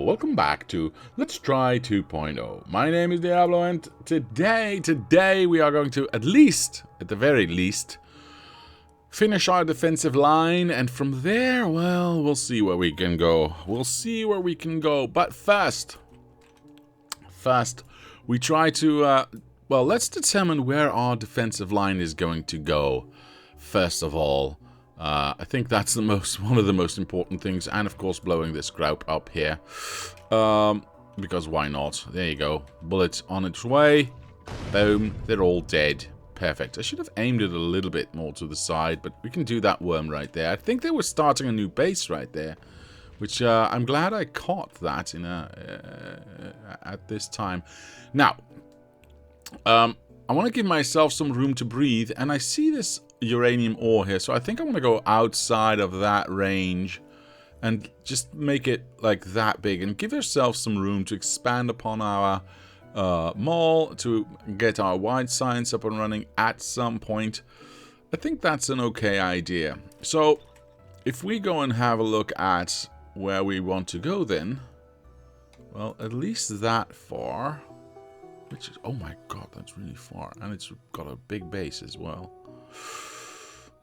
welcome back to Let's Try 2.0. My name is Diablo, and today we are going to, at the very least, finish our defensive line, and from there, well, we'll see where we can go. But first, we try to, well, let's determine where our defensive line is going to go, first of all. I think that's one of the most important things, and of course blowing this group up here, because why not? There you go, bullet on its way, boom, they're all dead. Perfect. I should have aimed it a little bit more to the side, but we can do that worm right there. I think they were starting a new base right there, which I'm glad I caught that in at this time. Now, I want to give myself some room to breathe, and I see this uranium ore here, so I think I want to go outside of that range and just make it like that big and give ourselves some room to expand upon our mall, to get our wide science up and running at some point. I think that's an okay idea. So if we go and have a look at where we want to go, then, well, at least that far, which is, oh my god, that's really far, and it's got a big base as well.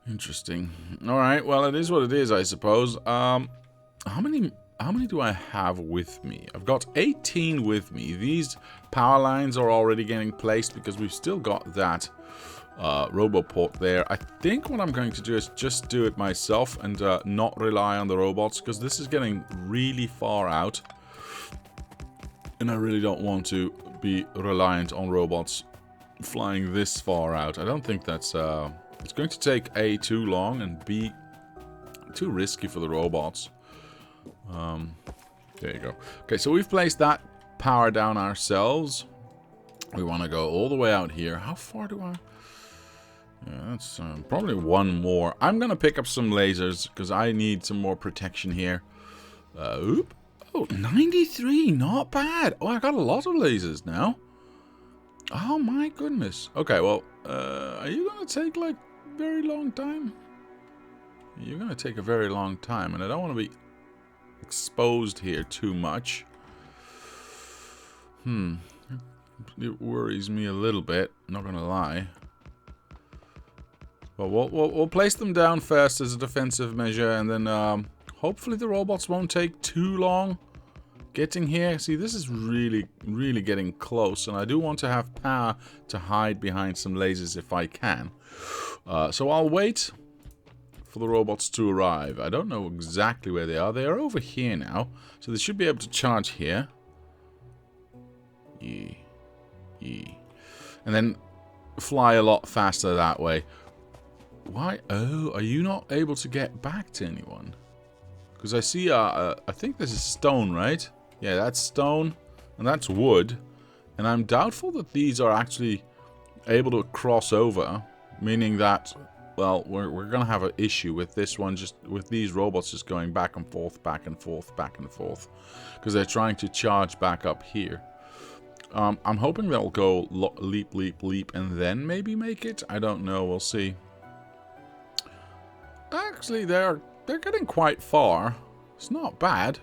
Interesting. Alright, well, it is what it is, I suppose. How many do I have with me? I've got 18 with me. These power lines are already getting placed because we've still got that roboport there. I think what I'm going to do is just do it myself and not rely on the robots, because this is getting really far out. And I really don't want to be reliant on robots flying this far out. I don't think that's... it's going to take A, too long, and B, too risky for the robots. There you go. Okay, so we've placed that power down ourselves. We want to go all the way out here. How far do I... Yeah, that's probably one more. I'm going to pick up some lasers, because I need some more protection here. Oop. Oh, 93. Not bad. Oh, I got a lot of lasers now. Oh, my goodness. Okay, well, are you going to take, like, very long time? You're going to take a very long time, and I don't want to be exposed here too much. It worries me a little bit, not going to lie. But we'll place them down first as a defensive measure, and then hopefully the robots won't take too long getting here. See, this is really, really getting close, and I do want to have power to hide behind some lasers if I can. So I'll wait for the robots to arrive. I don't know exactly where they are. They are over here now, so they should be able to charge here. Yeah. And then fly a lot faster that way. Why? Oh, are you not able to get back to anyone? Because I see, I think this is stone, right? Yeah, that's stone, and that's wood. And I'm doubtful that these are actually able to cross over, meaning that, well, we're going to have an issue with this one, just with these robots just going back and forth, back and forth, back and forth, because they're trying to charge back up here. I'm hoping they'll go leap, leap, leap, and then maybe make it. I don't know. We'll see. Actually, they're getting quite far. It's not bad.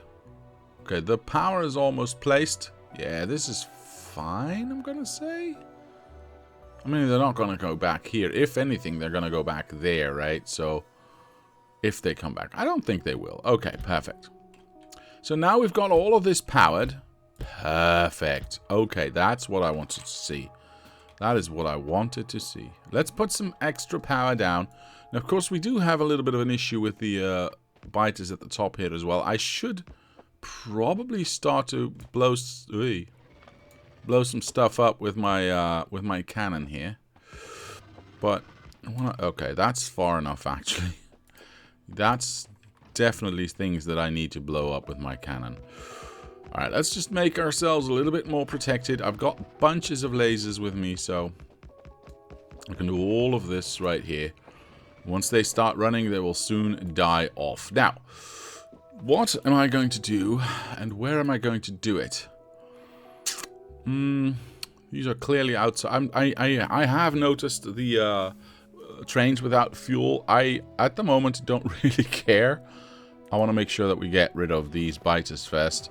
Okay, the power is almost placed. Yeah, this is fine, I'm gonna say. I mean, they're not gonna go back here. If anything, they're gonna go back there, right? So, if they come back. I don't think they will. Okay, perfect. So now we've got all of this powered. Perfect. Okay, that's what I wanted to see. That is what I wanted to see. Let's put some extra power down. Now, of course, we do have a little bit of an issue with the biters at the top here as well. I should probably start to blow some stuff up with my cannon here. But okay, that's far enough actually. That's definitely things that I need to blow up with my cannon. All right, let's just make ourselves a little bit more protected. I've got bunches of lasers with me, so I can do all of this right here. Once they start running, they will soon die off. Now, what am I going to do, and where am I going to do it? These are clearly outside. I have noticed the trains without fuel. I, at the moment, don't really care. I want to make sure that we get rid of these biters first.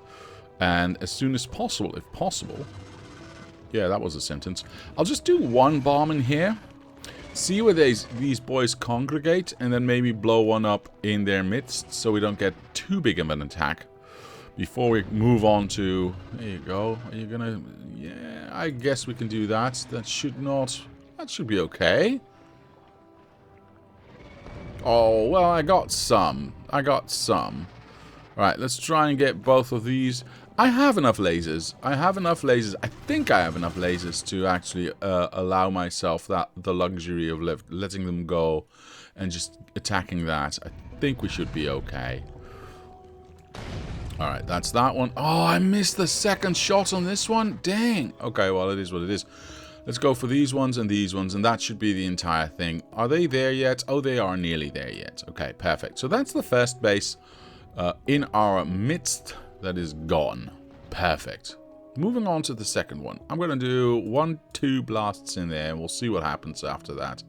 And as soon as possible, if possible... Yeah, that was a sentence. I'll just do one bomb in here. See where these boys congregate, and then maybe blow one up in their midst so we don't get too big of an attack. Before we move on to... There you go. Are you gonna... Yeah, I guess we can do that. That should not... That should be okay. Oh, well, I got some. I got some. Alright, let's try and get both of these. I have enough lasers. I have enough lasers. I think I have enough lasers to actually allow myself the luxury of letting them go and just attacking that. I think we should be okay. Alright, that's that one. Oh, I missed the second shot on this one. Dang. Okay, well, it is what it is. Let's go for these ones, and that should be the entire thing. Are they there yet? Oh, they are nearly there yet. Okay, perfect. So that's the first base in our midst that is gone. Perfect. Moving on to the second one. I'm going to do 1-2 blasts in there, and we'll see what happens after that.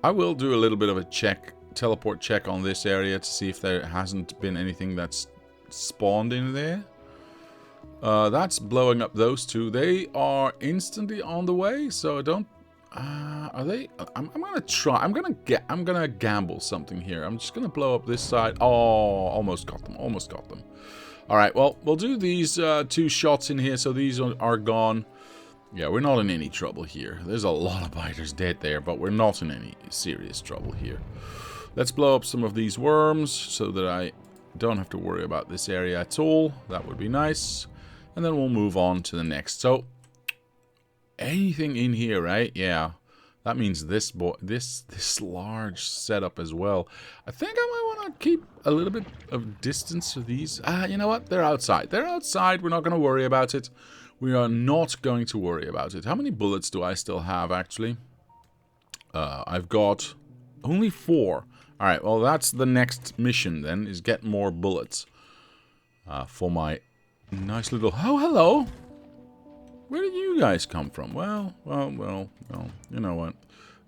I will do a little bit of a teleport check on this area to see if there hasn't been anything that's spawned in there. That's blowing up those two. They are instantly on the way, so don't... are they... I'm gonna try... I'm gonna gamble something here. I'm just gonna blow up this side. Oh, almost got them. Almost got them. Alright, well, we'll do these 2 shots in here, so these are gone. Yeah, we're not in any trouble here. There's a lot of biters dead there, but we're not in any serious trouble here. Let's blow up some of these worms so that I don't have to worry about this area at all. That would be nice. And then we'll move on to the next. So, anything in here, right? Yeah. That means this large setup as well. I think I might want to keep a little bit of distance to these. You know what? They're outside. They're outside. We're not going to worry about it. We are not going to worry about it. How many bullets do I still have, actually? I've got only 4. Alright, well, that's the next mission, then, is get more bullets. For my nice little... Oh, hello! Where did you guys come from? Well, you know what?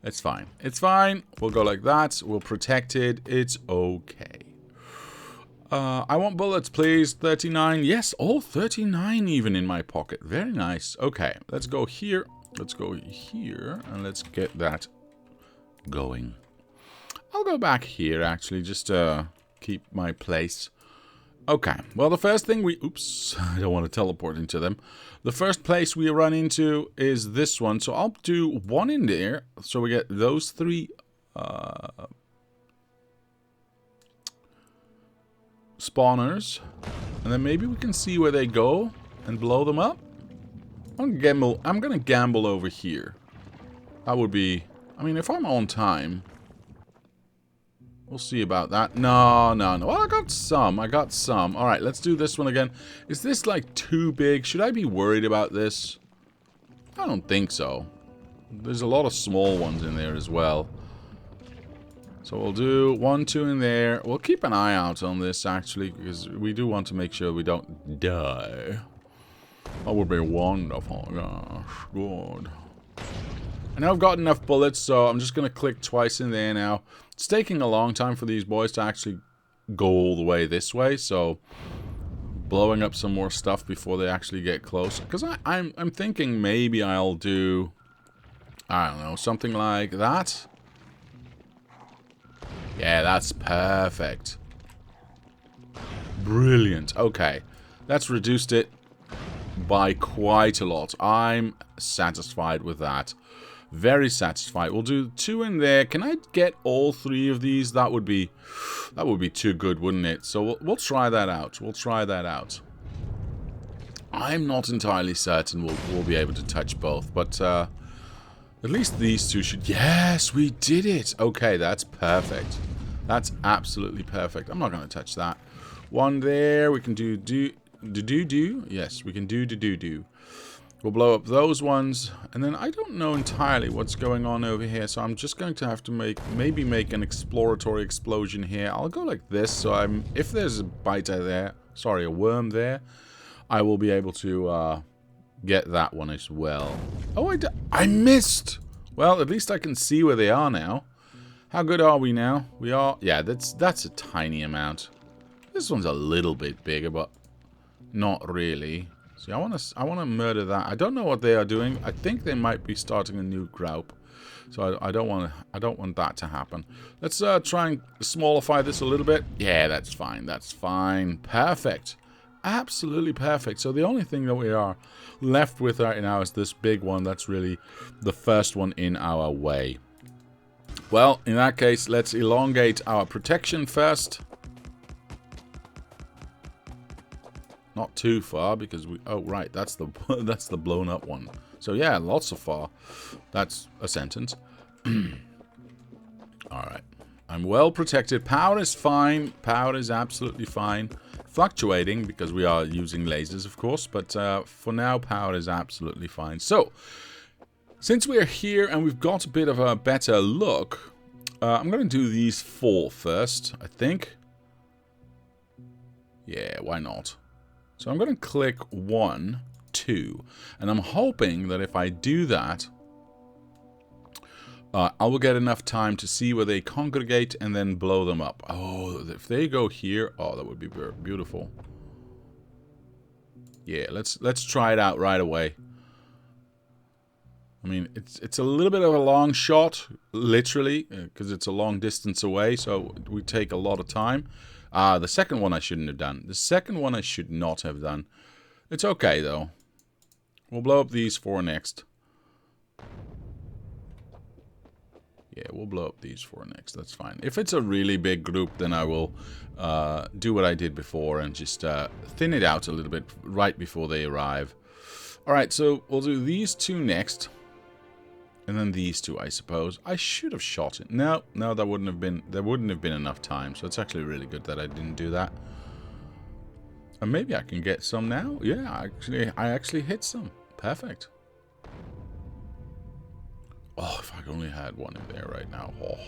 It's fine. It's fine. We'll go like that. We'll protect it. It's okay. I want bullets, please. 39. Yes, all 39 even in my pocket. Very nice. Okay, let's go here. Let's go here, and let's get that going. I'll go back here, actually, just to keep my place. Okay, well, the first thing we... Oops, I don't want to teleport into them. The first place we run into is this one. So I'll do 1 in there. So we get those 3... spawners. And then maybe we can see where they go and blow them up. I'm gonna gamble over here. That would be... I mean, if I'm on time... We'll see about that. No. Well, I got some. Alright, let's do this one again. Is this, like, too big? Should I be worried about this? I don't think so. There's a lot of small ones in there as well. So we'll do 1, 2 in there. We'll keep an eye out on this, actually, because we do want to make sure we don't die. That would be wonderful. Gosh, good. I know I've got enough bullets, so I'm just going to click twice in there now. It's taking a long time for these boys to actually go all the way this way, so blowing up some more stuff before they actually get close. Because I'm thinking maybe I'll do, I don't know, something like that. Yeah, that's perfect. Brilliant. Okay, that's reduced it by quite a lot. I'm satisfied with that. Very satisfied. We'll do 2 in there. Can I get all 3 of these? That would be too good, wouldn't it? So we'll try that out. We'll try that out. I'm not entirely certain we'll be able to touch both, but at least these 2 should... Yes, we did it. Okay, that's perfect. That's absolutely perfect. I'm not going to touch that. 1 there. We can do. Yes, we can do. We'll blow up those ones, and then I don't know entirely what's going on over here, so I'm just going to have to maybe make an exploratory explosion here. I'll go like this, so if there's a biter there, sorry, a worm there, I will be able to get that one as well. Oh, I missed! Well, at least I can see where they are now. How good are we now? We are... Yeah, that's a tiny amount. This one's a little bit bigger, but Not really. See, I want to murder that. I don't know what they are doing. I think they might be starting a new group. So I don't want that to happen. Let's try and smallify this a little bit. Yeah, that's fine. That's fine. Perfect. Absolutely perfect. So the only thing that we are left with right now is this big one. That's really the first one in our way. Well, in that case, let's elongate our protection first. Not too far because we... Oh, right. That's the that's the blown up one. So yeah, lots of far. That's a sentence. Alright. I'm well protected. Power is fine. Power is absolutely fine. Fluctuating because we are using lasers, of course. But for now, power is absolutely fine. So, since we're here and we've got a bit of a better look, I'm going to do these 4 first, I think. Yeah, why not? So I'm going to click 1, 2. And I'm hoping that if I do that, I will get enough time to see where they congregate and then blow them up. Oh, if they go here, oh, that would be very beautiful. Yeah, let's try it out right away. I mean, it's a little bit of a long shot, literally, because it's a long distance away, so it would take a lot of time. The second one I shouldn't have done. The second one I should not have done. It's okay, though. We'll blow up these 4 next. Yeah, we'll blow up these 4 next. That's fine. If it's a really big group, then I will do what I did before and just thin it out a little bit right before they arrive. Alright, so we'll do these 2 next. And then these 2, I suppose. I should have shot it. No, that wouldn't have been... There wouldn't have been enough time. So it's actually really good that I didn't do that. And maybe I can get some now. Yeah, I actually hit some. Perfect. Oh, if I only had one in there right now. Oh.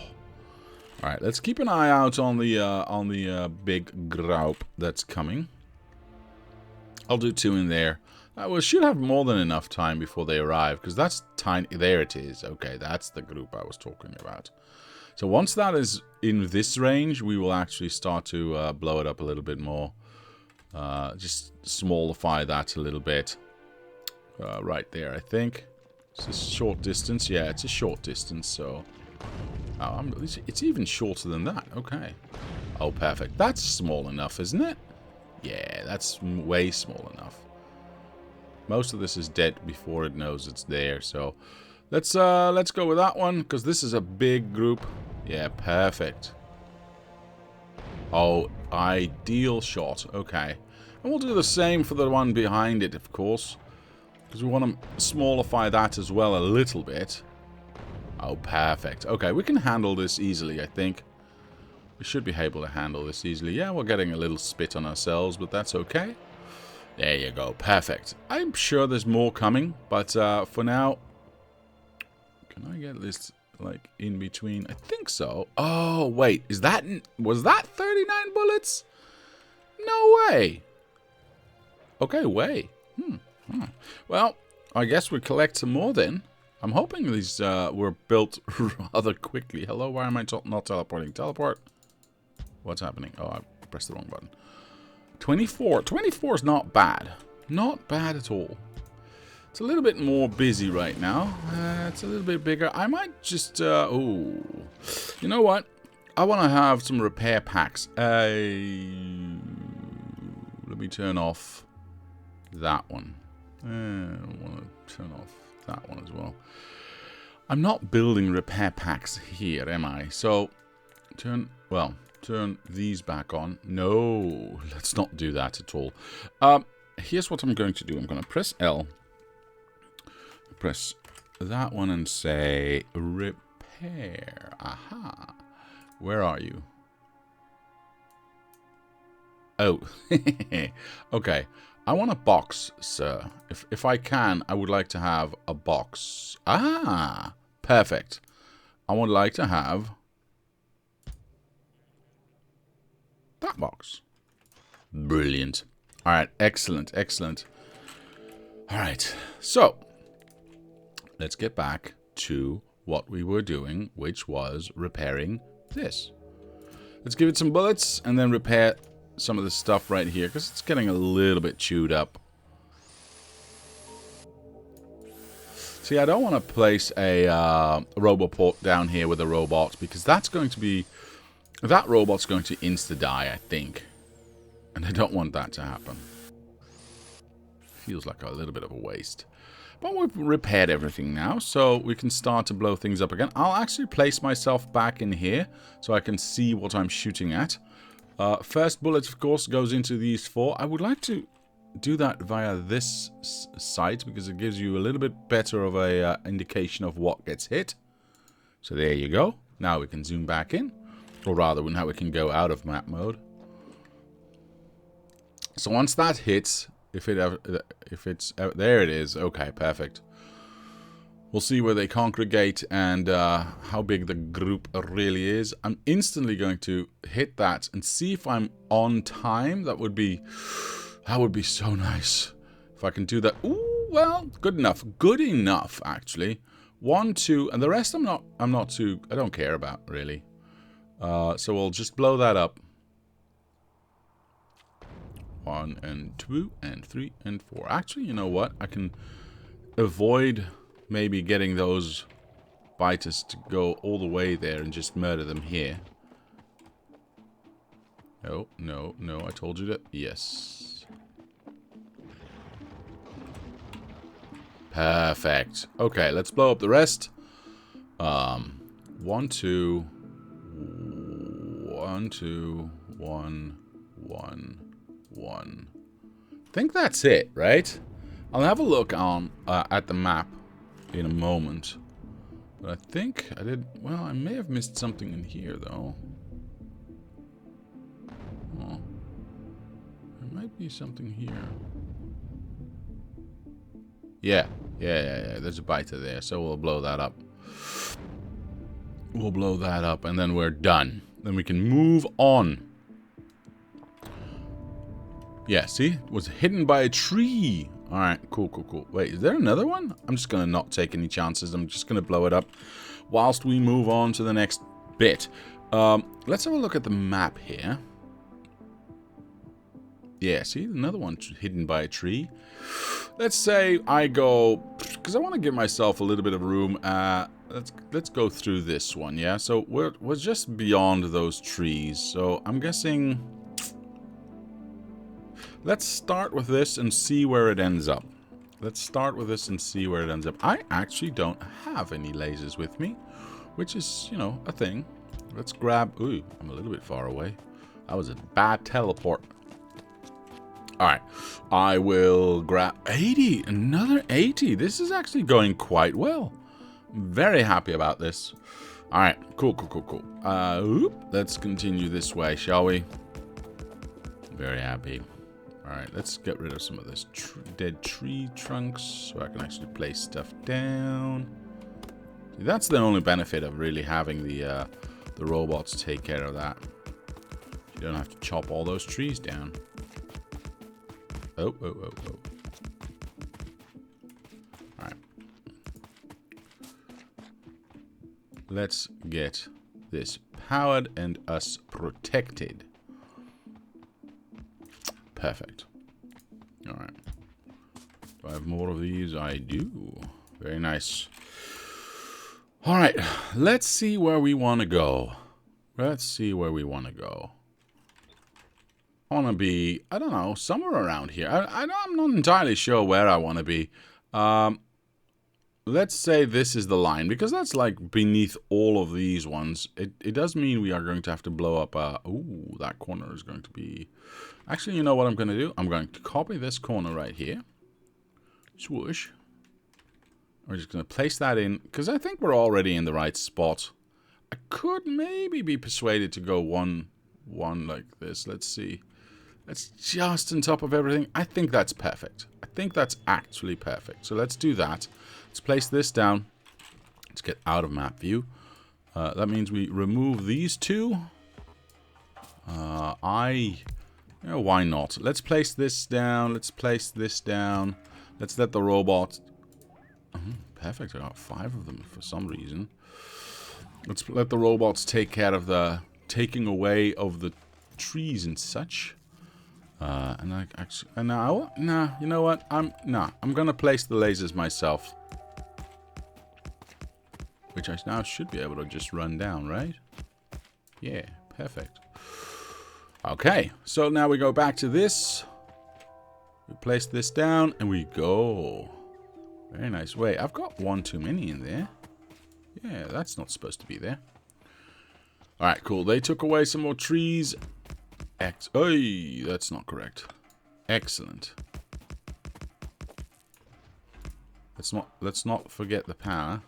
Alright, let's keep an eye out on the big group that's coming. I'll do 2 in there. We should have more than enough time before they arrive, because that's tiny. There it is. Okay, that's the group I was talking about. So once that is in this range, we will actually start to blow it up a little bit more. Just smallify that a little bit. Right there, I think. It's a short distance. Yeah, it's a short distance, so... Oh, it's even shorter than that. Okay. Oh, perfect. That's small enough, isn't it? Yeah, that's way small enough. Most of this is dead before it knows it's there, so... Let's go with that one, because this is a big group. Yeah, perfect. Oh, ideal shot. Okay. And we'll do the same for the one behind it, of course. Because we want to smallify that as well a little bit. Oh, perfect. Okay, we can handle this easily, I think. We should be able to handle this easily. Yeah, we're getting a little spit on ourselves, but that's okay. There you go. Perfect. I'm sure there's more coming, but for now... Can I get this, like, in between? I think so. Oh, wait. Was that 39 bullets? No way. Okay, way. Well, I guess we collect some more then. I'm hoping these were built rather quickly. Hello, why am I not teleporting? Teleport. What's happening? Oh, I pressed the wrong button. 24. 24 is not bad. Not bad at all. It's a little bit more busy right now. It's a little bit bigger. I might just... oh. You know what? I want to have some repair packs. Let me turn off that one. I want to turn off that one as well. I'm not building repair packs here, am I? So, turn these back on. No, let's not do that at all. Here's what I'm going to do. I'm going to press L. Press that one and say repair. Aha. Where are you? Oh. Okay. I want a box, sir. If I can, I would like to have a box. Ah, perfect. I would like to have that box. Brilliant. All right, excellent, excellent. All right, so let's get back to what we were doing, which was repairing this. Let's give it some bullets and then repair some of the stuff right here, because it's getting a little bit chewed up. See, I don't want to place a roboport down here with a robot, because that's going to be... That robot's going to insta-die, I think. And I don't want that to happen. Feels like a little bit of a waste. But we've repaired everything now, so we can start to blow things up again. I'll actually place myself back in here, so I can see what I'm shooting at. First bullet, of course, goes into these 4. I would like to do that via this sight, because it gives you a little bit better of a indication of what gets hit. So there you go. Now we can zoom back in. Or rather, now we can go out of map mode. So once that hits... If it's there it is. Okay, perfect. We'll see where they congregate and how big the group really is. I'm instantly going to hit that and see if I'm on time. That would be so nice if I can do that. Ooh, well, good enough. Good enough, actually. 1, 2, and the rest I'm not too. I don't care about really. So we'll just blow that up. 1 and 2 and 3 and 4. Actually, you know what? I can avoid maybe getting those biters to go all the way there and just murder them here. No, no, no. I told you that. Yes. Perfect. Okay, let's blow up the rest. 1, 2. 1, 2. 1, 1. 1. I think that's it, right? I'll have a look on at the map in a moment. But I think I did... Well, I may have missed something in here, though. Oh. There might be something here. Yeah. Yeah. There's a biter there, so we'll blow that up. We'll blow that up, and then we're done. Then we can move on. Yeah, see? It was hidden by a tree. Alright, cool. Wait, is there another one? I'm just going to not take any chances. I'm just going to blow it up whilst we move on to the next bit. Let's have a look at the map here. Yeah, see? Another one hidden by a tree. Let's say I go... Because I want to give myself a little bit of room. Let's go through this one, yeah? So we're just beyond those trees. So I'm guessing... Let's start with this and see where it ends up. I actually don't have any lasers with me, which is, you know, a thing. Let's grab... Ooh, I'm a little bit far away. That was a bad teleport. Alright, I will grab 80. Another 80. This is actually going quite well. I'm very happy about this. Alright, cool. Let's continue this way, shall we? Very happy. Alright, let's get rid of some of this dead tree trunks so I can actually place stuff down. See, that's the only benefit of really having the robots take care of that. You don't have to chop all those trees down. Oh. Alright. Let's get this powered and us protected. Perfect. Alright. Do I have more of these? I do. Very nice. Alright. Let's see where we want to go. I want to be, I don't know, somewhere around here. I'm not entirely sure where I want to be. Let's say this is the line, because that's like beneath all of these ones. It does mean we are going to have to blow up ooh, that corner is going to be... Actually, you know what I'm going to do? I'm going to copy this corner right here. Swoosh. We're just going to place that in, because I think we're already in the right spot. I could maybe be persuaded to go one like this. Let's see. That's just on top of everything. I think that's perfect. I think that's actually perfect. So let's do that. Let's place this down. Let's get out of map view. That means we remove these two. You know, why not? Let's place this down. Let's let the robot... perfect. I got 5 of them for some reason. Let's let the robots take care of the taking away of the trees and such. And I actually, you know what? I'm gonna place the lasers myself, which I now should be able to just run down, right? Yeah, perfect. Okay, so now we go back to this. We place this down, and we go. Very nice. Wait, I've got one too many in there. Yeah, that's not supposed to be there. All right, cool. They took away some more trees. Oy, that's not correct. Excellent. Let's not forget the power,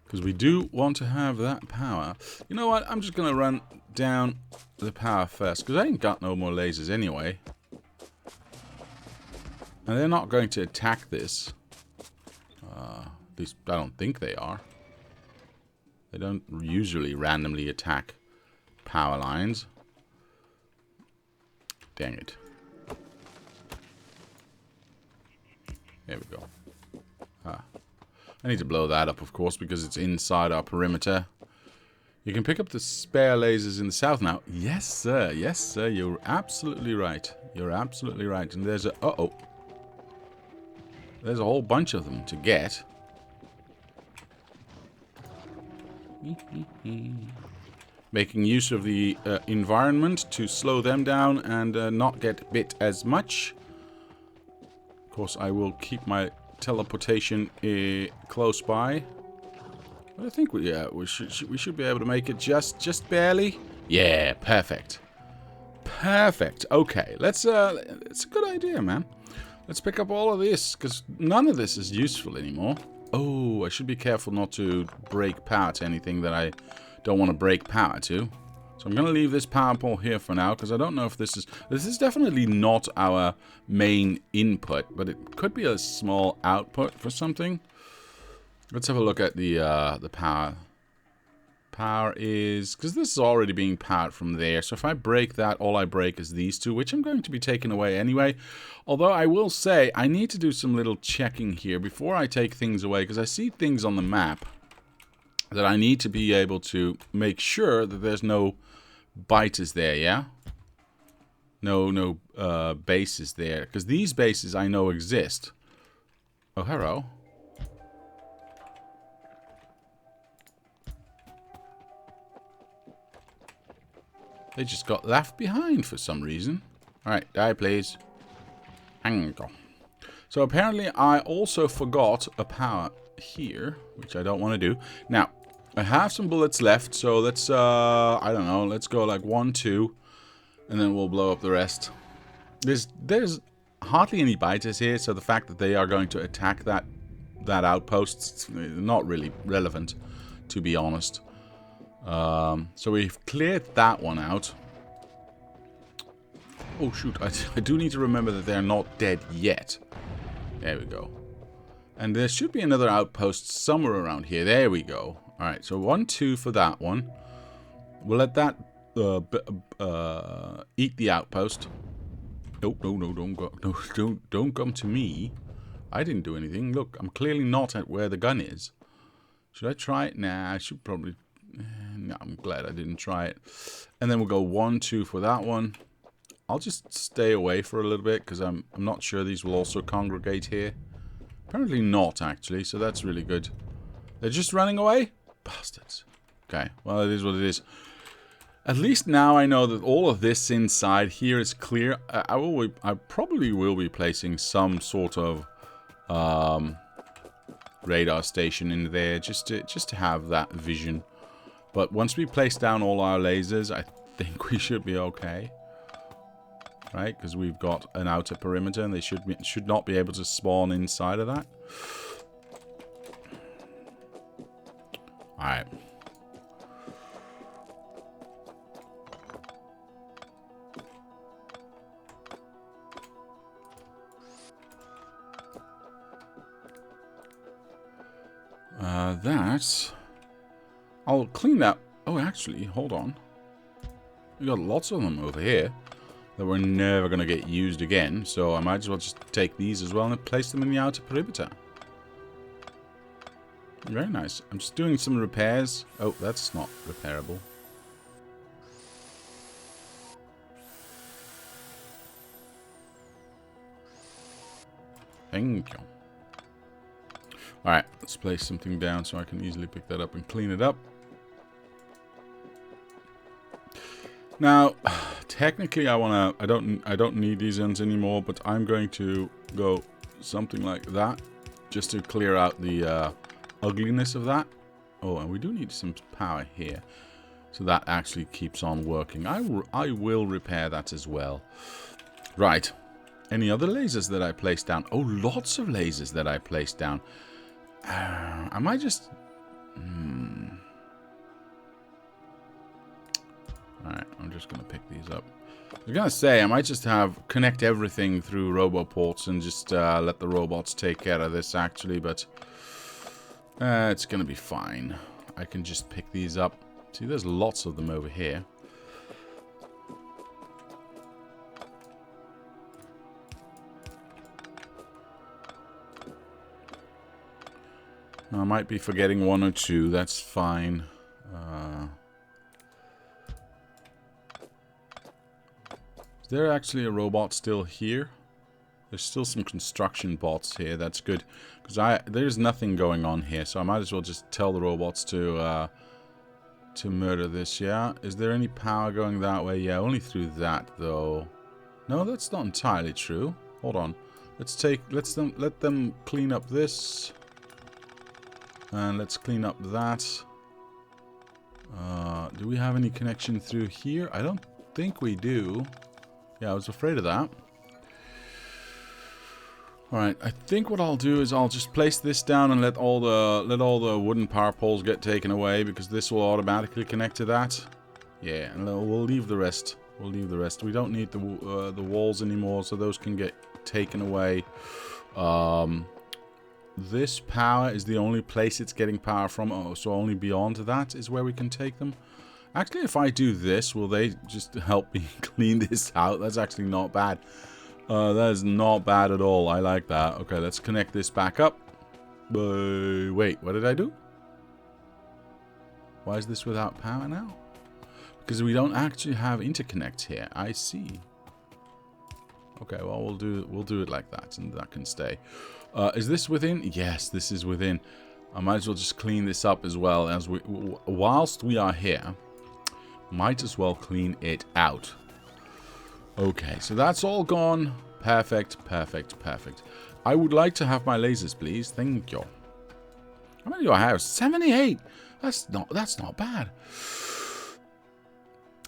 because we do want to have that power. You know what? I'm just gonna run down the power first, because I ain't got no more lasers anyway, and they're not going to attack this. At least I don't think they are. They don't usually randomly attack power lines. Dang it. There we go. I need to blow that up, of course, because it's inside our perimeter. You can pick up the spare lasers in the south now. Yes, sir. Yes, sir. You're absolutely right. You're absolutely right. And there's a... Uh-oh. There's a whole bunch of them to get. Making use of the environment to slow them down and not get bit as much. Of course, I will keep my teleportation close by. But I think we should be able to make it just barely. Yeah, perfect. Perfect. Okay, it's a good idea, man. Let's pick up all of this, because none of this is useful anymore. Oh, I should be careful not to break power to anything that I don't want to break power to. So I'm going to leave this power pole here for now, because I don't know if this is definitely not our main input, but it could be a small output for something. Let's have a look at the power. Power is, because this is already being powered from there, so if I break that, all I break is these two, which I'm going to be taking away anyway. Although I will say, I need to do some little checking here before I take things away, because I see things on the map that I need to be able to make sure that there's no biters there, yeah? No bases there, because these bases I know exist. Oh, hello. They just got left behind for some reason. Alright, die please. Hang on. So apparently I also forgot a power here, which I don't want to do. Now, I have some bullets left, so let's, I don't know, let's go like 1, 2, and then we'll blow up the rest. There's hardly any biters here, so the fact that they are going to attack that outpost is not really relevant, to be honest. So we've cleared that one out. Oh shoot, I do need to remember that they're not dead yet. There we go. And there should be another outpost somewhere around here. There we go. Alright, so 1, 2 for that one. We'll let that eat the outpost. No, don't go. No, don't come to me. I didn't do anything. Look, I'm clearly not at where the gun is. Should I try it? Nah, I should probably... No, I'm glad I didn't try it. And then we'll go 1, 2 for that one. I'll just stay away for a little bit, because I'm not sure these will also congregate here. Apparently not, actually, so that's really good. They're just running away? Bastards. Okay, well, it is what it is. At least now I know that all of this inside here is clear. I probably will be placing some sort of radar station in there just to have that vision. But once we place down all our lasers, I think we should be okay. Right? Because we've got an outer perimeter and they should not be able to spawn inside of that. Alright. I'll clean that. Oh, actually, hold on. We got lots of them over here that we're never going to get used again. So I might as well just take these as well and place them in the outer perimeter. Very nice. I'm just doing some repairs. Oh, that's not repairable. Thank you. Alright, let's place something down so I can easily pick that up and clean it up. Now, technically I don't need these ends anymore, but I'm going to go something like that just to clear out the ugliness of that. Oh, and we do need some power here. So that actually keeps on working. I will repair that as well. Right. Any other lasers that I placed down? Oh, lots of lasers that I placed down. I might just... Alright, I'm just going to pick these up. I was going to say, I might just connect everything through roboports and just let the robots take care of this, actually, but it's going to be fine. I can just pick these up. See, there's lots of them over here. I might be forgetting one or two, that's fine. Is there actually a robot still here? There's still some construction bots here, that's good. Because there's nothing going on here, so I might as well just tell the robots to murder this, yeah? Is there any power going that way? Yeah, only through that, though. No, that's not entirely true. Hold on. Let them clean up this. And let's clean up that. Do we have any connection through here? I don't think we do. Yeah, I was afraid of that. Alright, I think what I'll do is I'll just place this down and let all the wooden power poles get taken away, because this will automatically connect to that. Yeah, and we'll leave the rest. We'll leave the rest. We don't need the walls anymore, so those can get taken away. This power is the only place it's getting power from. Oh, so only beyond that is where we can take them. Actually, if I do this, will they just help me clean this out? That's actually not bad. That is not bad at all. I like that. Okay, let's connect this back up. Wait, what did I do? Why is this without power now? Because we don't actually have interconnect here. I see. Okay, well, we'll do it like that, and that can stay. Is this within? Yes, this is within. I might as well just clean this up as well, as whilst we are here. Might as well clean it out. Okay, so that's all gone. Perfect, perfect, perfect. I would like to have my lasers, please. Thank you. How many do I have? 78. That's not bad.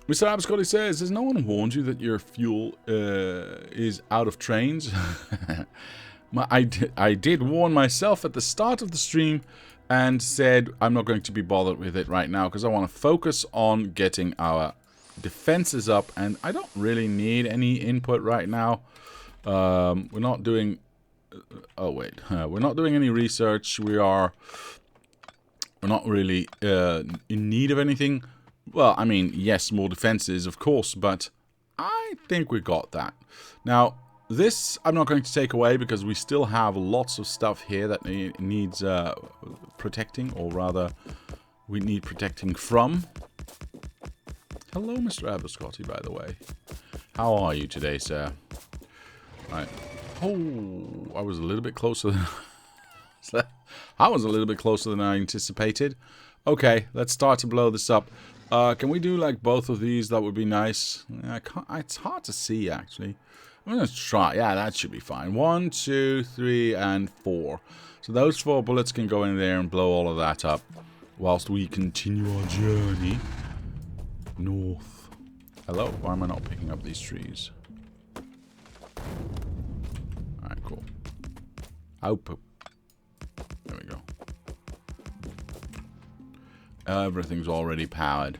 Mr. Abscotty says, has no one warned you that your fuel is out of trains? I did warn myself at the start of the stream and said I'm not going to be bothered with it right now because I want to focus on getting our defenses up, and I don't really need any input right now. We're not doing... oh, wait. We're not doing any research. We're not really in need of anything. Well, I mean, yes, more defenses, of course, but I think we got that. Now, this I'm not going to take away because we still have lots of stuff here that needs protecting, or rather, we need protecting from. Hello, Mr. Aberscotty, by the way. How are you today, sir? Right. Oh, I was a little bit closer than... I was a little bit closer than I anticipated. Okay, let's start to blow this up. Can we do like both of these? That would be nice. It's hard to see, actually. I'm going to try. Yeah, that should be fine. 1, 2, 3, and 4. So those 4 bullets can go in there and blow all of that up whilst we continue our journey north. Hello? Why am I not picking up these trees? Alright, cool. Output. There we go. Everything's already powered.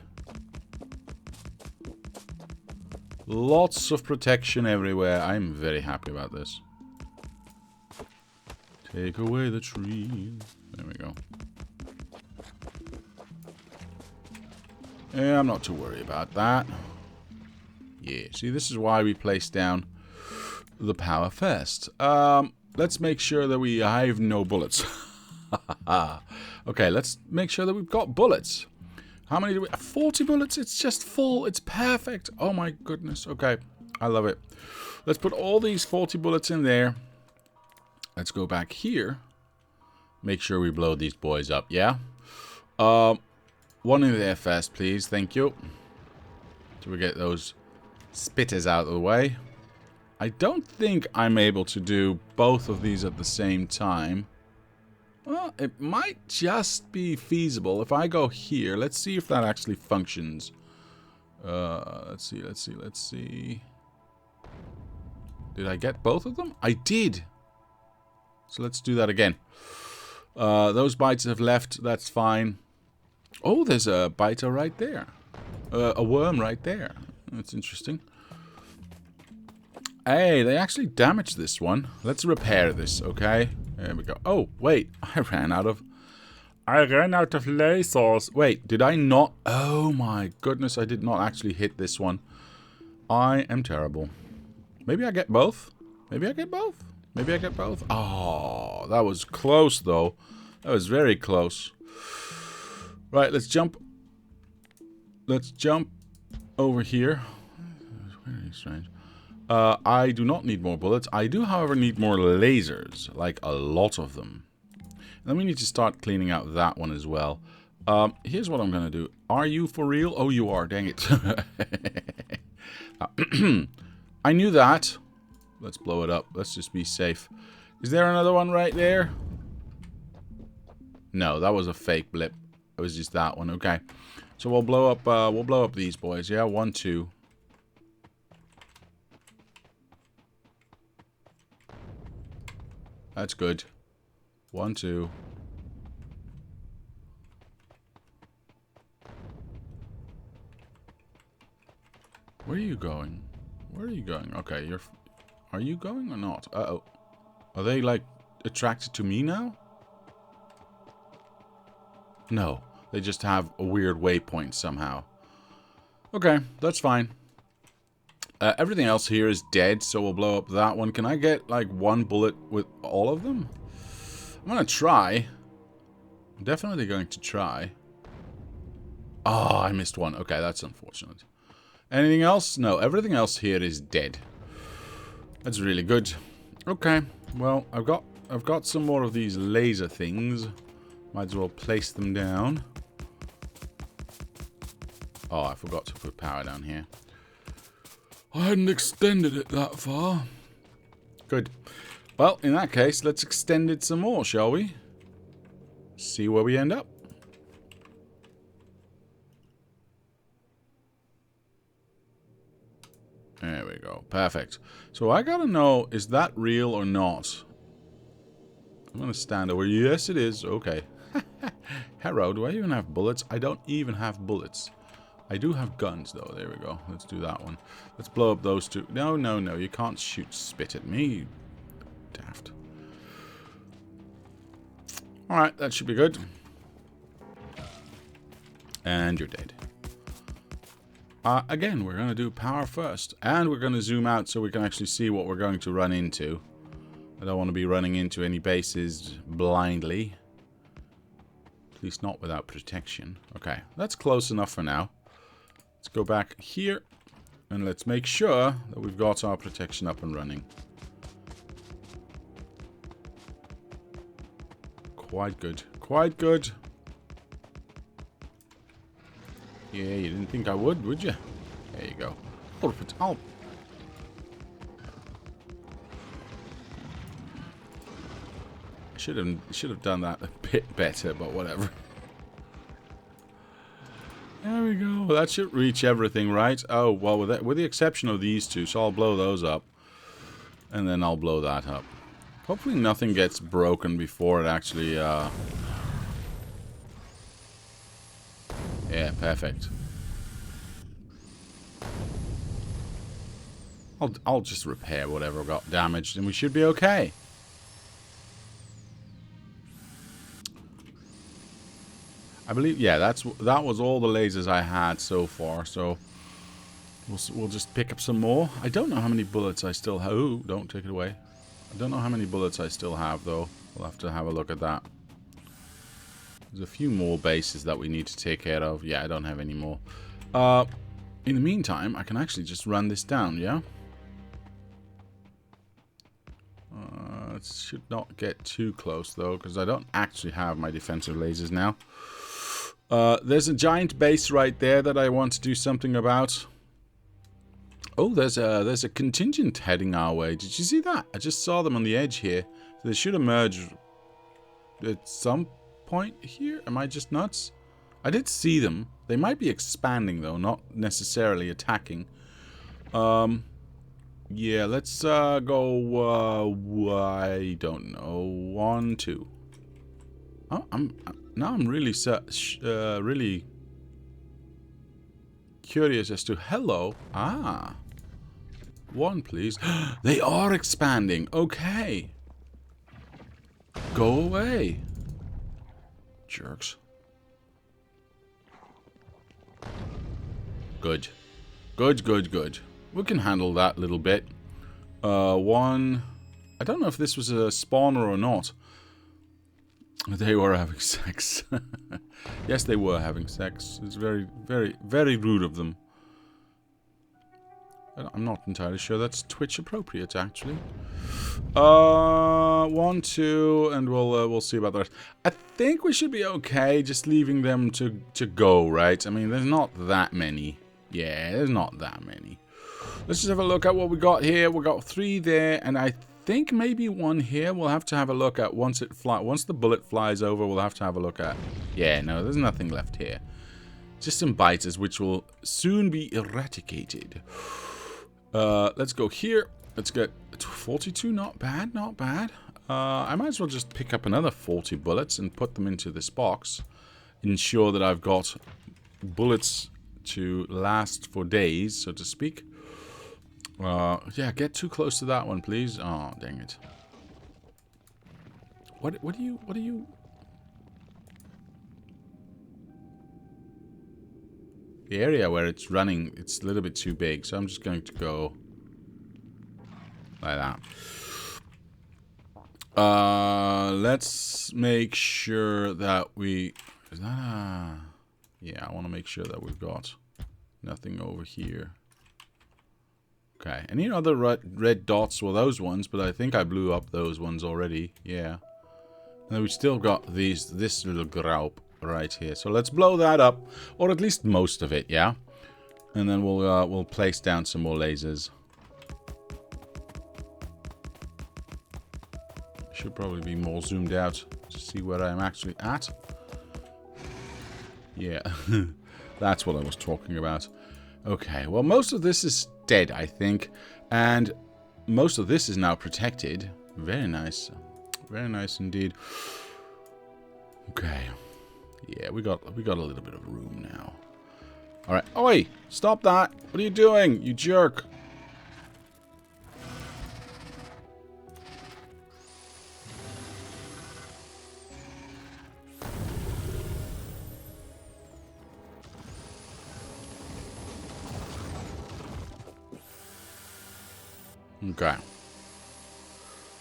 Lots of protection everywhere. I'm very happy about this. Take away the trees. There we go. Yeah, I'm not too worried about that. Yeah, see, this is why we place down the power first. Let's make sure that I have no bullets. Okay, let's make sure that we've got bullets. How many do we have? 40 bullets? It's just full. It's perfect. Oh my goodness. Okay, I love it. Let's put all these 40 bullets in there. Let's go back here. Make sure we blow these boys up, yeah? One in there first, please. Thank you. So we get those spitters out of the way. I don't think I'm able to do both of these at the same time. Well, it might just be feasible. If I go here, let's see if that actually functions. Let's see. Did I get both of them? I did. So let's do that again. Those bites have left. That's fine. Oh, there's a biter right there. A worm right there. That's interesting. Hey, they actually damaged this one. Let's repair this, okay? There we go. Oh, wait. I ran out of lasers. Wait, did I not? Oh my goodness, I did not actually hit this one. I am terrible. Maybe I get both? Maybe I get both? Maybe I get both? Oh, that was close, though. That was very close. Right, let's jump. Let's jump over here. Very strange. I do not need more bullets. I do, however, need more lasers. Like, a lot of them. And then we need to start cleaning out that one as well. Here's what I'm going to do. Are you for real? Oh, you are. Dang it. I knew that. Let's blow it up. Let's just be safe. Is there another one right there? No, that was a fake blip. It was just that one. Okay. So we'll blow up these boys. Yeah, 1, 2. That's good. 1, 2. Where are you going? Where are you going? Okay, you're... Are you going or not? Uh-oh. Are they, like, attracted to me now? No. They just have a weird waypoint somehow. Okay, that's fine. Everything else here is dead, so we'll blow up that one. Can I get, like, 1 bullet with all of them? I'm gonna try. I'm definitely going to try. Oh, I missed one. Okay, that's unfortunate. Anything else? No, everything else here is dead. That's really good. Okay, well, I've got some more of these laser things. Might as well place them down. Oh, I forgot to put power down here. I hadn't extended it that far. Good. Well, in that case, let's extend it some more, shall we? See where we end up. There we go. Perfect. So I gotta know, is that real or not? I'm gonna stand over. Yes, it is. Okay. Hello, do I even have bullets? I don't even have bullets. I do have guns, though. There we go. Let's do that one. Let's blow up those two. No, no, no. You can't shoot spit at me. You daft. Alright, that should be good. And you're dead. Again, we're going to do power first. And we're going to zoom out so we can actually see what we're going to run into. I don't want to be running into any bases blindly. At least not without protection. Okay, that's close enough for now. Let's go back here. And let's make sure that we've got our protection up and running. Quite good. Quite good. Yeah, you didn't think I would you? There you go. Oh. Should have done that a bit better, but whatever. There we go. That should reach everything, right? Oh, well, with the exception of these two, so I'll blow those up. And then I'll blow that up. Hopefully nothing gets broken before it actually, Yeah, perfect. I'll just repair whatever got damaged and we should be okay. I believe, yeah, that was all the lasers I had so far, so we'll just pick up some more. I don't know how many bullets I still have. Ooh, don't take it away. I don't know how many bullets I still have, though. We'll have to have a look at that. There's a few more bases that we need to take care of. Yeah, I don't have any more. In the meantime, I can actually just run this down, yeah? It should not get too close, though, because I don't actually have my defensive lasers now. There's a giant base right there that I want to do something about. Oh, there's a contingent heading our way. Did you see that? I just saw them on the edge here. So they should emerge at some point here. Am I just nuts? I did see them. They might be expanding, though, not necessarily attacking. Yeah, let's go, I don't know, 1, 2. Oh, now I'm really, really curious as to, hello, 1, please. They are expanding, okay. Go away, jerks. Good. Good. We can handle that little bit. 1. I don't know if this was a spawner or not. They were having sex. Yes, they were having sex. It's very, very rude of them. I'm not entirely sure that's Twitch appropriate, actually. 1, 2, and we'll see about the rest. I think we should be okay just leaving them to go, right? I mean, there's not that many. Yeah, there's not that many. Let's just have a look at what we got here. We got 3 there, and I think maybe 1 here. We'll have to have a look at once the bullet flies over. We'll have to have a look at. Yeah, no, there's nothing left here. Just some biters, which will soon be eradicated. Let's go here. Let's get 42. Not bad, not bad. I might as well just pick up another 40 bullets and put them into this box. Ensure that I've got bullets to last for days, so to speak. Yeah, get too close to that one, please. Oh, dang it. What do you... The area where it's running, it's a little bit too big, so I'm just going to go like that. Let's make sure that we... Is that a... Yeah, I want to make sure that we've got nothing over here. Okay, any other red dots? Well, those ones, but I think I blew up those ones already. Yeah. And we still got this little graup right here. So let's blow that up, or at least most of it, yeah? And then we'll place down some more lasers. Should probably be more zoomed out to see where I'm actually at. Yeah, that's what I was talking about. Okay, well, most of this is dead, I think, and most of this is now protected. Very nice indeed. Okay, yeah, we got a little bit of room now. All right, oi, stop that! What are you doing, you jerk? Okay.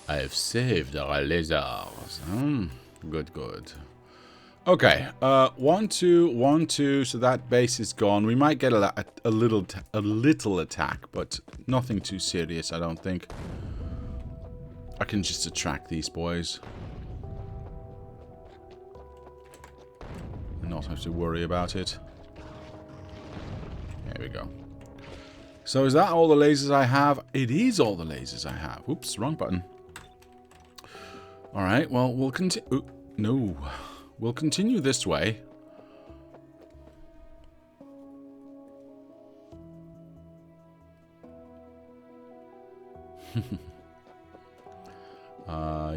I've saved our lasers. Good. Okay. 1, 2, 1, 2. So that base is gone. We might get a little attack, but nothing too serious, I don't think. I can just attract these boys and not have to worry about it. There we go. So is that all the lasers I have? It is all the lasers I have. Oops, wrong button. Alright, well, we'll continue... No. We'll continue this way.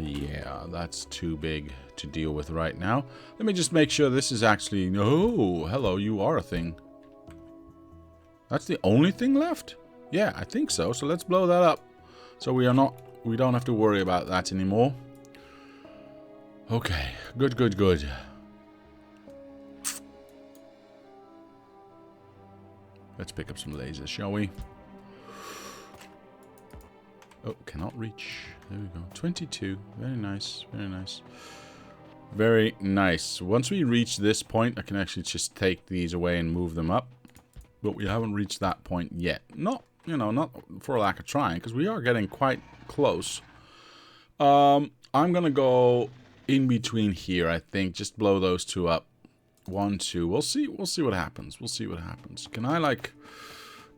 Yeah, that's too big to deal with right now. Let me just make sure this is actually... Oh, hello, you are a thing. That's the only thing left? Yeah, I think so. So let's blow that up. So we don't have to worry about that anymore. Okay, good. Let's pick up some lasers, shall we? Oh, cannot reach. There we go. 22. Very nice. Very nice. Once we reach this point, I can actually just take these away and move them up. But we haven't reached that point yet. Not for lack of trying, because we are getting quite close. I'm gonna go in between here, I think. Just blow those two up. 1, 2. We'll see what happens. We'll see what happens. Can I, like,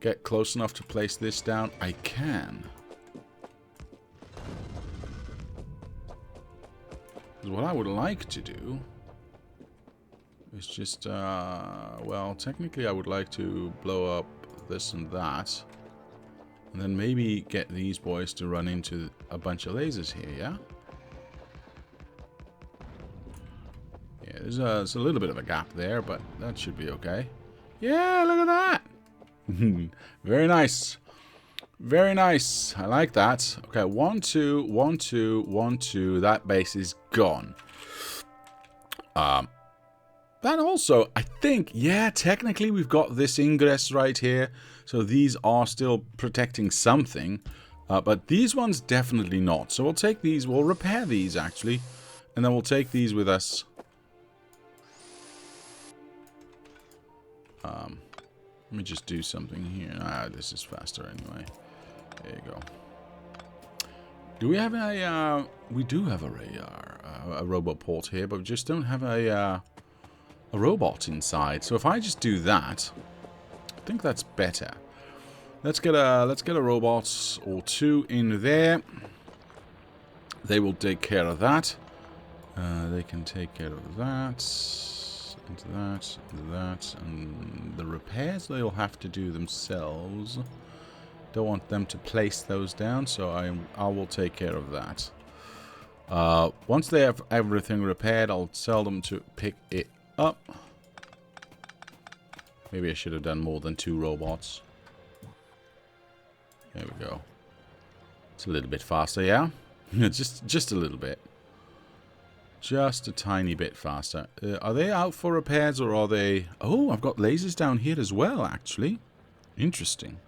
get close enough to place this down? I can. Because what I would like to do is just, well, technically I would like to blow up this and that. And then maybe get these boys to run into a bunch of lasers here, yeah? Yeah, there's a little bit of a gap there, but that should be okay. Yeah, look at that! Very nice. Very nice. I like that. Okay, 1, 2, 1, 2, 1, 2. That base is gone. That also, I think, yeah, technically we've got this ingress right here. So these are still protecting something. But these ones definitely not. So we'll take these, we'll repair these actually. And then we'll take these with us. Let me just do something here. This is faster anyway. There you go. Do we have a, we do have a robot port here, but we just don't have a robot inside. So if I just do that, I think that's better. Let's get a robot or 2 in there. They will take care of that. They can take care of that. Into that, into that, and the repairs they'll have to do themselves. Don't want them to place those down, so I will take care of that. Once they have everything repaired, I'll tell them to pick it up. Maybe I should have done more than 2 robots. There we go. It's a little bit faster, yeah? just a little bit. Just a tiny bit faster. Are they out for repairs or are they... Oh, I've got lasers down here as well, actually. Interesting.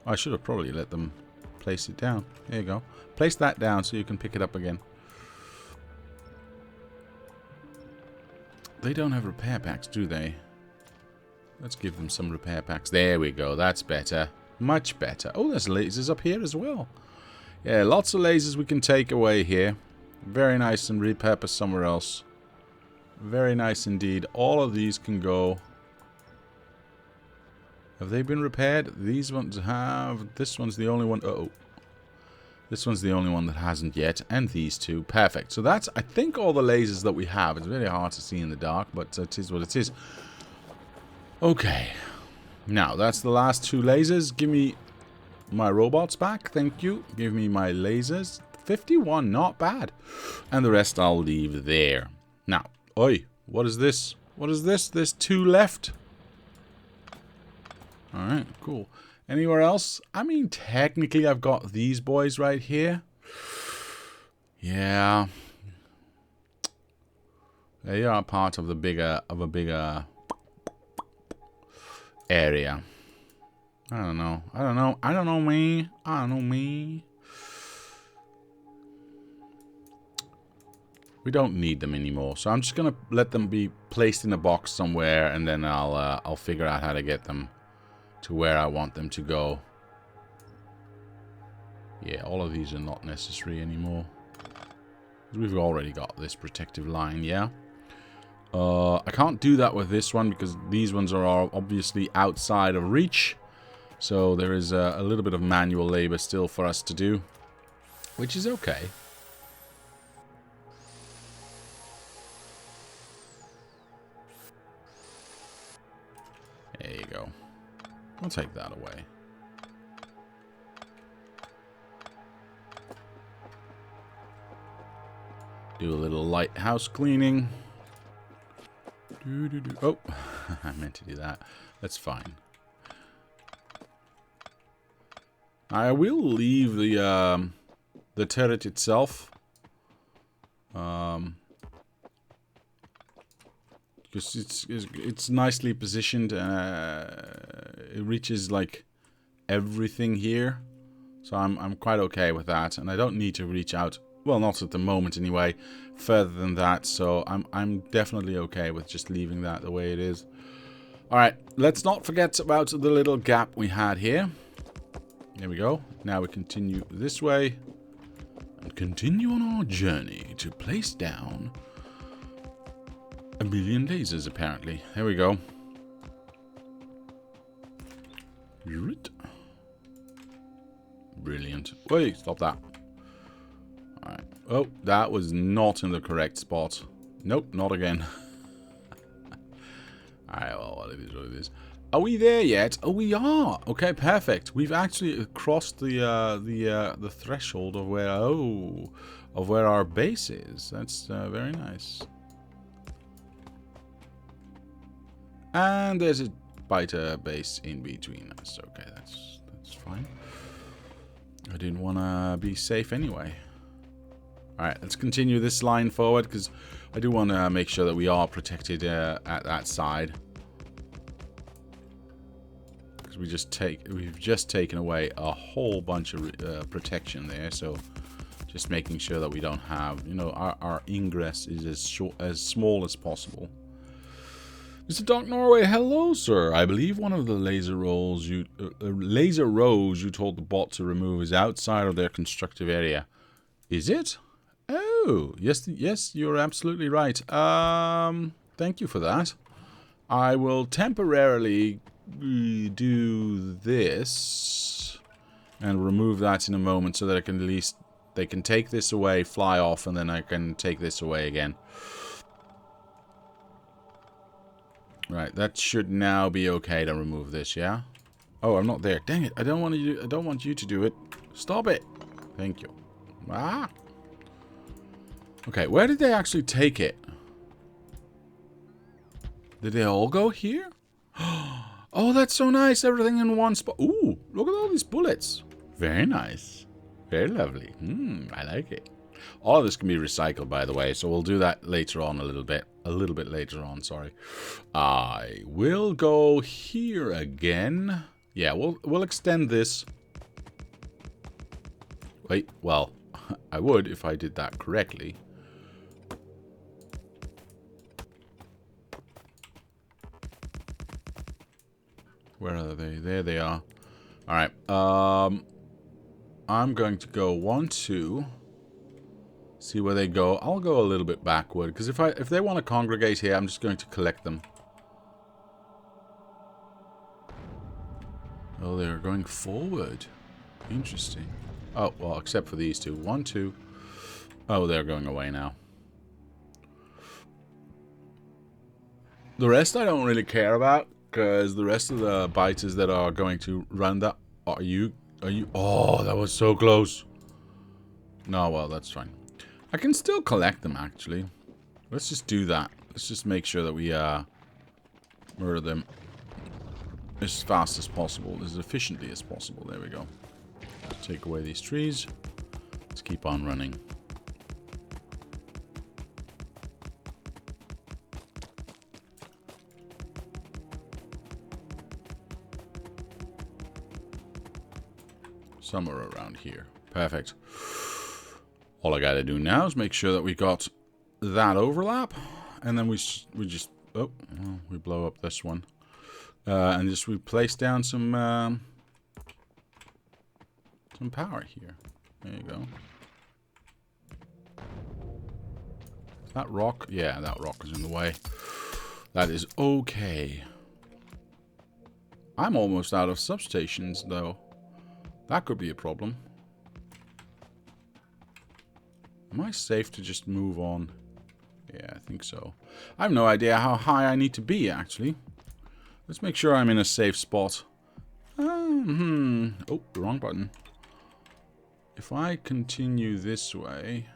I should have probably let them place it down. There you go. Place that down so you can pick it up again. They don't have repair packs, do they? Let's give them some repair packs. There we go. That's better. Much better. Oh, there's lasers up here as well. Yeah, lots of lasers we can take away here. Very nice and repurpose somewhere else. Very nice indeed. All of these can go. Have they been repaired? These ones have. This one's the only one. Uh-oh. This one's the only one that hasn't yet. And these two. Perfect. So that's, I think, all the lasers that we have. It's very hard to see in the dark, but it is what it is. Okay. Now, that's the last 2 lasers. Give me my robots back. Thank you. Give me my lasers. 51, not bad. And the rest I'll leave there. Now, oi, what is this? What is this? There's 2 left. Alright, cool. Anywhere else? I mean, technically I've got these boys right here. Yeah. They are part of a bigger area. I don't know. I don't know me. We don't need them anymore, so I'm just gonna let them be placed in a box somewhere, and then I'll figure out how to get them to where I want them to go. Yeah, all of these are not necessary anymore. We've already got this protective line, yeah? I can't do that with this one because these ones are all obviously outside of reach. So there is a little bit of manual labor still for us to do, which is okay. There you go. I'll take that away. Do a little lighthouse cleaning. Oh, I meant to do that. That's fine. I will leave the turret itself. Because it's nicely positioned. It reaches like everything here, so I'm quite okay with that, and I don't need to reach out. Well, not at the moment anyway. Further than that, so I'm definitely okay with just leaving that the way it is. All right, let's not forget about the little gap we had here. There we go. Now we continue this way. and continue on our journey to place down a million lasers, apparently. There we go. Brilliant. Wait, stop that. Alright. Oh, that was not in the correct spot. Nope, not again. Alright, well, what it is, what it is. Are we there yet? Oh, we are. Okay, perfect. We've actually crossed the threshold of where our base is. That's very nice. And there's a biter base in between us. Okay, that's fine. I didn't want to be safe anyway. Alright, let's continue this line forward, because I do want to make sure that we are protected at that side. Because we've just taken away a whole bunch of protection there, so just making sure that we don't have, you know, our ingress is as small as possible. Mr. Doc Norway, hello, sir. I believe one of the laser rows you told the bot to remove is outside of their constructive area. Is it? Oh, yes, you're absolutely right. Thank you for that. I will temporarily do this and remove that in a moment so that I can at least they can take this away, fly off, and then I can take this away again. Right, that should now be okay to remove this, yeah? Oh, I'm not there. Dang it! I don't want you to do it. Stop it. Thank you. Ah. Okay, where did they actually take it? Did they all go here? Oh, that's so nice. Everything in one spot. Ooh, look at all these bullets. Very nice. Very lovely. I like it. All of this can be recycled, by the way, so we'll do that later on a little bit later on, sorry. I will go here again. Yeah, we'll extend this. Wait, well, I would if I did that correctly. Where are they? There they are. Alright, I'm going to go 1, 2. See where they go. I'll go a little bit backward, because if they want to congregate here, I'm just going to collect them. Oh, they're going forward. Interesting. Oh, well, except for these two. 1, 2. Oh, they're going away now. The rest I don't really care about, because the rest of the biters that are going to run that... Are you... Oh, that was so close. No, well, that's fine. I can still collect them, actually. Let's just do that. Let's just make sure that we murder them as fast as possible, as efficiently as possible. There we go. Take away these trees. Let's keep on running. Somewhere around here. Perfect. All I gotta do now is make sure that we got that overlap, and then we just we blow up this one, and just we place down some power here. There you go. That rock, yeah, that rock is in the way. That is okay. I'm almost out of substations though. That could be a problem. Am I safe to just move on? Yeah, I think so. I have no idea how high I need to be, actually. Let's make sure I'm in a safe spot. Oh, the wrong button. If I continue this way...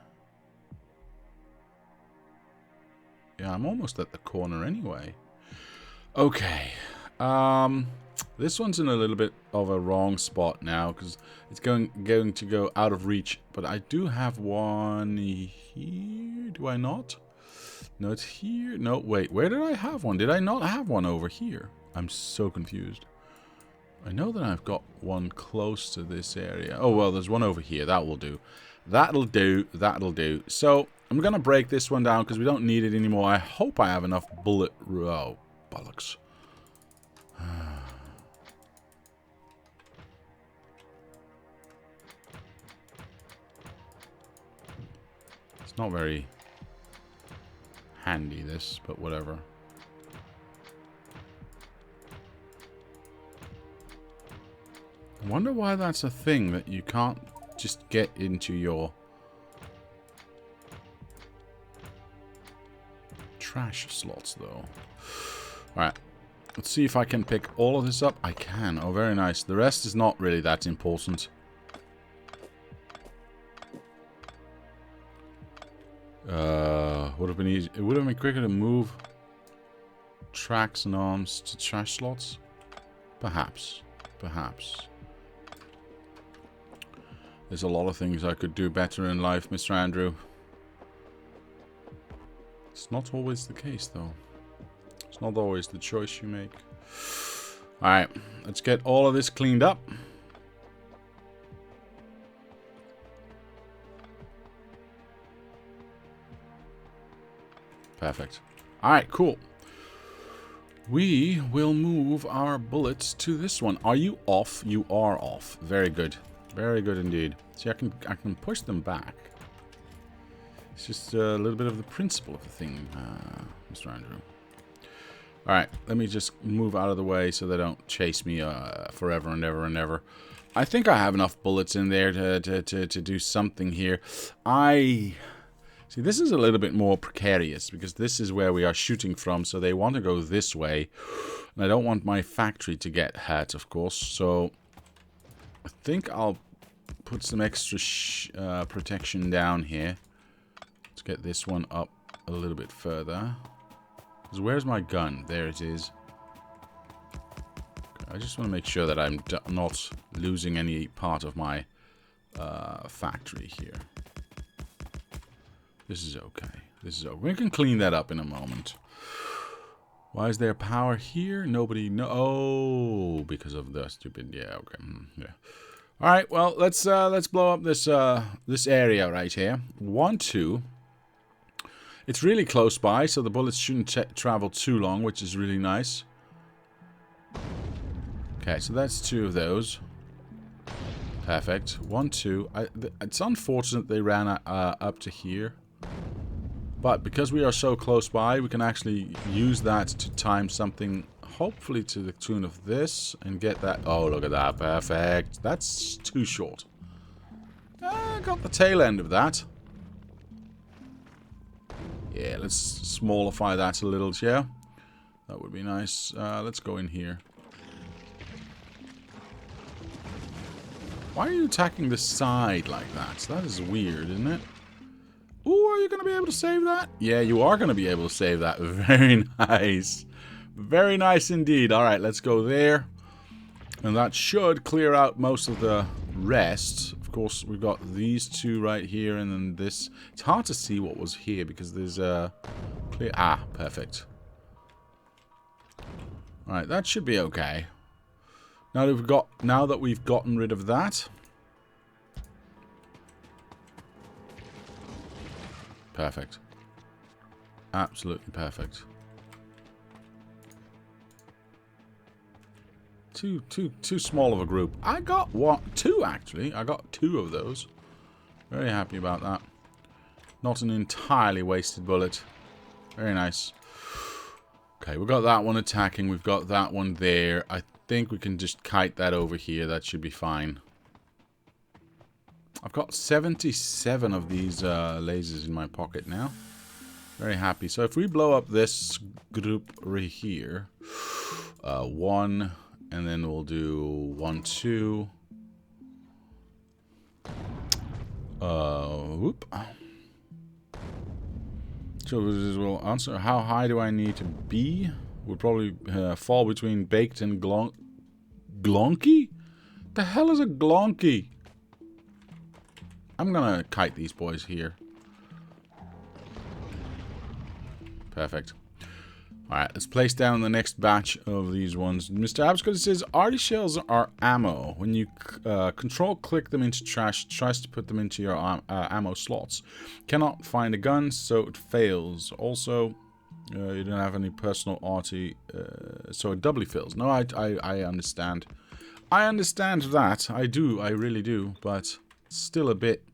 Yeah, I'm almost at the corner anyway. Okay. This one's in a little bit of a wrong spot now, because it's going to go out of reach. But I do have one here. Do I not? No, it's here. No, wait. Where did I have one? Did I not have one over here? I'm so confused. I know that I've got one close to this area. Oh, well, there's one over here. That will do. That'll do. That'll do. So, I'm going to break this one down because we don't need it anymore. I hope I have enough bullet... Oh, bollocks. It's not very handy, this, but whatever. I wonder why that's a thing, that you can't just get into your trash slots, though. Alright, let's see if I can pick all of this up. I can. Oh, very nice. The rest is not really that important. Would have been easy. It would have been quicker to move tracks and arms to trash slots. Perhaps. Perhaps. There's a lot of things I could do better in life, Mr. Andrew. It's not always the case, though. It's not always the choice you make. Alright, let's get all of this cleaned up. Perfect. Alright, cool. We will move our bullets to this one. Are you off? You are off. Very good. Very good indeed. See, I can push them back. It's just a little bit of the principle of the thing, Mr. Andrew. Alright, let me just move out of the way so they don't chase me forever and ever and ever. I think I have enough bullets in there to do something here. See, this is a little bit more precarious because this is where we are shooting from, so they want to go this way. And I don't want my factory to get hurt, of course, so I think I'll put some extra protection down here. Let's get this one up a little bit further. Because where's my gun? There it is. Okay, I just want to make sure that I'm not losing any part of my factory here. This is okay. This is okay. We can clean that up in a moment. Why is there power here? Nobody know. Oh, because of the stupid. Yeah. Okay. Yeah. All right. Well, let's blow up this this area right here. 1, 2. It's really close by, so the bullets shouldn't travel too long, which is really nice. Okay, so that's 2 of those. Perfect. 1, 2. It's unfortunate they ran up to here. But because we are so close by, we can actually use that to time something, hopefully to the tune of this, and get that. Oh, look at that. Perfect. That's too short. Got the tail end of that. Yeah, let's smallify that a little, yeah? That would be nice. Let's go in here. Why are you attacking the side like that? That is weird, isn't it? Ooh, are you going to be able to save that? Yeah, you are going to be able to save that. Very nice. Very nice indeed. Alright, let's go there. And that should clear out most of the rest. Of course, we've got these 2 right here, and then this. It's hard to see what was here because there's a clear. Ah, perfect. Alright, that should be okay. Now that we've gotten rid of that. Perfect. Absolutely perfect. Too small of a group. I got 2 actually. I got 2 of those. Very happy about that. Not an entirely wasted bullet. Very nice. Okay, we've got that one attacking. We've got that one there. I think we can just kite that over here. That should be fine. I've got 77 of these lasers in my pocket now. Very happy. So if we blow up this group right here, 1, and then we'll do 1, 2. Whoop. So this will answer. How high do I need to be? Would probably fall between baked and glonky. The hell is a glonky? I'm gonna kite these boys here. Perfect. Alright, let's place down the next batch of these ones. Mr. Abscott says, arty shells are ammo. When you control-click them into trash, it tries to put them into your ammo slots. Cannot find a gun, so it fails. Also, you don't have any personal arty, so it doubly fails. No, I understand. I understand that. I do. I really do. But still a bit...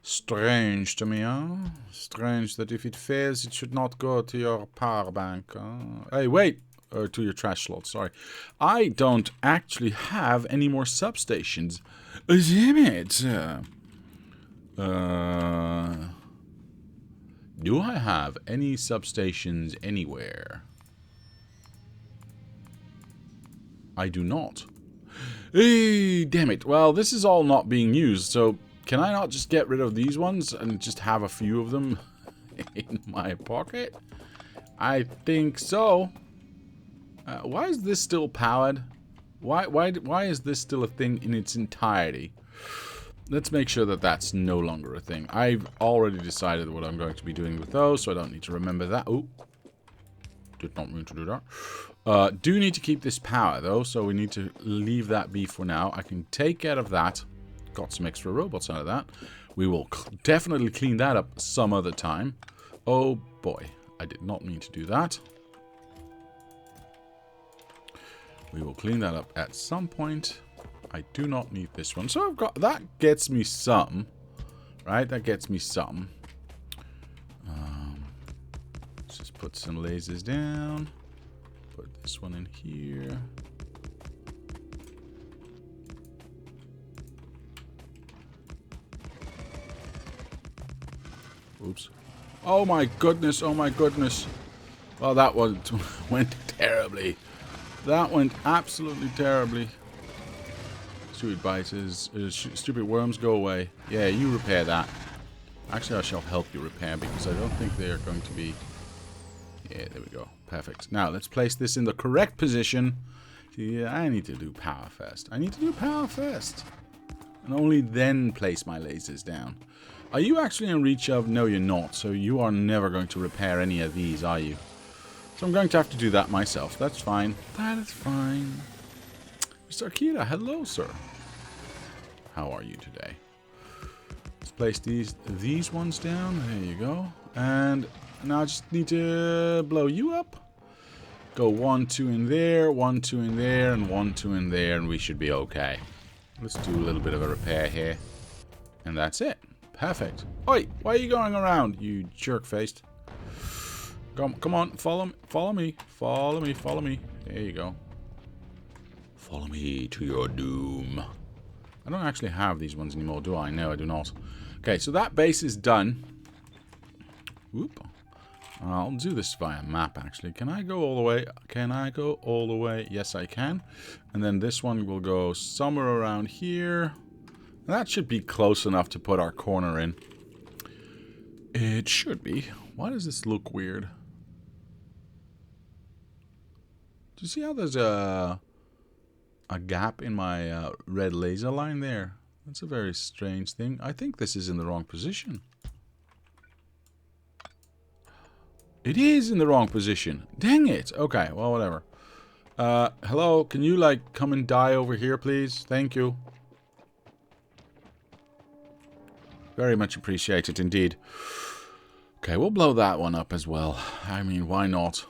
Strange to me, huh? Strange that if it fails, it should not go to your power bank. Hey, wait! To your trash slot, sorry. I don't actually have any more substations. Damn it! Do I have any substations anywhere? I do not. Hey, damn it. Well, this is all not being used, so can I not just get rid of these ones and just have a few of them in my pocket? I think so. Why is this still powered? Why is this still a thing in its entirety? Let's make sure that that's no longer a thing. I've already decided what I'm going to be doing with those, so I don't need to remember that. Oh, did not mean to do that. Do need to keep this power, though, so we need to leave that be for now. I can take care of that. Got some extra robots out of that. We will definitely clean that up some other time. Oh, boy. I did not mean to do that. We will clean that up at some point. I do not need this one. So I've got... That gets me some. Right? That gets me some. Let's just put some lasers down. Put this one in here. Oops. Oh my goodness. Oh my goodness. Well, that one went terribly. That went absolutely terribly. Stupid biters, stupid worms, go away. Yeah, you repair that. Actually, I shall help you repair because I don't think they are going to be... Yeah, there we go. Perfect. Now, let's place this in the correct position. Yeah, I need to do power first. I need to do power first. And only then place my lasers down. Are you actually in reach of... No, you're not. So you are never going to repair any of these, are you? So I'm going to have to do that myself. That's fine. That is fine. Mr. Akira, hello, sir. How are you today? Let's place these ones down. There you go. And now I just need to blow you up. Go 1, 2 in there, 1, 2 in there, and 1, 2 in there, and we should be okay. Let's do a little bit of a repair here. And that's it. Perfect. Oi, why are you going around, you jerk-faced? Come on, follow me, follow me, follow me. There you go. Follow me to your doom. I don't actually have these ones anymore, do I? No, I do not. Okay, so that base is done. Whoop. I'll do this via map, actually. Can I go all the way? Can I go all the way? Yes, I can. And then this one will go somewhere around here. That should be close enough to put our corner in. It should be. Why does this look weird? Do you see how there's a gap in my red laser line there? That's a very strange thing. I think this is in the wrong position. It is in the wrong position. Dang it. Okay, well, whatever. Hello, can you, like, come and die over here, please? Thank you. Very much appreciated indeed. Okay, we'll blow that one up as well. I mean, why not?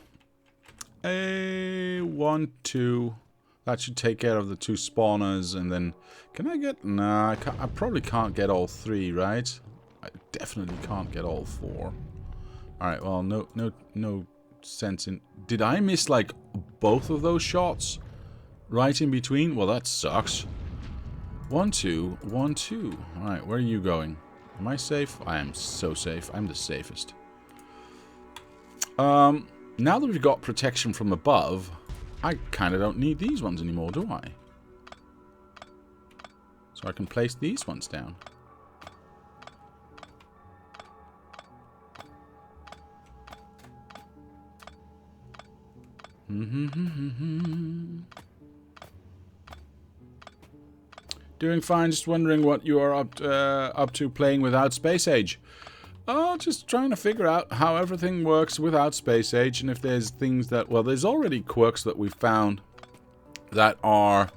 1, 2. That should take care of the 2 spawners, and then... Can I get... Nah, I probably can't get all 3, right? I definitely can't get all 4. Alright, well, no sense in... Did I miss, like, both of those shots? Right in between? Well, that sucks. 1, 2, 1, 2. Alright, where are you going? Am I safe? I am so safe. I'm the safest. Now that we've got protection from above, I kind of don't need these ones anymore, do I? So I can place these ones down. Doing fine, just wondering what you are up to playing without Space Age. Oh, just trying to figure out how everything works without Space Age, and if there's things that... Well, there's already quirks that we found that are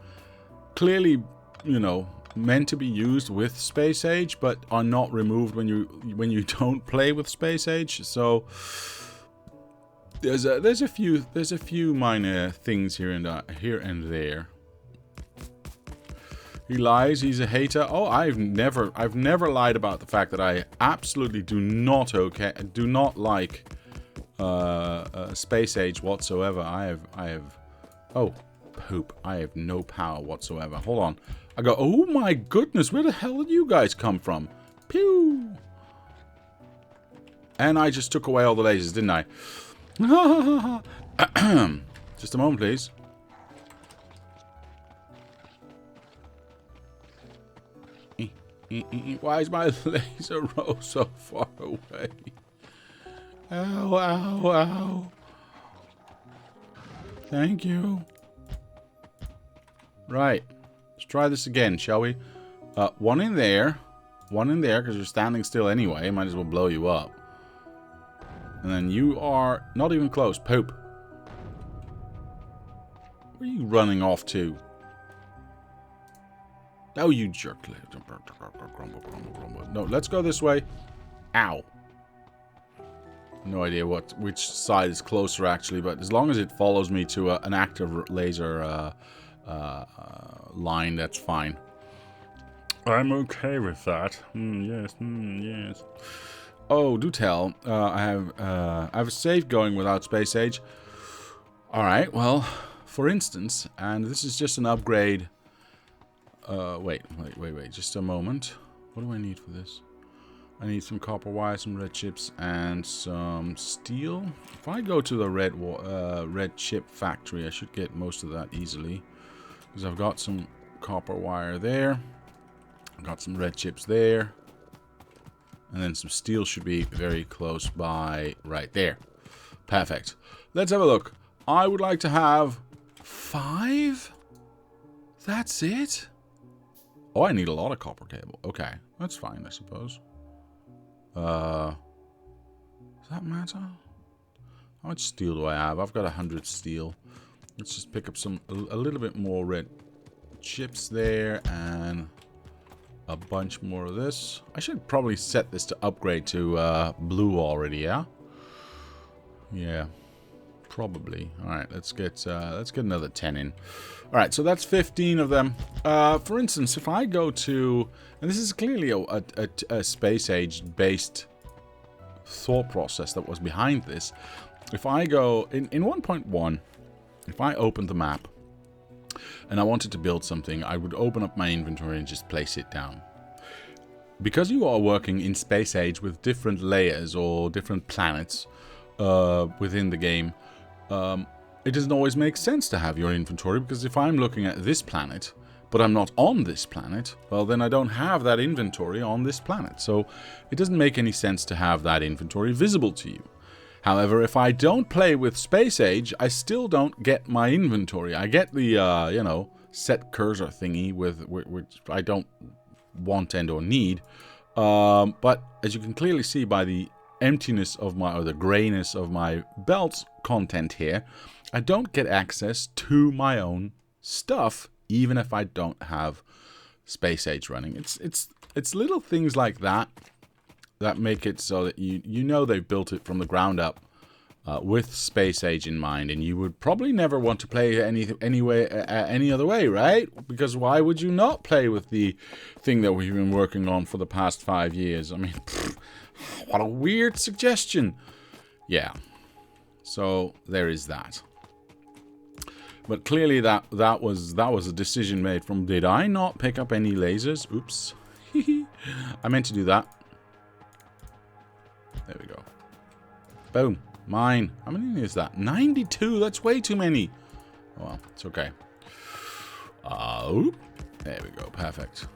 clearly, you know, meant to be used with Space Age, but are not removed when you don't play with Space Age. So there's a few minor things here and there. He lies. He's a hater. Oh, I've never lied about the fact that I absolutely do not like space age whatsoever. I have. Oh, poop! I have no power whatsoever. Hold on. I go. Oh my goodness! Where the hell did you guys come from? Pew! And I just took away all the lasers, didn't I? Just a moment, please. Why is my laser row so far away? Ow, ow, ow. Thank you. Right. Let's try this again, shall we? One in there. One in there, because you're standing still anyway. Might as well blow you up. And then you are not even close. Poop. Where are you running off to? Oh, you jerk. No, let's go this way. Ow. No idea which side is closer, actually, but as long as it follows me to an active laser line, that's fine. I'm okay with that. Yes, yes. Oh, do tell. I have a save going without space age. Alright, well, for instance, and this is just an upgrade. Wait, just a moment. What do I need for this? I need some copper wire, some red chips, and some steel. If I go to the red chip factory, I should get most of that easily. Because I've got some copper wire there. I've got some red chips there. And then some steel should be very close by right there. Perfect. Let's have a look. I would like to have 5? That's it? Oh, I need a lot of copper cable. Okay, that's fine, I suppose. Does that matter? How much steel do I have? I've got 100 steel. Let's just pick up a little bit more red chips there and a bunch more of this. I should probably set this to upgrade to blue already, yeah? Yeah, probably. All right, let's get another 10 in. All right, so that's 15 of them. For instance, if I go to, and this is clearly a space age based thought process that was behind this. If I go in 1.1, if I opened the map and I wanted to build something, I would open up my inventory and just place it down. Because you are working in space age with different layers or different planets within the game, it doesn't always make sense to have your inventory, because if I'm looking at this planet, but I'm not on this planet, well, then I don't have that inventory on this planet. So it doesn't make any sense to have that inventory visible to you. However, if I don't play with space age, I still don't get my inventory. I get the, set cursor thingy which I don't want and or need. But as you can clearly see by the emptiness of or the grayness of my belt content here, I don't get access to my own stuff, even if I don't have space age running. It's little things like that that make it so that you know they've built it from the ground up with space age in mind, and you would probably never want to play any other way, right? Because why would you not play with the thing that we've been working on for the past 5 years? I mean, what a weird suggestion. Yeah. So there is that. But clearly that was a decision made from. Did I not pick up any lasers? Oops. I meant to do that. There we go. Boom. Mine. How many is that? 92. That's way too many. Oh, well, it's okay. There we go. Perfect.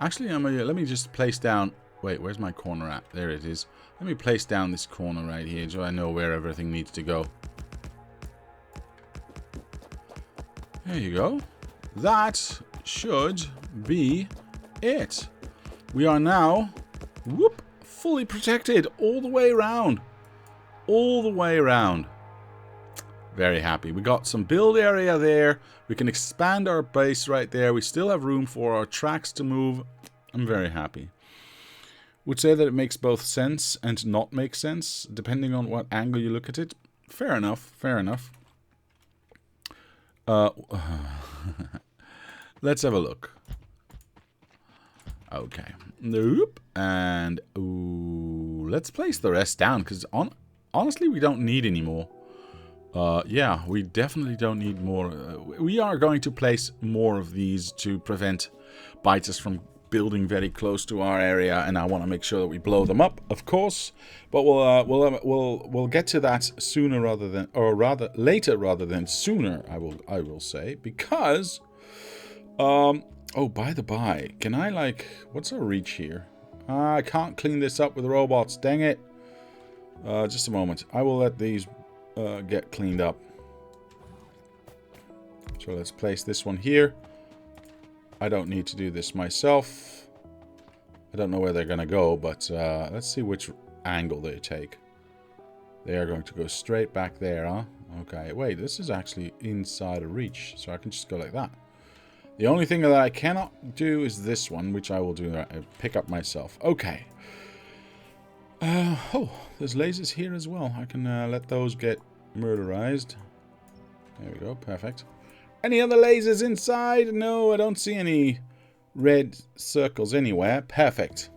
Actually, let me just place down. Wait, where's my corner at? There it is. Let me place down this corner right here so I know where everything needs to go. There you go. That should be it. We are now, fully protected all the way around. All the way around. Very happy. We got some build area there. We can expand our base right there. We still have room for our tracks to move. I'm very happy. Would say that it makes both sense and not make sense, depending on what angle you look at it. Fair enough, fair enough. Let's have a look. Okay. Nope. And ooh, let's place the rest down, because honestly, we don't need any more. Yeah, we definitely don't need more. We are going to place more of these to prevent biters from building very close to our area, and I want to make sure that we blow them up, of course. But we'll get to that sooner rather than, or rather later rather than sooner. I will say, because oh, by the by, can I, like, what's our reach here? I can't clean this up with robots. Dang it. Just a moment. I will let these get cleaned up. So let's place this one here. I don't need to do this myself. I don't know where they're going to go, but let's see which angle they take. They are going to go straight back there, huh? Okay, wait, this is actually inside of reach, so I can just go like that. The only thing that I cannot do is this one, which I will do pick up myself. Okay. Oh, there's lasers here as well. I can let those get murderized. There we go, perfect. Any other lasers inside? No, I don't see any red circles anywhere. Perfect.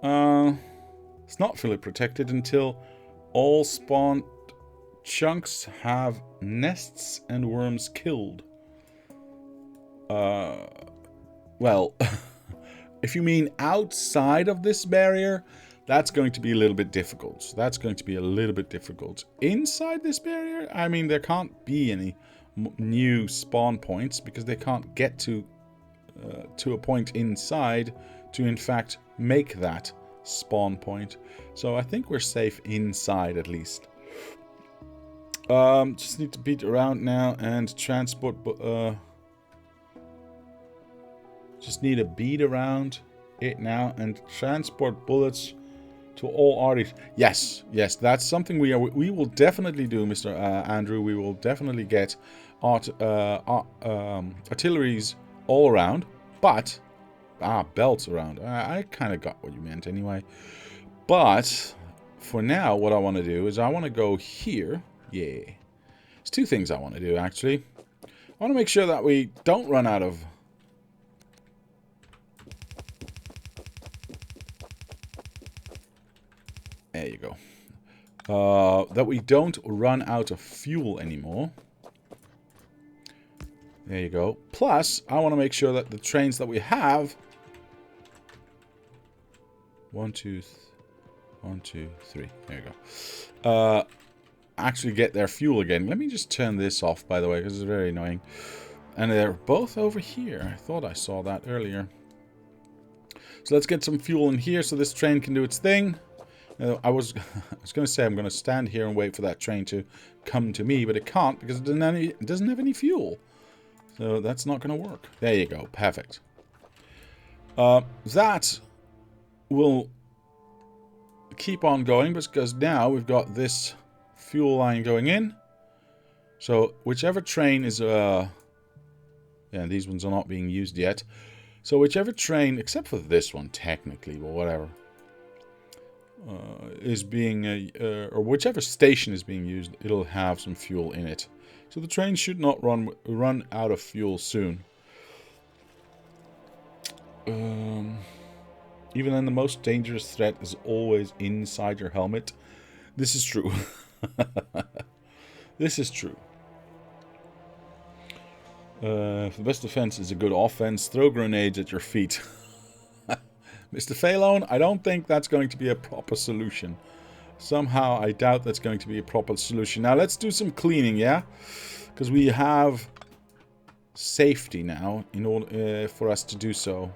It's not fully protected until all spawn chunks have nests and worms killed. Well, if you mean outside of this barrier, that's going to be a little bit difficult. Inside this barrier, I mean, there can't be any new spawn points because they can't get to a point inside to, in fact, make that spawn point. So I think we're safe inside at least. Just need to beat around now and transport. Just need to beat around it now and transport bullets to all arties. Yes, that's something we will definitely do, Mr. Andrew. We will definitely get artilleries all around, but belts around. I kind of got what you meant anyway. But for now, what I want to do is I want to go here. Yeah, there's two things I want to do actually. I want to make sure that we don't run out of. There you go. That we don't run out of fuel anymore. There you go. Plus, I want to make sure that the trains that we have... 1, 2, 3. There you go. Actually get their fuel again. Let me just turn this off, by the way, because it's very annoying. And they're both over here. I thought I saw that earlier. So let's get some fuel in here so this train can do its thing. I was going to say I'm going to stand here and wait for that train to come to me, but it can't because it doesn't have any fuel. So that's not going to work. There you go. Perfect. That will keep on going because now we've got this fuel line going in. So whichever train is... yeah, these ones are not being used yet. So whichever train, except for this one technically, but whatever... is being or whichever station is being used, it'll have some fuel in it. So the train should not run out of fuel soon. Even then, the most dangerous threat is always inside your helmet. This is true. This is true. The best defense is a good offense. Throw grenades at your feet. Mr. Phalone, I don't think that's going to be a proper solution. Somehow, I doubt that's going to be a proper solution. Now, let's do some cleaning, yeah? Because we have safety now in order for us to do so.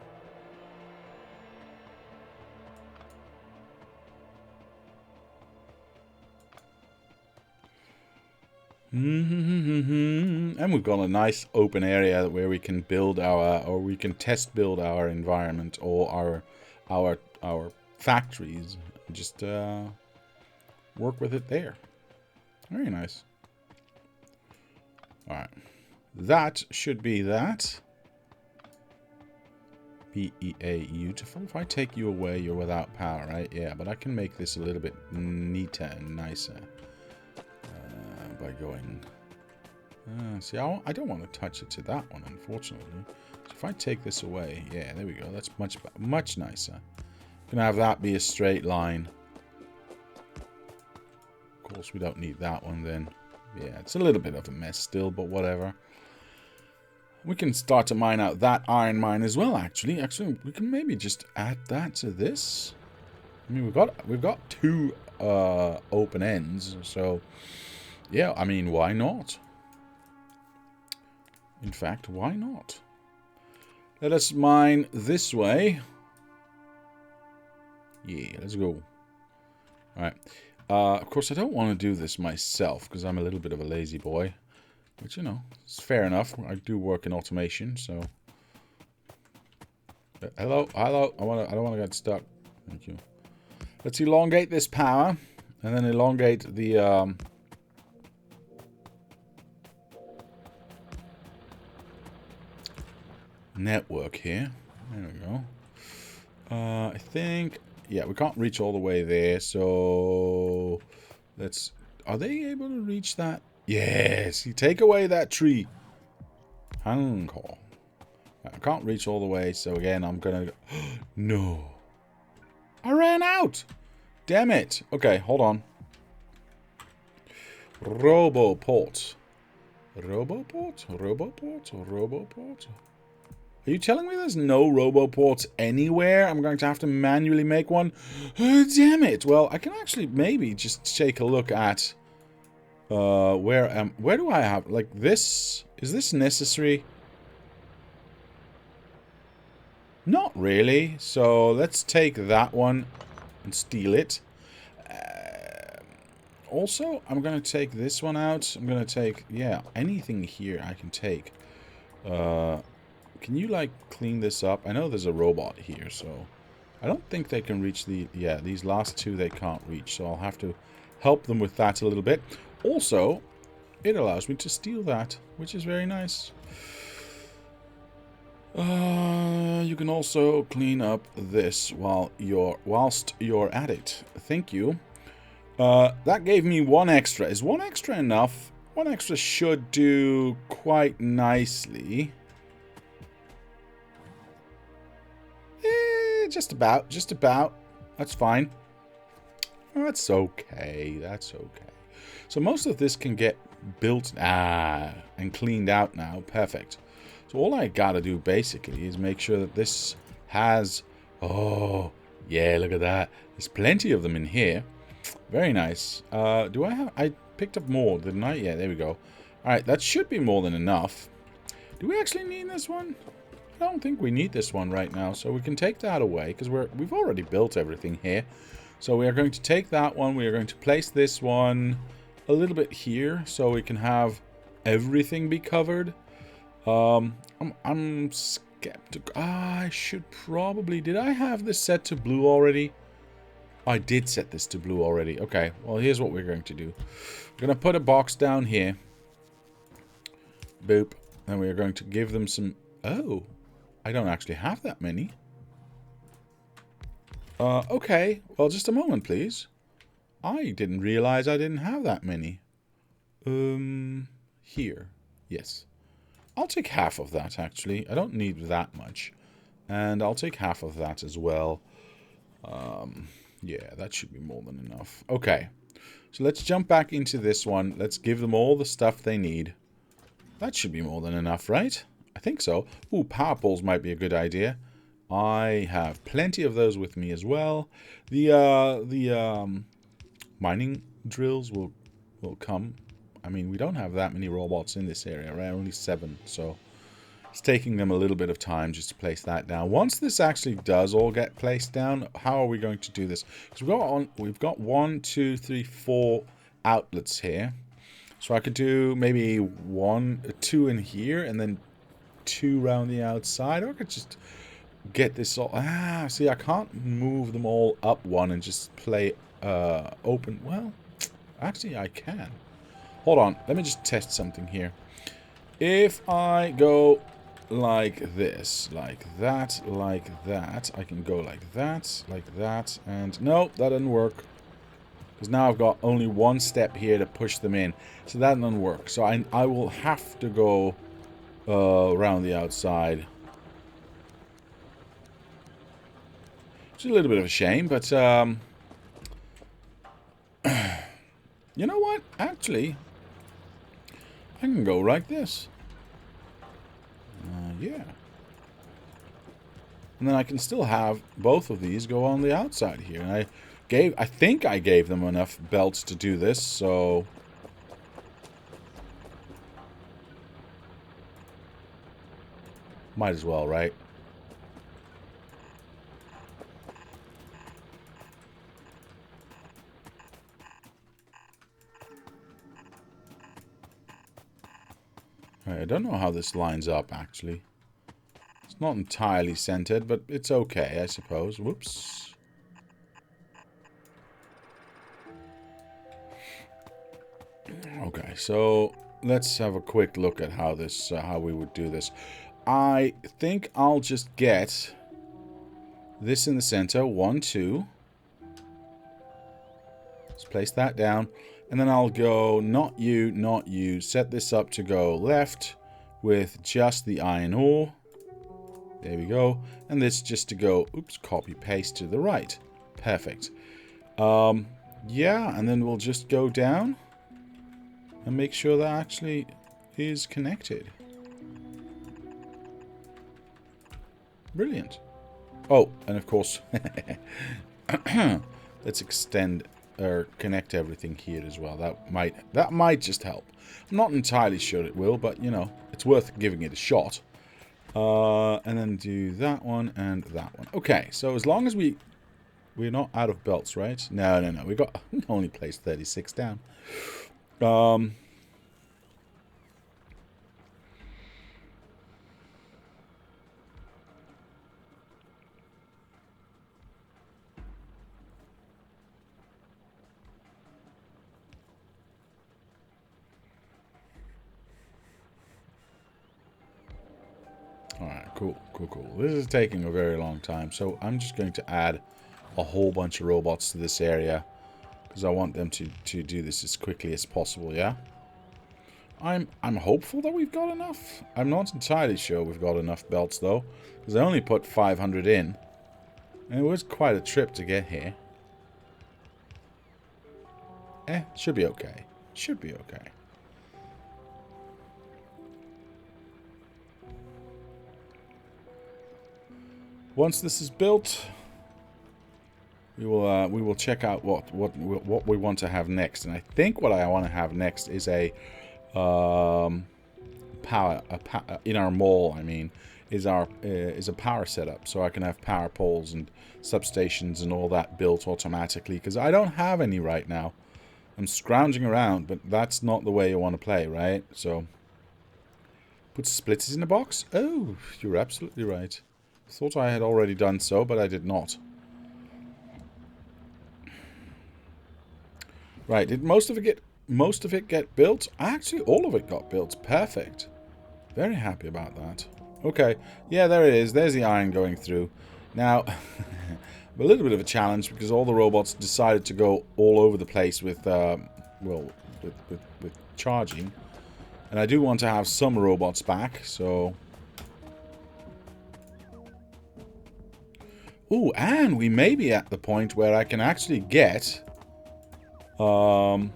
And we've got a nice open area where we can build our, or we can test build our environment or our factories. Just work with it there. Very nice. All right, that should be that. Beautiful. If I take you away, you're without power, right? Yeah, but I can make this a little bit neater and nicer by going See, I don't want to touch it to that one, unfortunately. So if I take this away, yeah, there we go. That's much nicer. Gonna have that be a straight line. Of course, we don't need that one then. Yeah, it's a little bit of a mess still, but whatever. We can start to mine out that iron mine as well, actually. Actually, we can maybe just add that to this. I mean, we've got two open ends, so yeah, I mean, why not? In fact, why not? Let us mine this way. Yeah, let's go. Alright. Of course, I don't want to do this myself, because I'm a little bit of a lazy boy. Which, you know, it's fair enough. I do work in automation, so... Hello? Hello? I don't want to get stuck. Thank you. Let's elongate this power. And then elongate the... network here. There we go. I think... Yeah, we can't reach all the way there, so... Let's... Are they able to reach that? Yes! You take away that tree. Hangcore. I can't reach all the way, so again, I'm gonna... No! I ran out! Damn it! Okay, hold on. Roboport. Roboport? Roboport? Roboport? Are you telling me there's no Roboports anywhere? I'm going to have to manually make one? Damn it! Well, I can actually maybe just take a look at... where do I have... Like, this... Is this necessary? Not really. So, let's take that one and steal it. Also, I'm going to take this one out. I'm going to take... Yeah, anything here I can take. Can you, like, clean this up? I know there's a robot here, so... I don't think they can reach the... Yeah, these last two they can't reach, so I'll have to help them with that a little bit. Also, it allows me to steal that, which is very nice. You can also clean up this whilst you're at it. Thank you. That gave me one extra. Is one extra enough? One extra should do quite nicely. Just about. That's fine. That's okay. That's okay. So most of this can get built and cleaned out now. Perfect. So all I gotta do basically is make sure that this has... Oh, yeah, look at that. There's plenty of them in here. Very nice. Do I have... I picked up more, didn't I? Yeah, there we go. Alright, that should be more than enough. Do we actually need this one? I don't think we need this one right now, so we can take that away, because we've already built everything here. So we are going to take that one, we are going to place this one a little bit here, so we can have everything be covered. I'm skeptical. I should probably... Did I have this set to blue already? I did set this to blue already. Okay, well, here's what we're going to do. We're going to put a box down here. Boop. And we're going to give them some... Oh, I don't actually have that many. Okay. Well, just a moment, please. I didn't realize I didn't have that many. Here. Yes. I'll take half of that, actually. I don't need that much. And I'll take half of that as well. Yeah, that should be more than enough. Okay. So let's jump back into this one. Let's give them all the stuff they need. That should be more than enough, right? I think so. Ooh, power poles might be a good idea. I have plenty of those with me as well. The mining drills will come. I mean, we don't have that many robots in this area, right? Only 7, so it's taking them a little bit of time just to place that down. Once this actually does all get placed down, how are we going to do this? Because we've got 1, 2, 3, 4 outlets here. So I could do maybe 1, 2 in here, and then 2 around the outside. Or I could just get this all... see, I can't move them all up one and just play open. Well, actually, I can. Hold on. Let me just test something here. If I go like this, like that, I can go like that, and... No, that didn't work. Because now I've got only one step here to push them in. So that doesn't work. So I will have to go around the outside. It's a little bit of a shame, but you know what? Actually, I can go like this. Yeah. And then I can still have both of these go on the outside here. And I think I gave them enough belts to do this, so might as well, right? Right, I don't know how this lines up, actually. It's not entirely centered, but it's okay, I suppose. Whoops. Okay, so let's have a quick look at how this, how we would do this. I think I'll just get this in the center. 1, 2. Let's place that down. And then I'll go, not you, not you. Set this up to go left with just the iron ore. There we go. And this just to go, oops, copy paste to the right. Perfect. Yeah, and then we'll just go down and make sure that actually is connected. Brilliant. Oh, and of course, let's extend or connect everything here as well. That might just help. I'm not entirely sure it will, but you know, it's worth giving it a shot. And then do that one and that one. Okay, so as long as we're not out of belts, right? No. We only placed 36 down. Alright, cool. This is taking a very long time, so I'm just going to add a whole bunch of robots to this area because I want them to do this as quickly as possible, yeah? I'm hopeful that we've got enough. I'm not entirely sure we've got enough belts, though, because I only put 500 in. And it was quite a trip to get here. Should be okay. Should be okay. Once this is built, we will check out what we want to have next. And I think what I want to have next is a power in our mall. I mean, is a power setup, so I can have power poles and substations and all that built automatically. Because I don't have any right now. I'm scrounging around, but that's not the way you want to play, right? So, put splitters in the box? Oh, you're absolutely right. Thought I had already done so, but I did not. Right, did most of it get built? Actually, all of it got built. Perfect. Very happy about that. Okay, yeah, there it is. There's the iron going through. Now, a little bit of a challenge because all the robots decided to go all over the place with, well, with charging. And I do want to have some robots back, so... Ooh, and we may be at the point where I can actually get some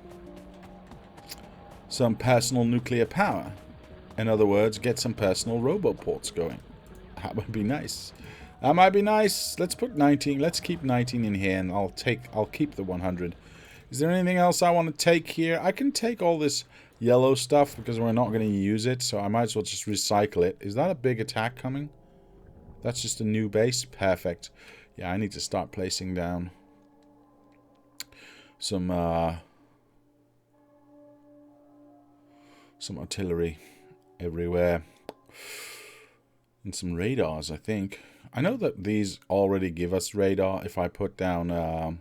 personal nuclear power. In other words, get some personal roboports going. That would be nice. That might be nice. Let's put 19. Let's keep 19 in here, and I'll keep the 100. Is there anything else I want to take here? I can take all this yellow stuff because we're not going to use it, so I might as well just recycle it. Is that a big attack coming? That's just a new base? Perfect. Yeah, I need to start placing down some artillery everywhere. And some radars, I think. I know that these already give us radar if I put down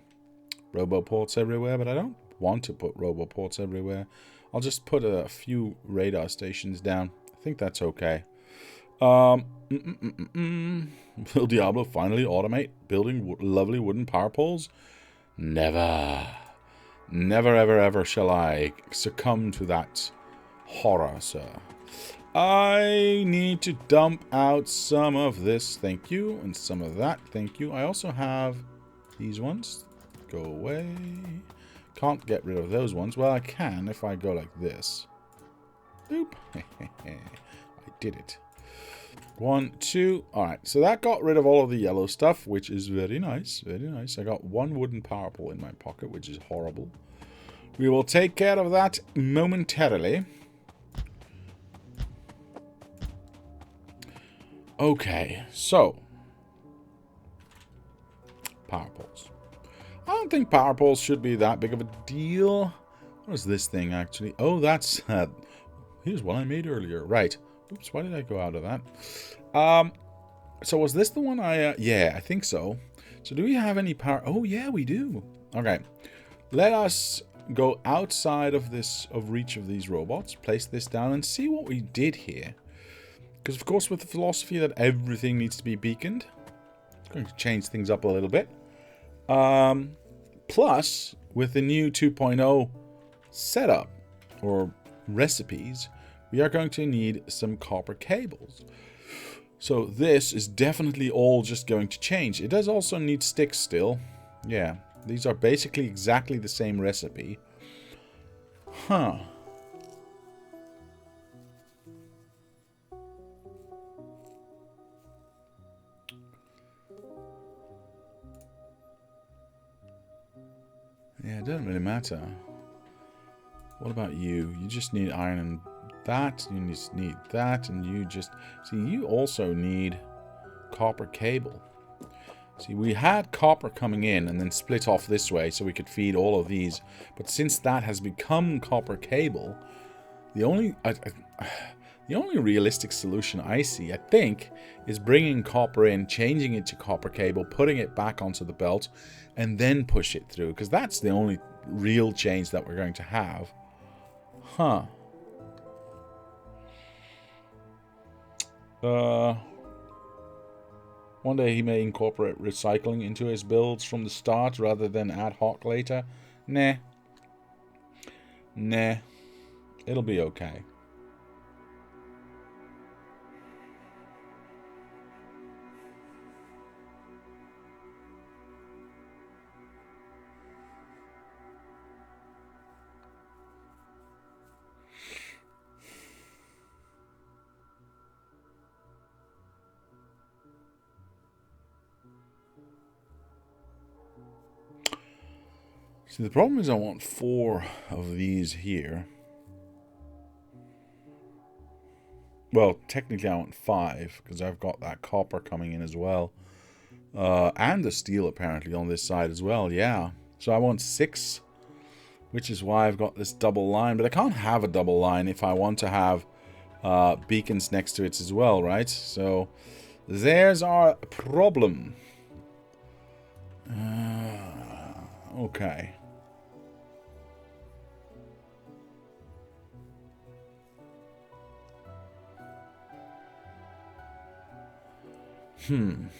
roboports everywhere, but I don't want to put roboports everywhere. I'll just put a few radar stations down. I think that's okay. Will Diablo finally automate building lovely wooden power poles? Never. Never, ever, ever shall I succumb to that horror, sir. I need to dump out some of this, thank you, and some of that, thank you. I also have these ones. Go away. Can't get rid of those ones. Well, I can if I go like this. Boop. I did it. 1, 2. Alright, so that got rid of all of the yellow stuff, which is very nice. Very nice. I got 1 wooden power pole in my pocket, which is horrible. We will take care of that momentarily. Okay, so. Power poles. I don't think power poles should be that big of a deal. What is this thing, actually? Oh, that's... here's one I made earlier. Right. Oops, why did I go out of that? So was this the one I... yeah, I think so. So do we have any power... oh, yeah, we do. Okay. Let us go outside of this... of reach of these robots. Place this down and see what we did here. Because, of course, with the philosophy that everything needs to be beaconed, it's going to change things up a little bit. Plus, with the new 2.0 setup, or recipes, we are going to need some copper cables. So this is definitely all just going to change. It does also need sticks still. Yeah, these are basically exactly the same recipe. Huh. Yeah, it doesn't really matter. What about you? You just need iron and that. You just need that. And you just... see, you also need copper cable. See, we had copper coming in and then split off this way so we could feed all of these. But since that has become copper cable, the only realistic solution I see, I think, is bringing copper in, changing it to copper cable, putting it back onto the belt, and then push it through. Because that's the only real change that we're going to have. Huh. One day he may incorporate recycling into his builds from the start rather than ad hoc later. Nah. Nah. It'll be okay. See, the problem is I want 4 of these here. Well, technically I want 5, because I've got that copper coming in as well. And the steel, apparently, on this side as well, yeah. So I want 6, which is why I've got this double line. But I can't have a double line if I want to have beacons next to it as well, right? So there's our problem. Okay. Am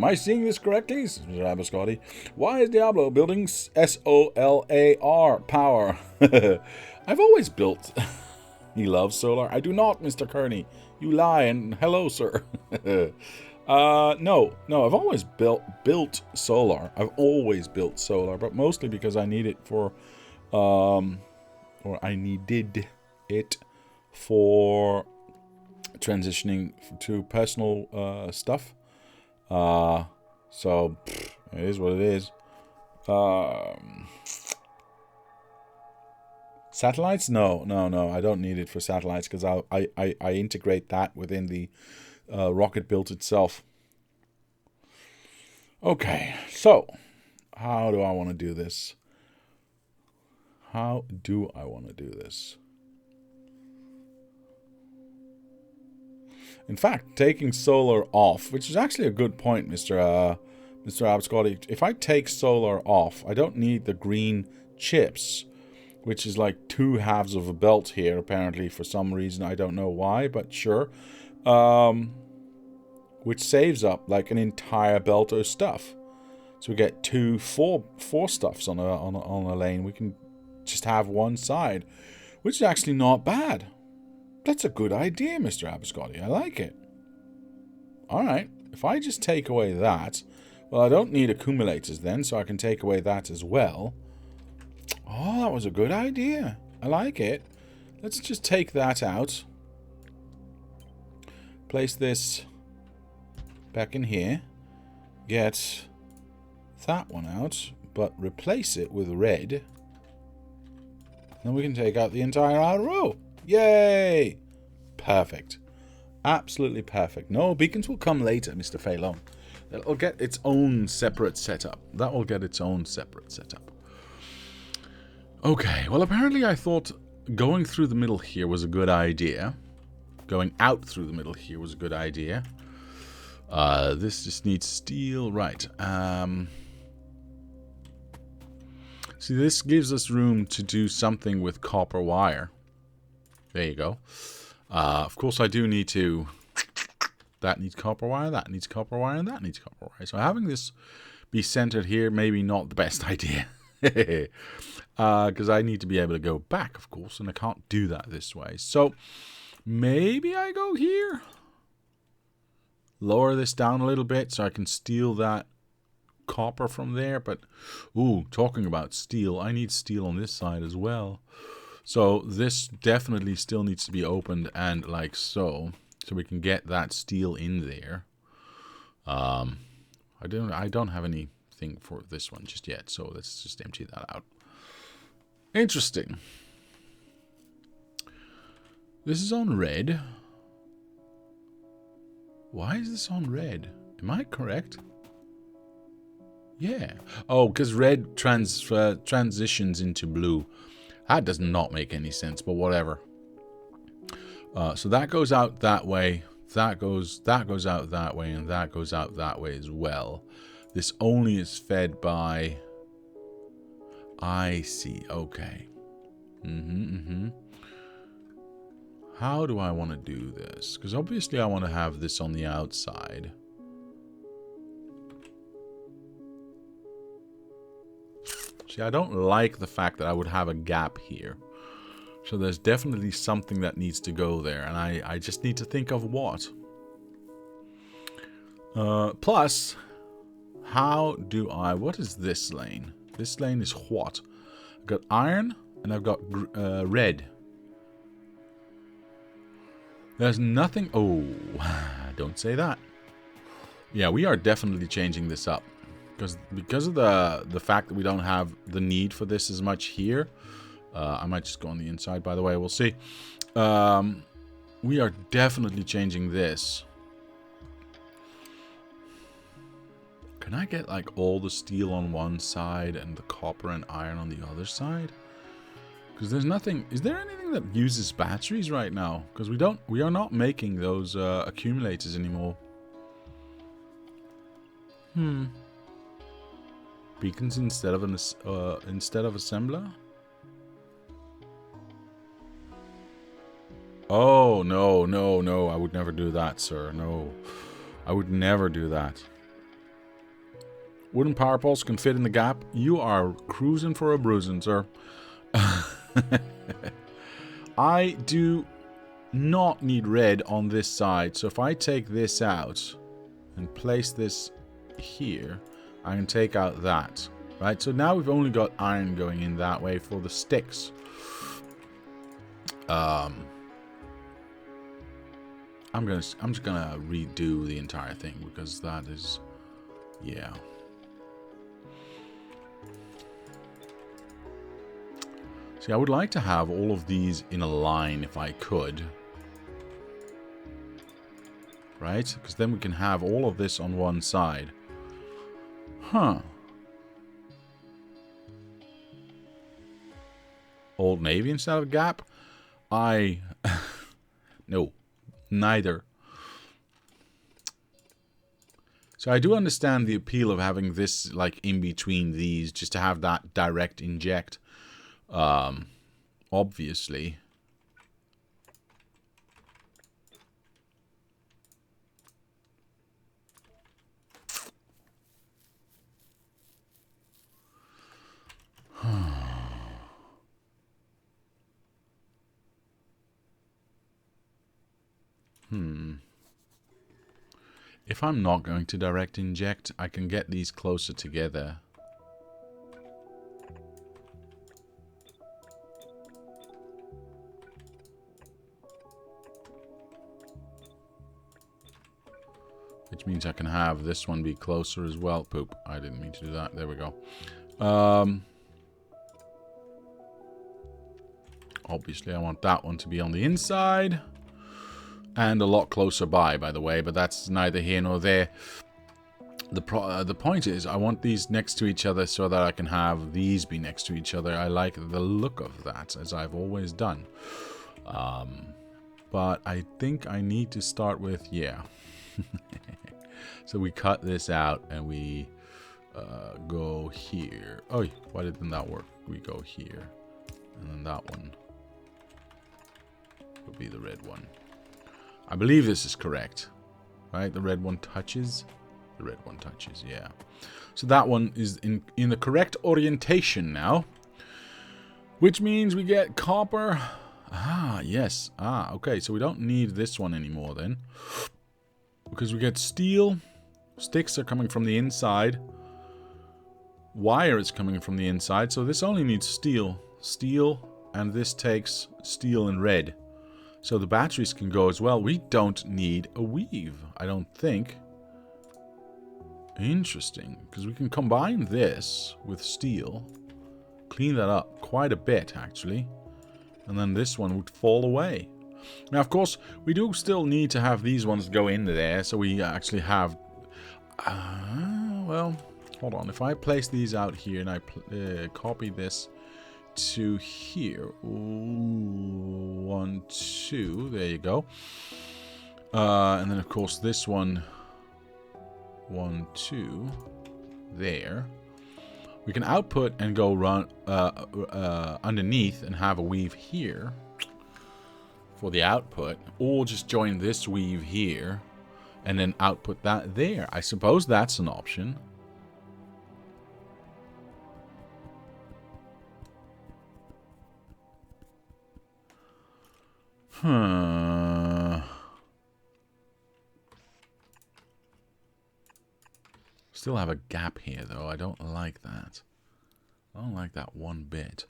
I seeing this correctly? Abascotti. Why is Diablo building SOLAR power? I've always built. He loves solar. I do not, Mr. Kearney. You lie, and hello, sir. No, I've always built solar. I've always built solar, but mostly because I need it for, or I needed it for transitioning to personal stuff. So it is what it is. Satellites? No. I don't need it for satellites because I integrate that within the rocket build itself. Okay, so how do I want to do this? In fact, taking solar off, which is actually a good point, Mr. Abscotty. If I take solar off, I don't need the green chips, which is like 2 halves of a belt here, apparently, for some reason. I don't know why, but sure. which saves up like an entire belt of stuff. So we get four stuffs on a lane. We can just have one side, which is actually not bad. That's a good idea, Mr. Abiscotti. I like it. Alright, if I just take away that... Well, I don't need accumulators then, so I can take away that as well. Oh, that was a good idea. I like it. Let's just take that out. Place this back in here. Get that one out, but replace it with red. Then we can take out the entire outer row. Yay! Perfect. Absolutely perfect. No, beacons will come later, Mr. Phelan. That'll get its own separate setup. That will get its own separate setup. Okay, well apparently I thought going through the middle here was a good idea. Going out through the middle here was a good idea. This just needs steel. Right. See, this gives us room to do something with copper wire. There you go. Of course, I do need to... That needs copper wire, that needs copper wire, and that needs copper wire. So having this be centered here, maybe not the best idea. Because I need to be able to go back, of course, and I can't do that this way. So maybe I go here. Lower this down a little bit so I can steal that copper from there. But, ooh, talking about steel, I need steel on this side as well. So this definitely still needs to be opened and like so. So we can get that steel in there. I don't have anything for this one just yet, so let's just empty that out. Interesting. This is on red. Why is this on red? Am I correct? Yeah. Oh, because red transitions into blue. That does not make any sense, but whatever. So that goes out that way, that goes out that way, and that goes out that way as well. This only is fed by... I see, okay. How do I want to do this? Because obviously I want to have this on the outside. See, I don't like the fact that I would have a gap here. So there's definitely something that needs to go there. And I just need to think of what. Plus, how do I... What is this lane? This lane is what? I've got iron and I've got red. There's nothing... Oh, don't say that. Yeah, we are definitely changing this up. Because of the fact that we don't have the need for this as much here... I might just go on the inside, by the way. We'll see. We are definitely changing this. Can I get, like, all the steel on one side and the copper and iron on the other side? Because there's nothing... Is there anything that uses batteries right now? Because we are not making those accumulators anymore. Beacons instead of assembler? Oh, no. I would never do that, sir. No. I would never do that. Wooden power poles can fit in the gap. You are cruising for a bruising, sir. I do not need red on this side. So if I take this out and place this here, I can take out that. Right? So now we've only got iron going in that way for the sticks. I'm just gonna redo the entire thing because that is, yeah. See, I would like to have all of these in a line if I could. Right? Because then we can have all of this on one side. Huh. Old Navy instead of Gap? No. Neither. So I do understand the appeal of having this like in between these just to have that direct inject. Obviously. If I'm not going to direct inject, I can get these closer together. Which means I can have this one be closer as well. Poop. I didn't mean to do that. There we go. Obviously, I want that one to be on the inside. And a lot closer by the way. But that's neither here nor there. The point is, I want these next to each other so that I can have these be next to each other. I like the look of that, as I've always done. But I think I need to start with, yeah. So we cut this out and we go here. Oh, why didn't that work? We go here. And then that one would be the red one. I believe this is correct. Right? The red one touches. The red one touches, yeah. So that one is in the correct orientation now. Which means we get copper. Ah, yes. Ah, okay. So we don't need this one anymore then. Because we get steel. Sticks are coming from the inside. Wire is coming from the inside. So this only needs steel. Steel. And this takes steel and red. So the batteries can go as well. We don't need a weave, I don't think. Interesting. Because we can combine this with steel. Clean that up quite a bit, actually. And then this one would fall away. Now, of course, we do still need to have these ones go in there. So we actually have... well, hold on. If I place these out here and I copy this to here. Ooh, 1, 2. There you go. And then, of course, this one... 1, 2. There. We can output and go run underneath and have a weave here for the output, or just join this weave here and then output that there. I suppose that's an option. Still have a gap here, though. I don't like that. I don't like that one bit.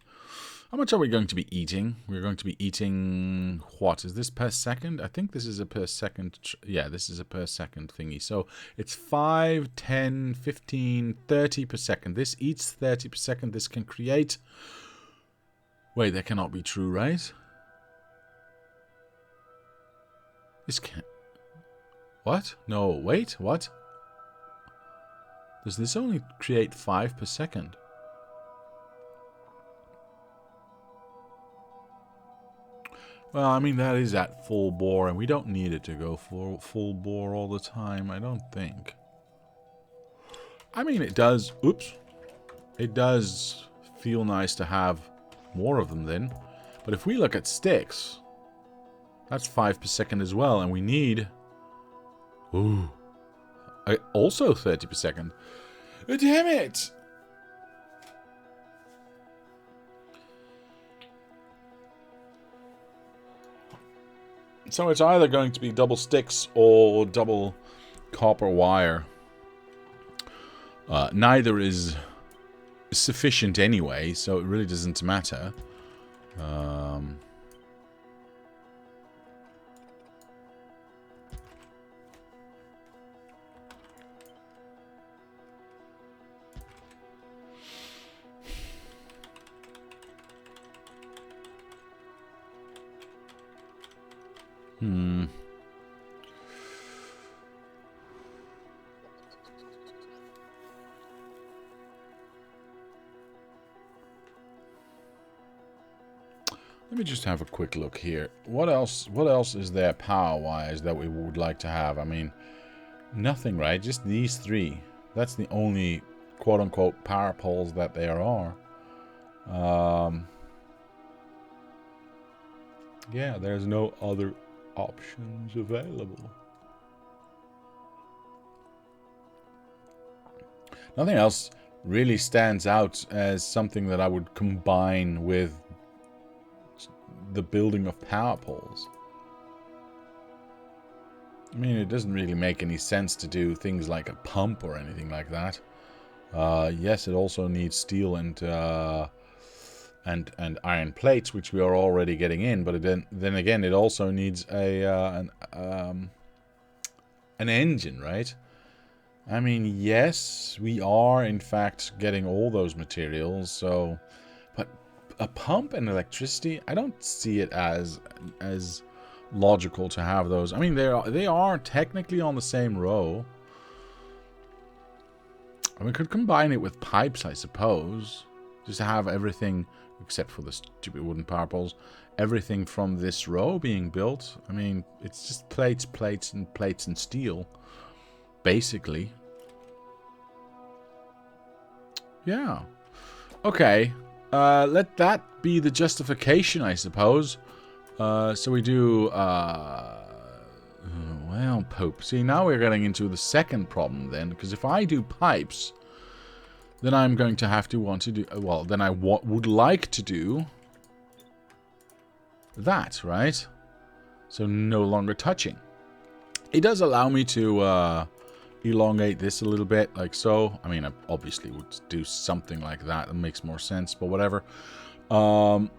How much are we going to be eating? We're going to be eating... What? Is this per second? I think this is a per second... Yeah, this is a per second thingy. So it's 5, 10, 15, 30 per second. This eats 30 per second. This can create... Wait, that cannot be true, right? This can't... What? No, wait, what? Does this only create 5 per second? Well, I mean, that is at full bore, and we don't need it to go full bore all the time, I don't think. I mean, it does... Oops. It does feel nice to have more of them then. But if we look at sticks, that's 5 per second as well, and we need... Ooh. Also 30 per second. Damn it! So it's either going to be double sticks or double copper wire. Neither is sufficient anyway, so it really doesn't matter. Let me just have a quick look here. What else is there power-wise that we would like to have? I mean, nothing, right? Just these three. That's the only quote-unquote power poles that there are. Yeah, there's no other options available. Nothing else really stands out as something that I would combine with the building of power poles. I mean, it doesn't really make any sense to do things like a pump or anything like that. Yes, it also needs steel and iron plates, which we are already getting in. But then again, it also needs an engine, right? I mean, yes, we are in fact getting all those materials. So, but a pump and electricity, I don't see it as logical to have those. I mean, they are technically on the same row. We could combine it with pipes, I suppose. Just to have everything, except for the stupid wooden power poles, everything from this row being built. I mean, it's just plates, plates, and plates and steel. Basically. Yeah. Okay. Let that be the justification, I suppose. So we do, well, Pope. See, now we're getting into the second problem then, because if I do pipes, then I'm going to have to want to do, well, then I would like to do that, right? So no longer touching. It does allow me to elongate this a little bit, like so. I mean, I obviously would do something like that. That makes more sense, but whatever. And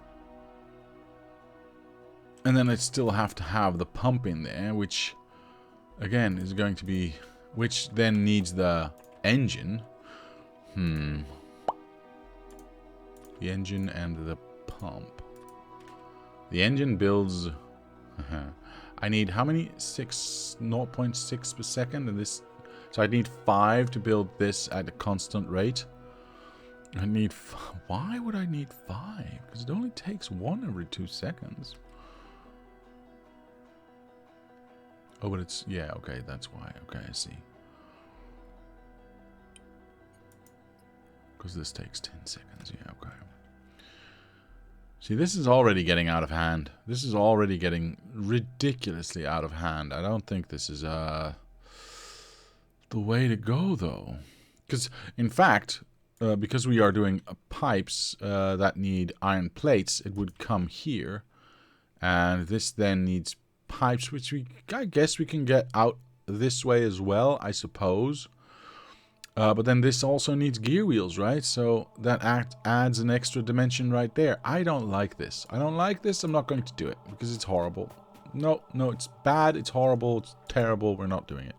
then I'd still have to have the pump in there, which, again, is going to be... Which then needs the engine. The engine and the pump. The engine builds... I need how many? 0.6 per second, and this... So I need 5 to build this at a constant rate. I need... Why would I need 5? Because it only takes 1 every 2 seconds. Oh, but it's... Yeah, okay, that's why. Okay, I see. Because this takes 10 seconds. Yeah, okay. See, this is already getting out of hand. This is already getting ridiculously out of hand. I don't think this is the way to go, though. Because, in fact, because we are doing pipes that need iron plates, it would come here. And this then needs pipes, which I guess we can get out this way as well, I suppose. But then this also needs gear wheels, right? So that adds an extra dimension right there. I don't like this. I don't like this. I'm not going to do it because it's horrible. No, it's bad. It's horrible. It's terrible. We're not doing it.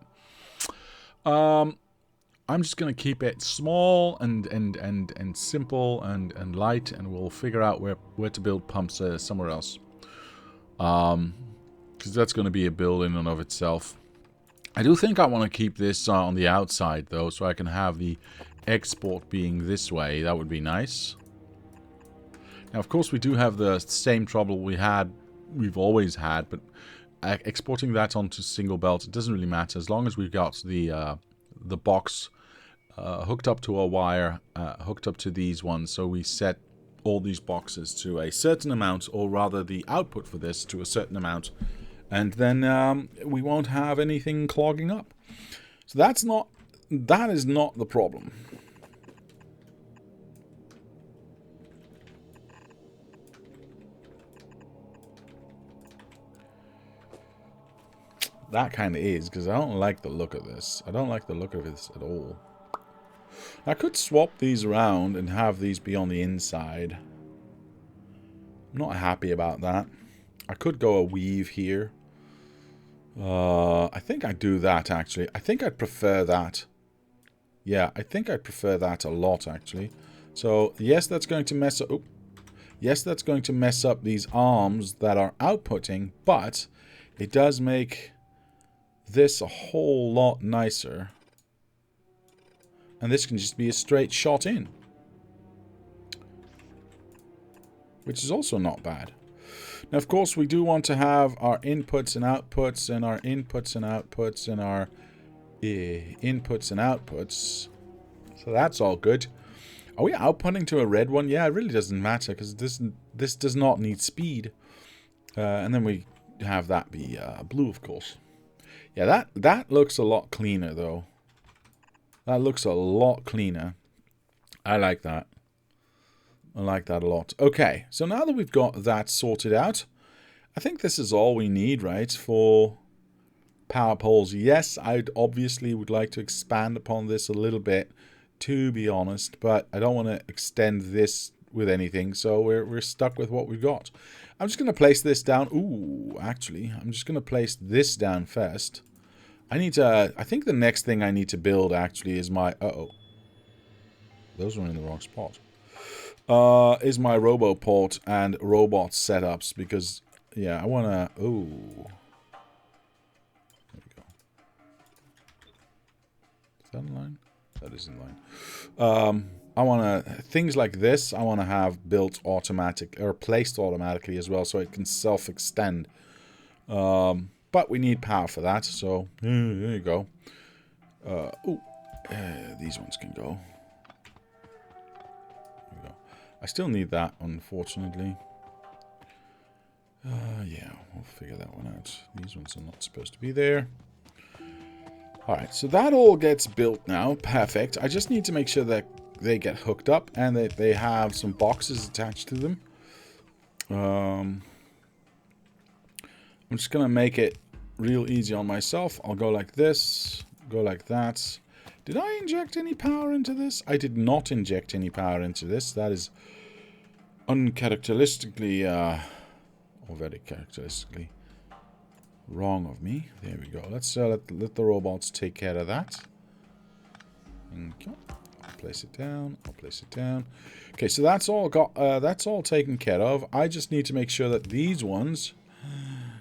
I'm just going to keep it small and simple and light, and we'll figure out where to build pumps somewhere else. Because that's going to be a build in and of itself. I do think I want to keep this on the outside, though, so I can have the export being this way. That would be nice. Now, of course, we do have the same trouble we've always had, but exporting that onto single belt, it doesn't really matter. As long as we've got the box hooked up to a wire, hooked up to these ones, so we set all these boxes to a certain amount, or rather the output for this to a certain amount, and then we won't have anything clogging up. So that is not the problem. That kind of is, because I don't like the look of this. I don't like the look of this at all. I could swap these around and have these be on the inside. I'm not happy about that. I could go a weave here. I think I'd do that, actually. I think I'd prefer that. Yeah, I think I'd prefer that a lot, actually. So, yes, that's going to mess up... Yes, that's going to mess up these arms that are outputting, but it does make this a whole lot nicer. And this can just be a straight shot in. Which is also not bad. Now, of course, we do want to have our inputs and outputs, and our inputs and outputs, and our inputs and outputs. So that's all good. Are we outputting to a red one? Yeah, it really doesn't matter, because this does not need speed. And then we have that be blue, of course. Yeah, that looks a lot cleaner, though. That looks a lot cleaner. I like that. I like that a lot. Okay, so now that we've got that sorted out, I think this is all we need, right, for power poles. Yes, I obviously would like to expand upon this a little bit, to be honest, but I don't want to extend this with anything, so we're stuck with what we've got. I'm just going to place this down. Ooh, actually, I'm just going to place this down first. I think the next thing I need to build actually is my... Uh-oh. Those were in the wrong spot. Is my RoboPort and robot setups, because, yeah, I want to... Ooh. There we go. Is that in line? That is in line. I want to... Things like this, I want to have built automatic, or placed automatically as well, so it can self-extend. But we need power for that, so there you go. These ones can go. There we go. I still need that, unfortunately. Yeah, we'll figure that one out. These ones are not supposed to be there. Alright, so that all gets built now. Perfect. I just need to make sure that they get hooked up and that they have some boxes attached to them. I'm just going to make it real easy on myself. I'll go like this, go like that. Did I inject any power into this? I did not inject any power into this. That is uncharacteristically, or very characteristically, wrong of me. There we go. Let's let the robots take care of that. Okay. I'll place it down. I'll place it down. Okay, so that's all taken care of. I just need to make sure that these ones,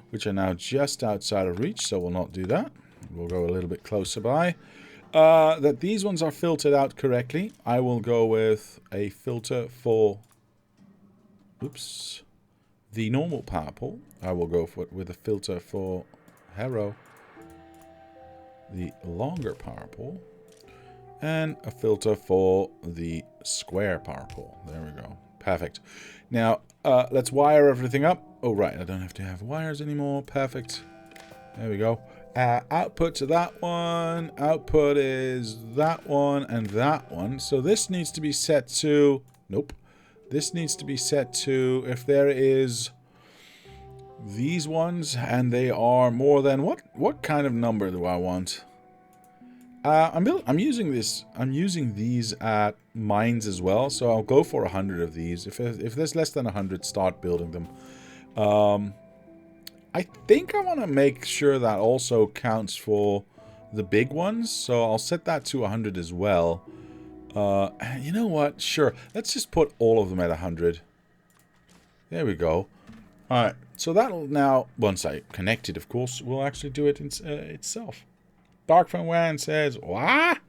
which are now just outside of reach, so we'll not do that. We'll go a little bit closer by. That these ones are filtered out correctly. I will go with a filter for, oops, the normal power pole. I will go with a filter for Harrow, the longer power pole, and a filter for the square power pole. There we go. Perfect. Now, let's wire everything up. Oh, right. I don't have to have wires anymore. Perfect. There we go. Output to that one. Output is that one and that one. So this needs to be set to... Nope. This needs to be set to... If there is these ones and they are more than... What kind of number do I want? I'm using these at mines as well, so I'll go for 100 of these. If there's less than 100, start building them. I think I want to make sure that also counts for the big ones, so I'll set that to 100 as well. You know what? Sure, let's just put all of them at 100. There we go. Alright, so that'll now, once I connect it, of course, we'll actually do it itself. Dark from Wan says, what?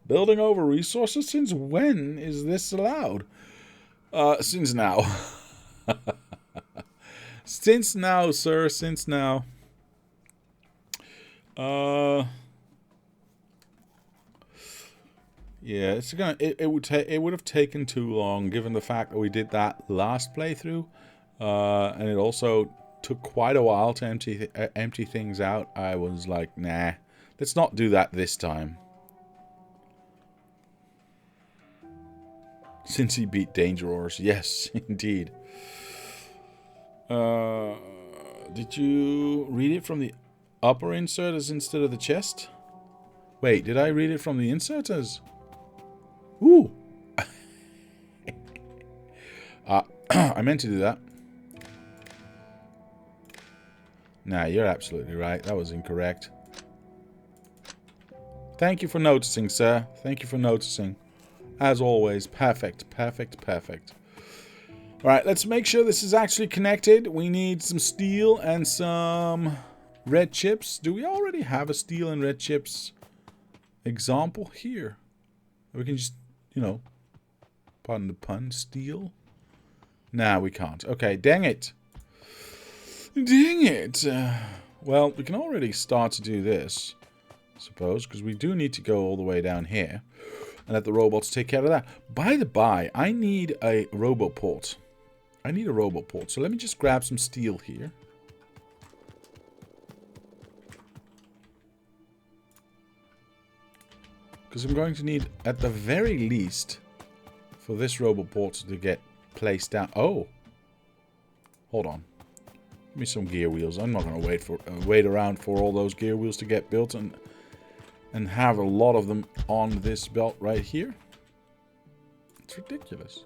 Building over resources? Since when is this allowed? Since now. Since now, sir. Since now. Yeah, it would have taken too long, given the fact that we did that last playthrough, and it also took quite a while to empty things out. I was like, nah, let's not do that this time. Since he beat Danger Ores, yes, indeed. Did you read it from the upper inserters instead of the chest? Wait, did I read it from the inserters? Ooh! I meant to do that. Nah, you're absolutely right. That was incorrect. Thank you for noticing, sir. Thank you for noticing. As always, perfect, perfect, perfect. Alright, let's make sure this is actually connected. We need some steel and some red chips. Do we already have a steel and red chips example here? We can just, you know, pardon the pun, steal? Nah, we can't. Okay, dang it. Dang it. Well, we can already start to do this, I suppose, because we do need to go all the way down here and let the robots take care of that. By the by, I need a RoboPort. I need a RoboPort. So let me just grab some steel here. Because I'm going to need, at the very least, for this RoboPort to get placed down. Oh! Hold on. Let me some gear wheels. I'm not going to wait around for all those gear wheels to get built and have a lot of them on this belt right here. It's ridiculous.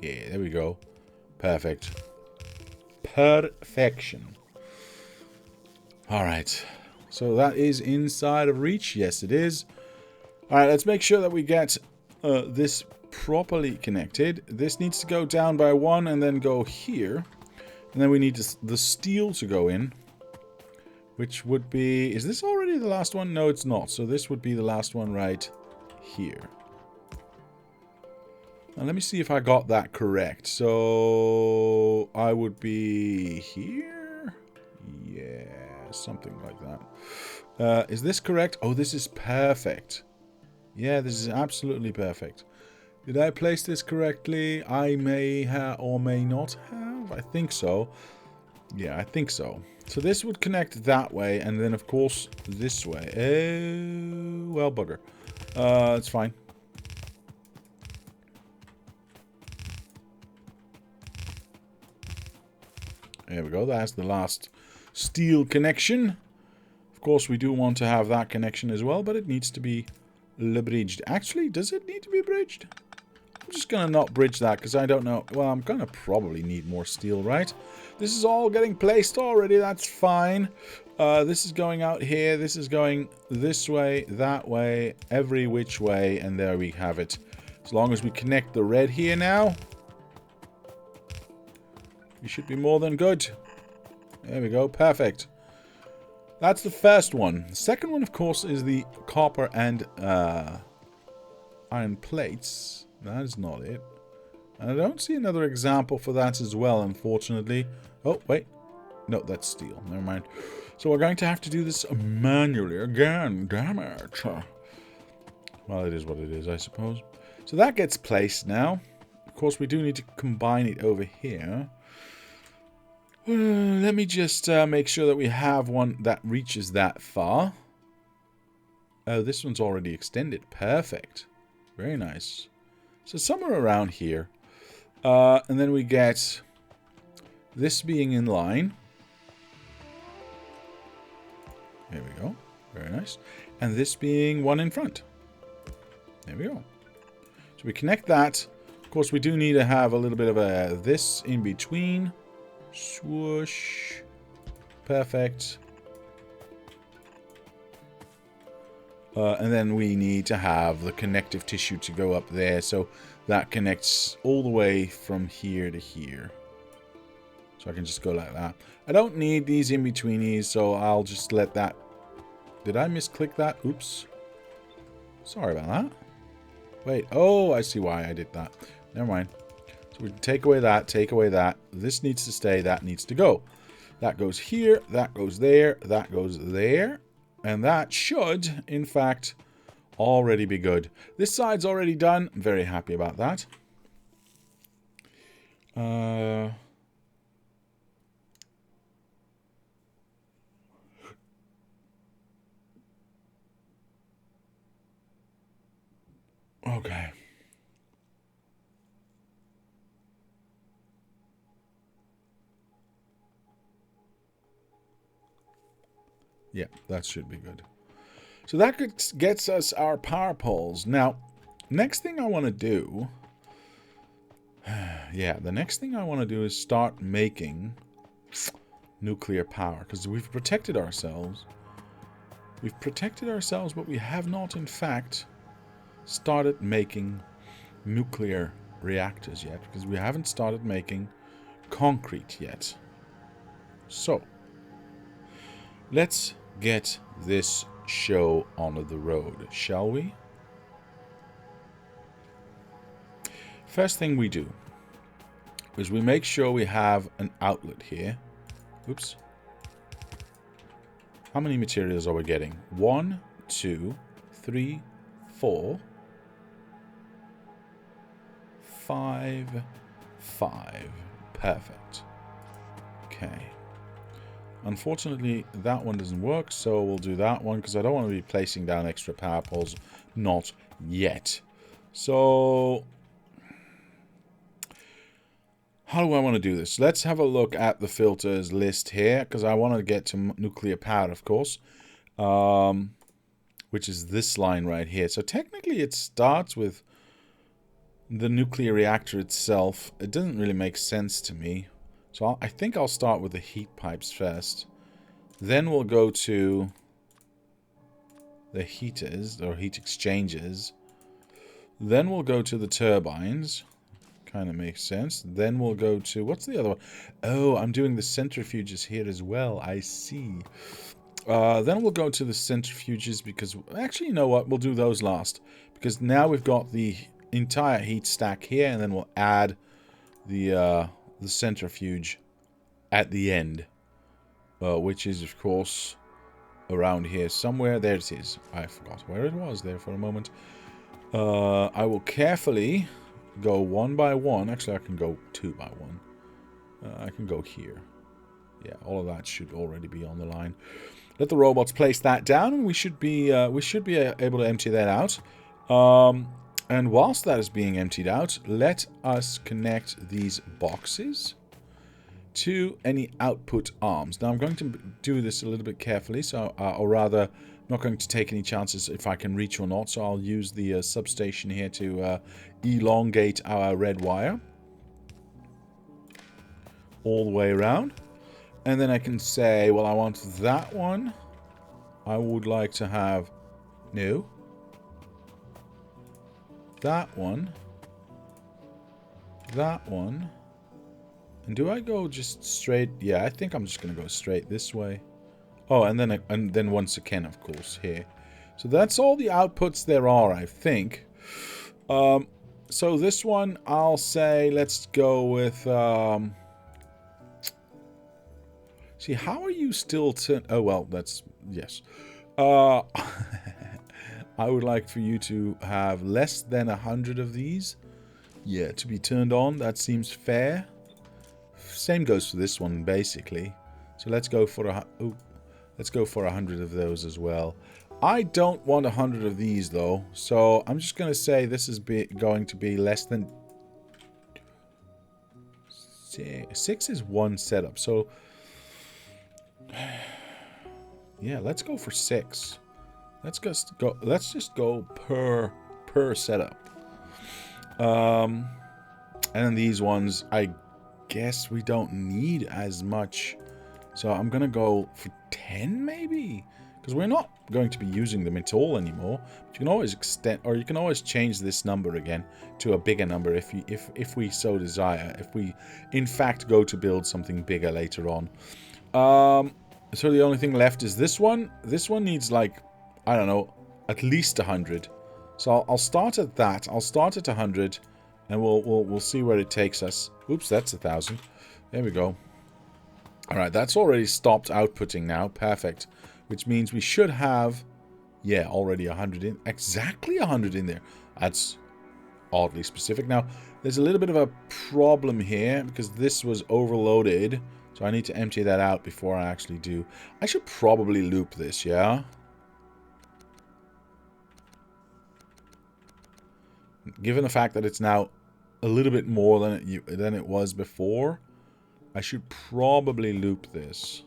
Yeah, there we go. Perfect. Perfection. Alright. So that is inside of reach. Yes, it is. Alright, let's make sure that we get this properly connected. This needs to go down by 1 and then go here. And then we need the steel to go in. Which would be... Is this already the last one? No, it's not. So this would be the last one right here. Now let me see if I got that correct. So I would be here? Yeah, something like that. Is this correct? Oh, this is perfect. Yeah, this is absolutely perfect. Did I place this correctly? I may have or may not have. I think so. Yeah, I think so. So this would connect that way, and then of course this way. Oh, well, bugger. It's fine. There we go. That's the last steel connection. Of course, we do want to have that connection as well, but it needs to be bridged. Actually, does it need to be bridged? I'm just going to not bridge that because I don't know. Well, I'm going to probably need more steel, right? This is all getting placed already. That's fine. This is going out here. This is going this way, that way, every which way. And there we have it. As long as we connect the red here now, we should be more than good. There we go. Perfect. That's the first one. The second one, of course, is the copper and iron plates. That is not it. And I don't see another example for that as well, unfortunately. Oh, wait. No, that's steel. Never mind. So we're going to have to do this manually again. Damn it. Well, it is what it is, I suppose. So that gets placed now. Of course, we do need to combine it over here. Let me just make sure that we have one that reaches that far. Oh, this one's already extended. Perfect. Very nice. So somewhere around here. And then we get this being in line. There we go. Very nice. And this being one in front. There we go. So we connect that. Of course, we do need to have a little bit of a this in between. Swoosh. Perfect. And then we need to have the connective tissue to go up there. So that connects all the way from here to here. So I can just go like that. I don't need these in-betweenies, so I'll just let that... Did I misclick that? Oops. Sorry about that. Wait. Oh, I see why I did that. Never mind. So we can take away that, take away that. This needs to stay, that needs to go. That goes here, that goes there, that goes there. And that should, in fact, already be good. This side's already done. I'm very happy about that. Okay. Yeah, that should be good. So that gets us our power poles. Now, next thing I want to do... Yeah, the next thing I want to do is start making nuclear power. Because we've protected ourselves. We've protected ourselves, but we have not, in fact, started making nuclear reactors yet. Because we haven't started making concrete yet. So, let's get this show on the road, shall we? First thing we do is we make sure we have an outlet here. Oops. How many materials are we getting? 1, 2, 3, 4, 5, 5. Perfect. Okay. Unfortunately, that one doesn't work, so we'll do that one because I don't want to be placing down extra power poles. Not yet. So, How do I want to do this? Let's have a look at the filters list here, because I want to get to nuclear power, of course, which is this line right here. So technically it starts with the nuclear reactor itself. It doesn't really make sense to me. So I think I'll start with the heat pipes first. Then we'll go to the heaters, or heat exchangers. Then we'll go to the turbines. Kind of makes sense. Then we'll go to... What's the other one? Oh, I'm doing the centrifuges here as well. I see. Then we'll go to the centrifuges because... Actually, you know what? We'll do those last. Because now we've got the entire heat stack here. And then we'll add the centrifuge at the end. Which is, of course, around here somewhere. There it is. I forgot where it was there for a moment. I will carefully... go one by one. Actually, I can go 2 by 1. I can go here. Yeah, all of that should already be on the line. Let the robots place that down, and we should be able to empty that out. And whilst that is being emptied out, let us connect these boxes to any output arms. Now, I'm going to do this a little bit carefully, so or rather, I'm not going to take any chances if I can reach or not. So I'll use the substation here to elongate our red wire all the way around. And then I can say, well, I want that one. I would like to have... No. That one. That one. And do I go just straight? Yeah, I think I'm just going to go straight this way. Oh, and then once again, of course, here. So that's all the outputs there are, I think. So this one, I'll say, let's go with... See, how are you still... Oh, well, that's... Yes. I would like for you to have less than 100 of these. Yeah, to be turned on. That seems fair. Same goes for this one, basically. So let's go for let's go for 100 of those as well. I don't want 100 of these, though. So I'm just going to say this is going to be less than... 6 is one setup. So... Yeah, let's go for 6. Let's just go per setup. And then these ones, I guess we don't need as much. So I'm going to go for 10 maybe? Because we're not going to be using them at all anymore. But you can always extend, or you can always change this number again to a bigger number if we so desire. If we, in fact, go to build something bigger later on. So the only thing left is this one. This one needs, like, I don't know, at least 100. So I'll start at that. I'll start at 100, and we'll see where it takes us. Oops, that's 1,000. There we go. All right, that's already stopped outputting now. Perfect. Which means we should have, yeah, already 100 in. Exactly 100 in there. That's oddly specific. Now, there's a little bit of a problem here because this was overloaded. So I need to empty that out before I actually do. I should probably loop this, yeah? Given the fact that it's now a little bit more than it was before, I should probably loop this.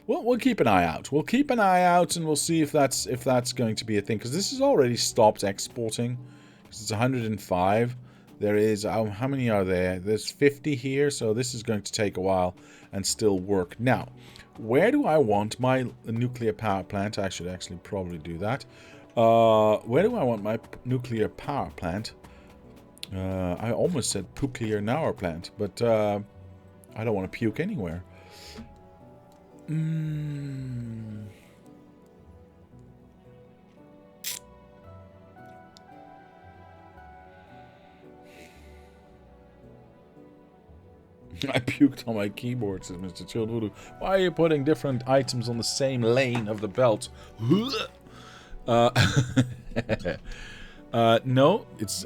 Well, we'll keep an eye out. We'll keep an eye out, and we'll see if that's going to be a thing. Because this has already stopped exporting. Because it's 105. There is, how many are there? There's 50 here, so this is going to take a while and still work. Now, where do I want my nuclear power plant? I should actually probably do that. Where do I want my nuclear power plant? I almost said nuclear power plant, but I don't want to puke anywhere. I puked on my keyboard, says Mr. Chilled Voodoo. Why are you putting different items on the same lane of the belt? No, it's...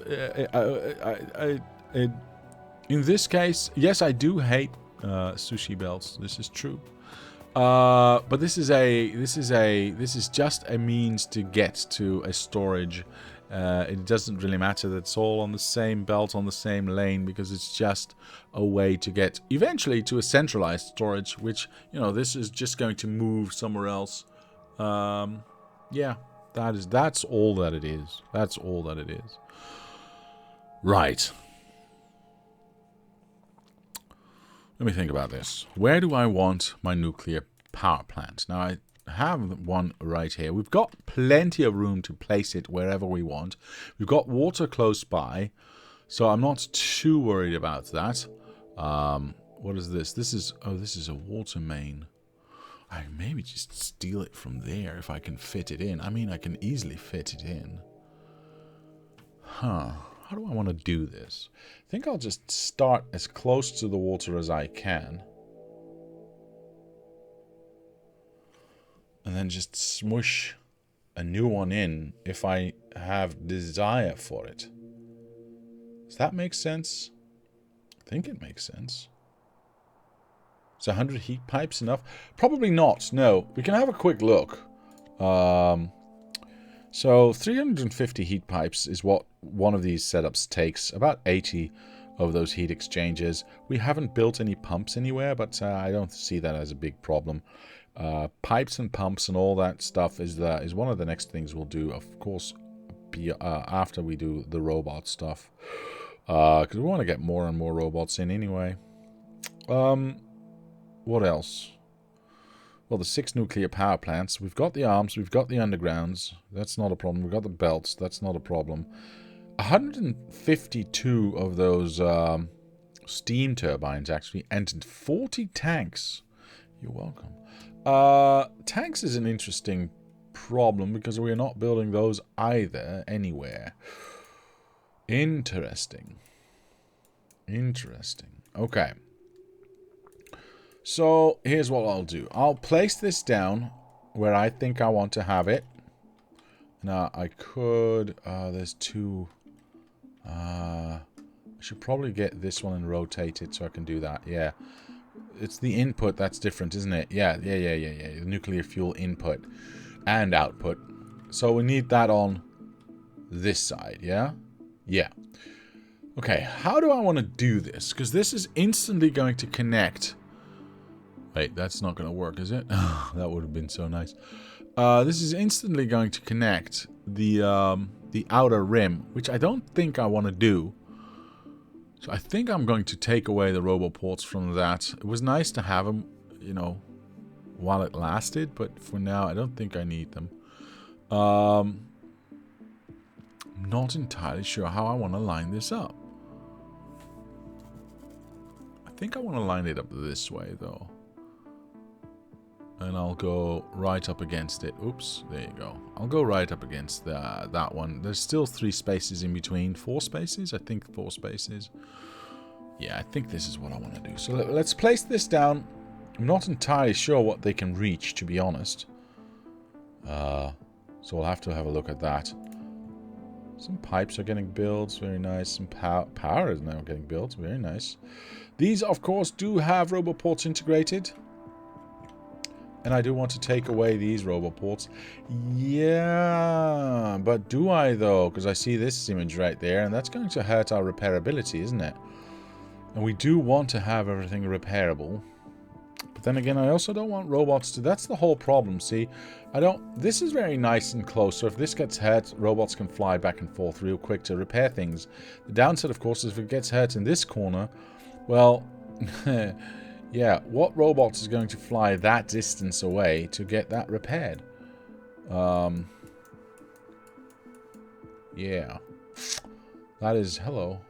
in this case, yes, I do hate sushi belts. This is true. But this is just a means to get to a storage It doesn't really matter that it's all on the same belt, on the same lane, because it's just a way to get eventually to a centralized storage, which, you know, this is just going to move somewhere else. Yeah, that's all that it is. That's all that it is. Right. Let me think about this. Where do I want my nuclear power plant? Now, I have one right here. We've got plenty of room to place it wherever we want. We've got water close by, so I'm not too worried about that. What is this? This is a water main. I maybe just steal it from there if I can fit it in. I mean, I can easily fit it in. Huh. How do I want to do this? I think I'll just start as close to the water as I can. And then just smush a new one in if I have desire for it. Does that make sense? I think it makes sense. Is 100 heat pipes enough? Probably not, no. We can have a quick look. So 350 heat pipes is what one of these setups takes. About 80 of those heat exchangers. We haven't built any pumps anywhere, but I don't see that as a big problem. Pipes and pumps and all that stuff is one of the next things we'll do, of course, after we do the robot stuff. Because we want to get more and more robots in anyway. What else? Well, the 6 nuclear power plants. We've got the arms. We've got the undergrounds. That's not a problem. We've got the belts. That's not a problem. 152 of those steam turbines, actually, and 40 tanks. You're welcome. Tanks is an interesting problem because we're not building those either anywhere. Interesting. Interesting. Okay. So, here's what I'll do. I'll place this down where I think I want to have it. Now, I could... there's two... I should probably get this one and rotate it so I can do that. Yeah. It's the input that's different, isn't it? Yeah. The nuclear fuel input and output. So, we need that on this side, yeah? Yeah. Okay, how do I want to do this? Because this is instantly going to connect... Wait, that's not going to work, is it? That would have been so nice. This is instantly going to connect the outer rim, which I don't think I want to do. So I think I'm going to take away the roboports from that. It was nice to have them, you know, while it lasted, but for now I don't think I need them. I'm not entirely sure how I want to line this up. I think I want to line it up this way, though. And I'll go right up against it. Oops, there you go. I'll go right up against that one. There's still 3 spaces in between. 4 spaces? I think 4 spaces. Yeah, I think this is what I want to do. So let's place this down. I'm not entirely sure what they can reach, to be honest. So we'll have to have a look at that. Some pipes are getting built. Very nice. Some power is now getting built. Very nice. These, of course, do have roboports integrated. And I do want to take away these roboports. Yeah, but do I though? Because I see this image right there, and that's going to hurt our repairability, isn't it? And we do want to have everything repairable. But then again, I also don't want robots to... That's the whole problem, see? I don't... This is very nice and close, so if this gets hurt, robots can fly back and forth real quick to repair things. The downside, of course, is if it gets hurt in this corner, well... Yeah, what robot is going to fly that distance away to get that repaired? Yeah. That is... Hello.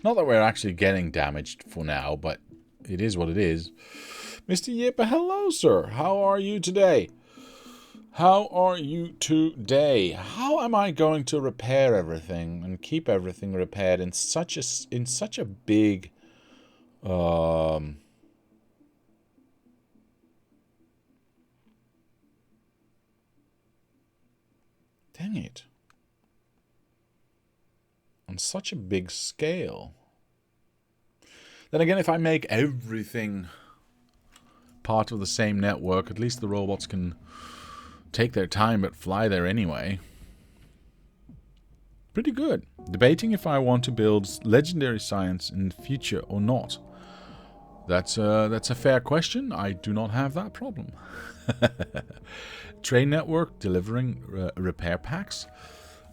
Not that we're actually getting damaged for now, but it is what it is. Mr. Yippa, hello, sir. How are you today? How are you today? How am I going to repair everything and keep everything repaired in such a big dang it. On such a big scale. Then again, if I make everything part of the same network, at least the robots can take their time but fly there anyway. Pretty good. Debating if I want to build legendary science in the future or not. That's a fair question. I do not have that problem. Train network delivering repair packs.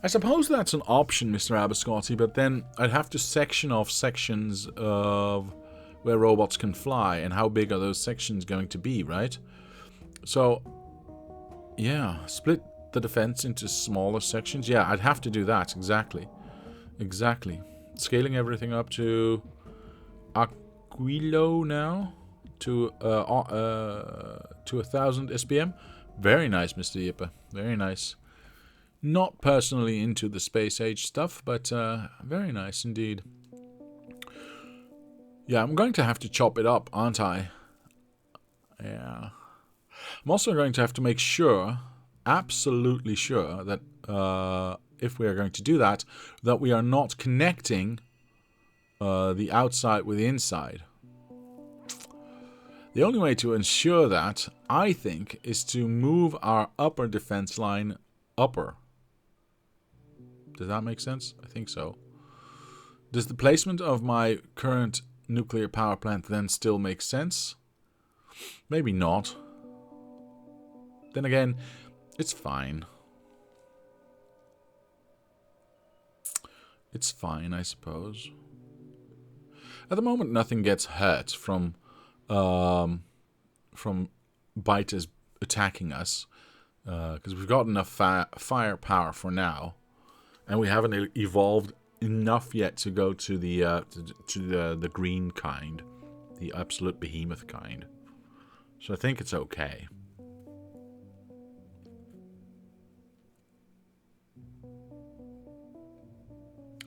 I suppose that's an option, Mr. Abiscotti, but then I'd have to section off sections of where robots can fly, and how big are those sections going to be, right? So, yeah, split the defense into smaller sections. Yeah, I'd have to do that, exactly. Exactly. Scaling everything up to Aquilo now, to 1,000 SPM. Very nice, Mr. Yippe. Very nice. Not personally into the space age stuff, but very nice indeed. Yeah, I'm going to have to chop it up, aren't I? Yeah. I'm also going to have to make sure, absolutely sure, that if we are going to do that, that we are not connecting the outside with the inside. The only way to ensure that, I think, is to move our upper defense line upper. Does that make sense? I think so. Does the placement of my current nuclear power plant then still make sense? Maybe not. Then again, it's fine. It's fine, I suppose. At the moment, nothing gets hurt from biters attacking us, because we've got enough firepower for now, and we haven't evolved enough yet to go to the green kind, the absolute behemoth kind. So I think it's okay.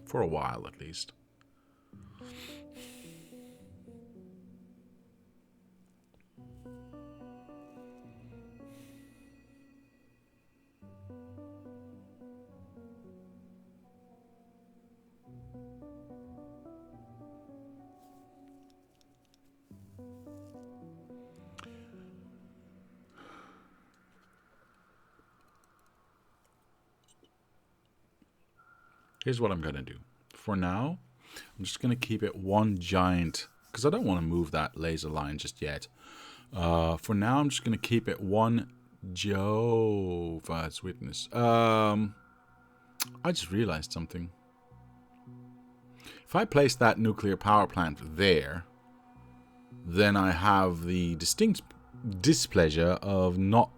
For a while, at least. Here's what I'm going to do. For now, I'm just going to keep it one giant, because I don't want to move that laser line just yet. For now, I'm just going to keep it one Jehovah's Witness. I just realized something. If I place that nuclear power plant there, then I have the distinct displeasure of not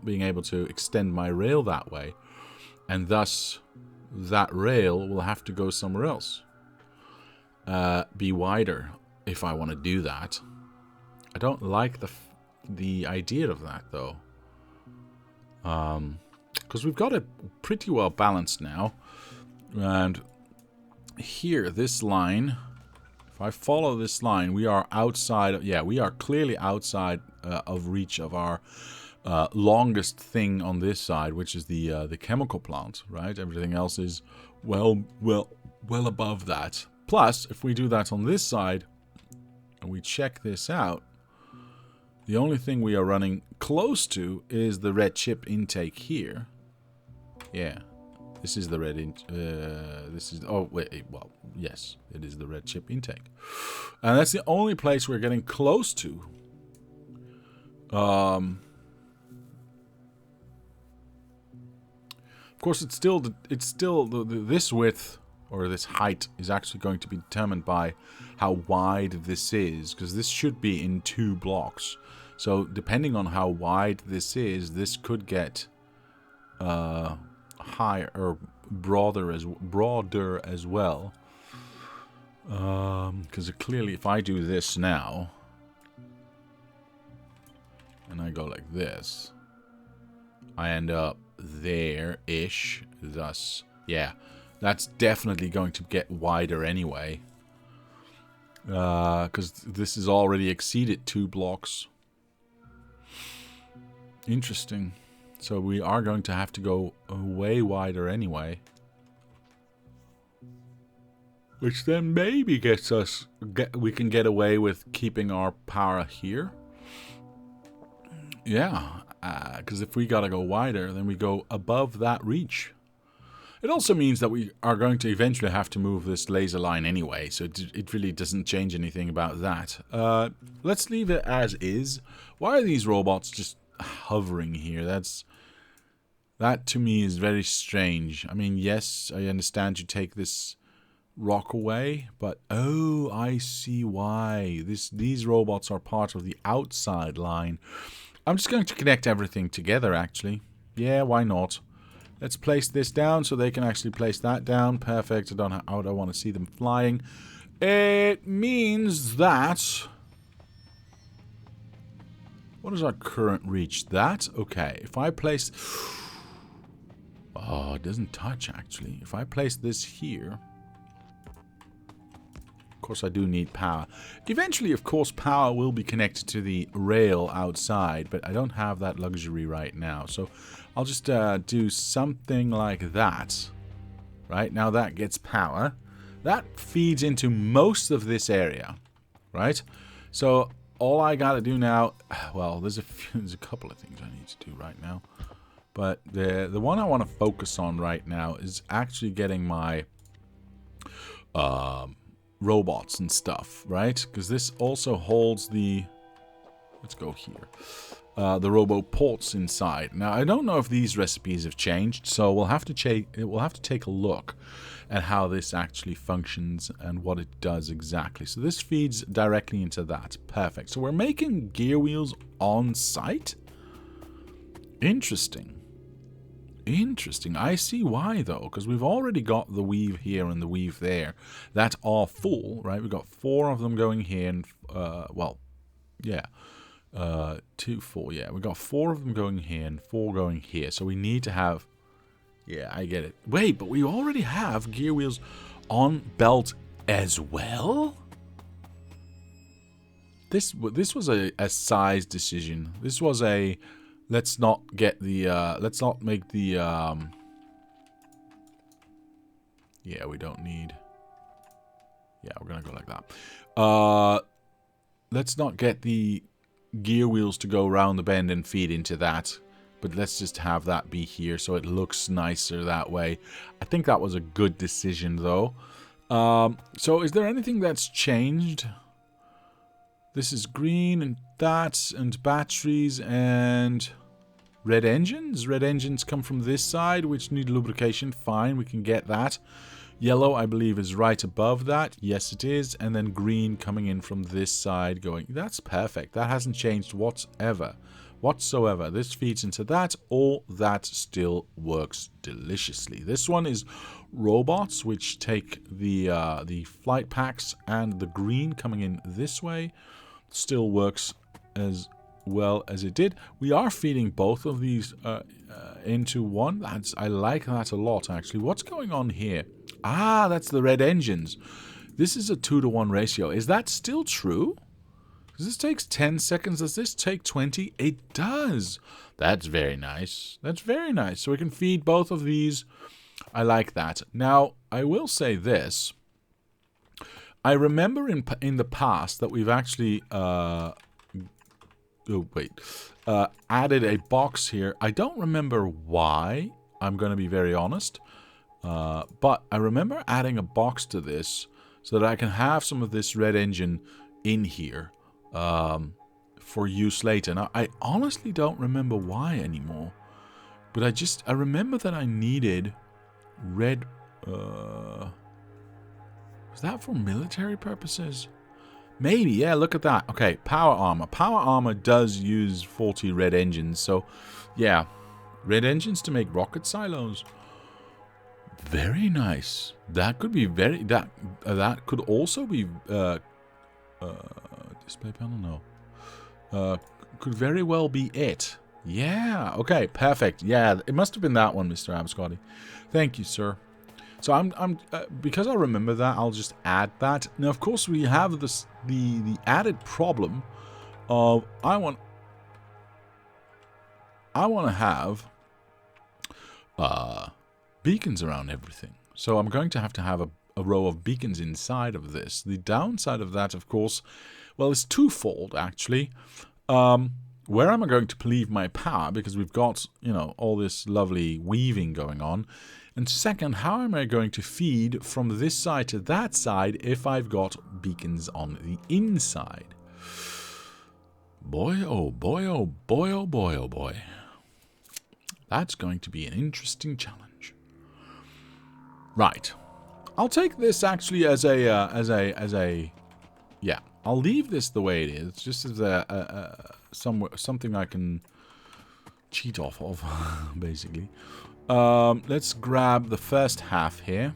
being able to extend my rail that way, and thus that rail will have to go somewhere else. Be wider if I want to do that. I don't like the idea of that though, because we've got it pretty well balanced now, and here this line. If I follow this line, we are outside of, we are clearly outside of reach of our longest thing on this side, which is the chemical plant, right? Everything else is well above that. Plus, if we do that on this side, and we check this out, the only thing we are running close to is the red chip intake here. Yeah. This is the red yes, it is the red chip intake. And that's the only place we're getting close to. Of course, it's still this width or this height is actually going to be determined by how wide this is, because this should be in 2 blocks. So depending on how wide this is, this could get higher or broader as well, because clearly if I do this now and I go like this, I end up there-ish. Thus, yeah, that's definitely going to get wider anyway, because this is already exceeded 2 blocks. Interesting. So we are going to have to go way wider anyway. Which then maybe gets us... we can get away with keeping our power here. Yeah. Because if we gotta go wider, then we go above that reach. It also means that we are going to eventually have to move this laser line anyway, so it really doesn't change anything about that. Let's leave it as is. Why are these robots just hovering here? That to me is very strange. I mean, yes, I understand you take this rock away, but oh, I see why. These robots are part of the outside line. I'm just going to connect everything together, actually. Yeah, why not? Let's place this down so they can actually place that down. Perfect. I don't want to see them flying. It means that... What is our current reach? That? Okay. If I place... Oh, it doesn't touch, actually. If I place this here... Of course, I do need power. Eventually, of course, power will be connected to the rail outside, but I don't have that luxury right now. So I'll just do something like that. Right? Now that gets power. That feeds into most of this area. Right? So all I got to do now... Well, there's a couple of things I need to do right now. But the one I want to focus on right now is actually getting my... robots and stuff, right? Because this also holds the... Let's go here. The robo ports inside. Now, I don't know if these recipes have changed, so we'll have to take a look at how this actually functions and what it does exactly. So this feeds directly into that. Perfect. So we're making gear wheels on site? Interesting. Interesting. I see why, though, because we've already got the weave here and the weave there that are full, right? We've got 4 of them going here, and, well, yeah, 2, 4, yeah. We've got 4 of them going here and 4 going here, so we need to have, yeah, I get it. Wait, but we already have gear wheels on belt as well? This was a size decision. This was a... Let's not get the, let's not make the, yeah, we don't need, yeah, we're gonna go like that. Let's not get the gear wheels to go around the bend and feed into that, but let's just have that be here so it looks nicer that way. I think that was a good decision, though. So is there anything that's changed? This is green and that, and batteries, and... Red engines? Red engines come from this side, which need lubrication. Fine, we can get that. Yellow, I believe, is right above that. Yes, it is. And then green coming in from this side going... That's perfect. That hasn't changed whatsoever. This feeds into that. All that still works deliciously. This one is robots, which take the flight packs, and the green coming in this way still works as well as it did. We are feeding both of these into one. I like that a lot, actually. What's going on here? Ah, that's the red engines. This is a 2-to-1 ratio. Is that still true? Because this takes 10 seconds. Does this take 20? It does. That's very nice. That's very nice. So we can feed both of these. I like that. Now, I will say this. I remember in the past that we've actually... added a box here. I don't remember why, I'm going to be very honest. But I remember adding a box to this so that I can have some of this red engine in here for use later. Now, I honestly don't remember why anymore. But I remember that I needed red... was that for military purposes? Maybe, yeah, look at that. Okay, power armor. Power armor does use 40 red engines, so yeah. Red engines to make rocket silos. Very nice. That could be very... That could also be... display panel? No. Could very well be it. Yeah, okay, perfect. Yeah, it must have been that one, Mr. Abscotty. Thank you, sir. So I'm because I remember that, I'll just add that. Now, of course, we have this the added problem of I want to have beacons around everything. So I'm going to have a row of beacons inside of this. The downside of that, of course, well, it's twofold actually. One where am I going to leave my power? Because we've got, you know, all this lovely weaving going on. And second, how am I going to feed from this side to that side if I've got beacons on the inside? Boy, oh boy, oh boy, oh boy, oh boy. That's going to be an interesting challenge. Right. I'll take this actually as a yeah. I'll leave this the way it is, just as something I can cheat off of, basically. Let's grab the first half here.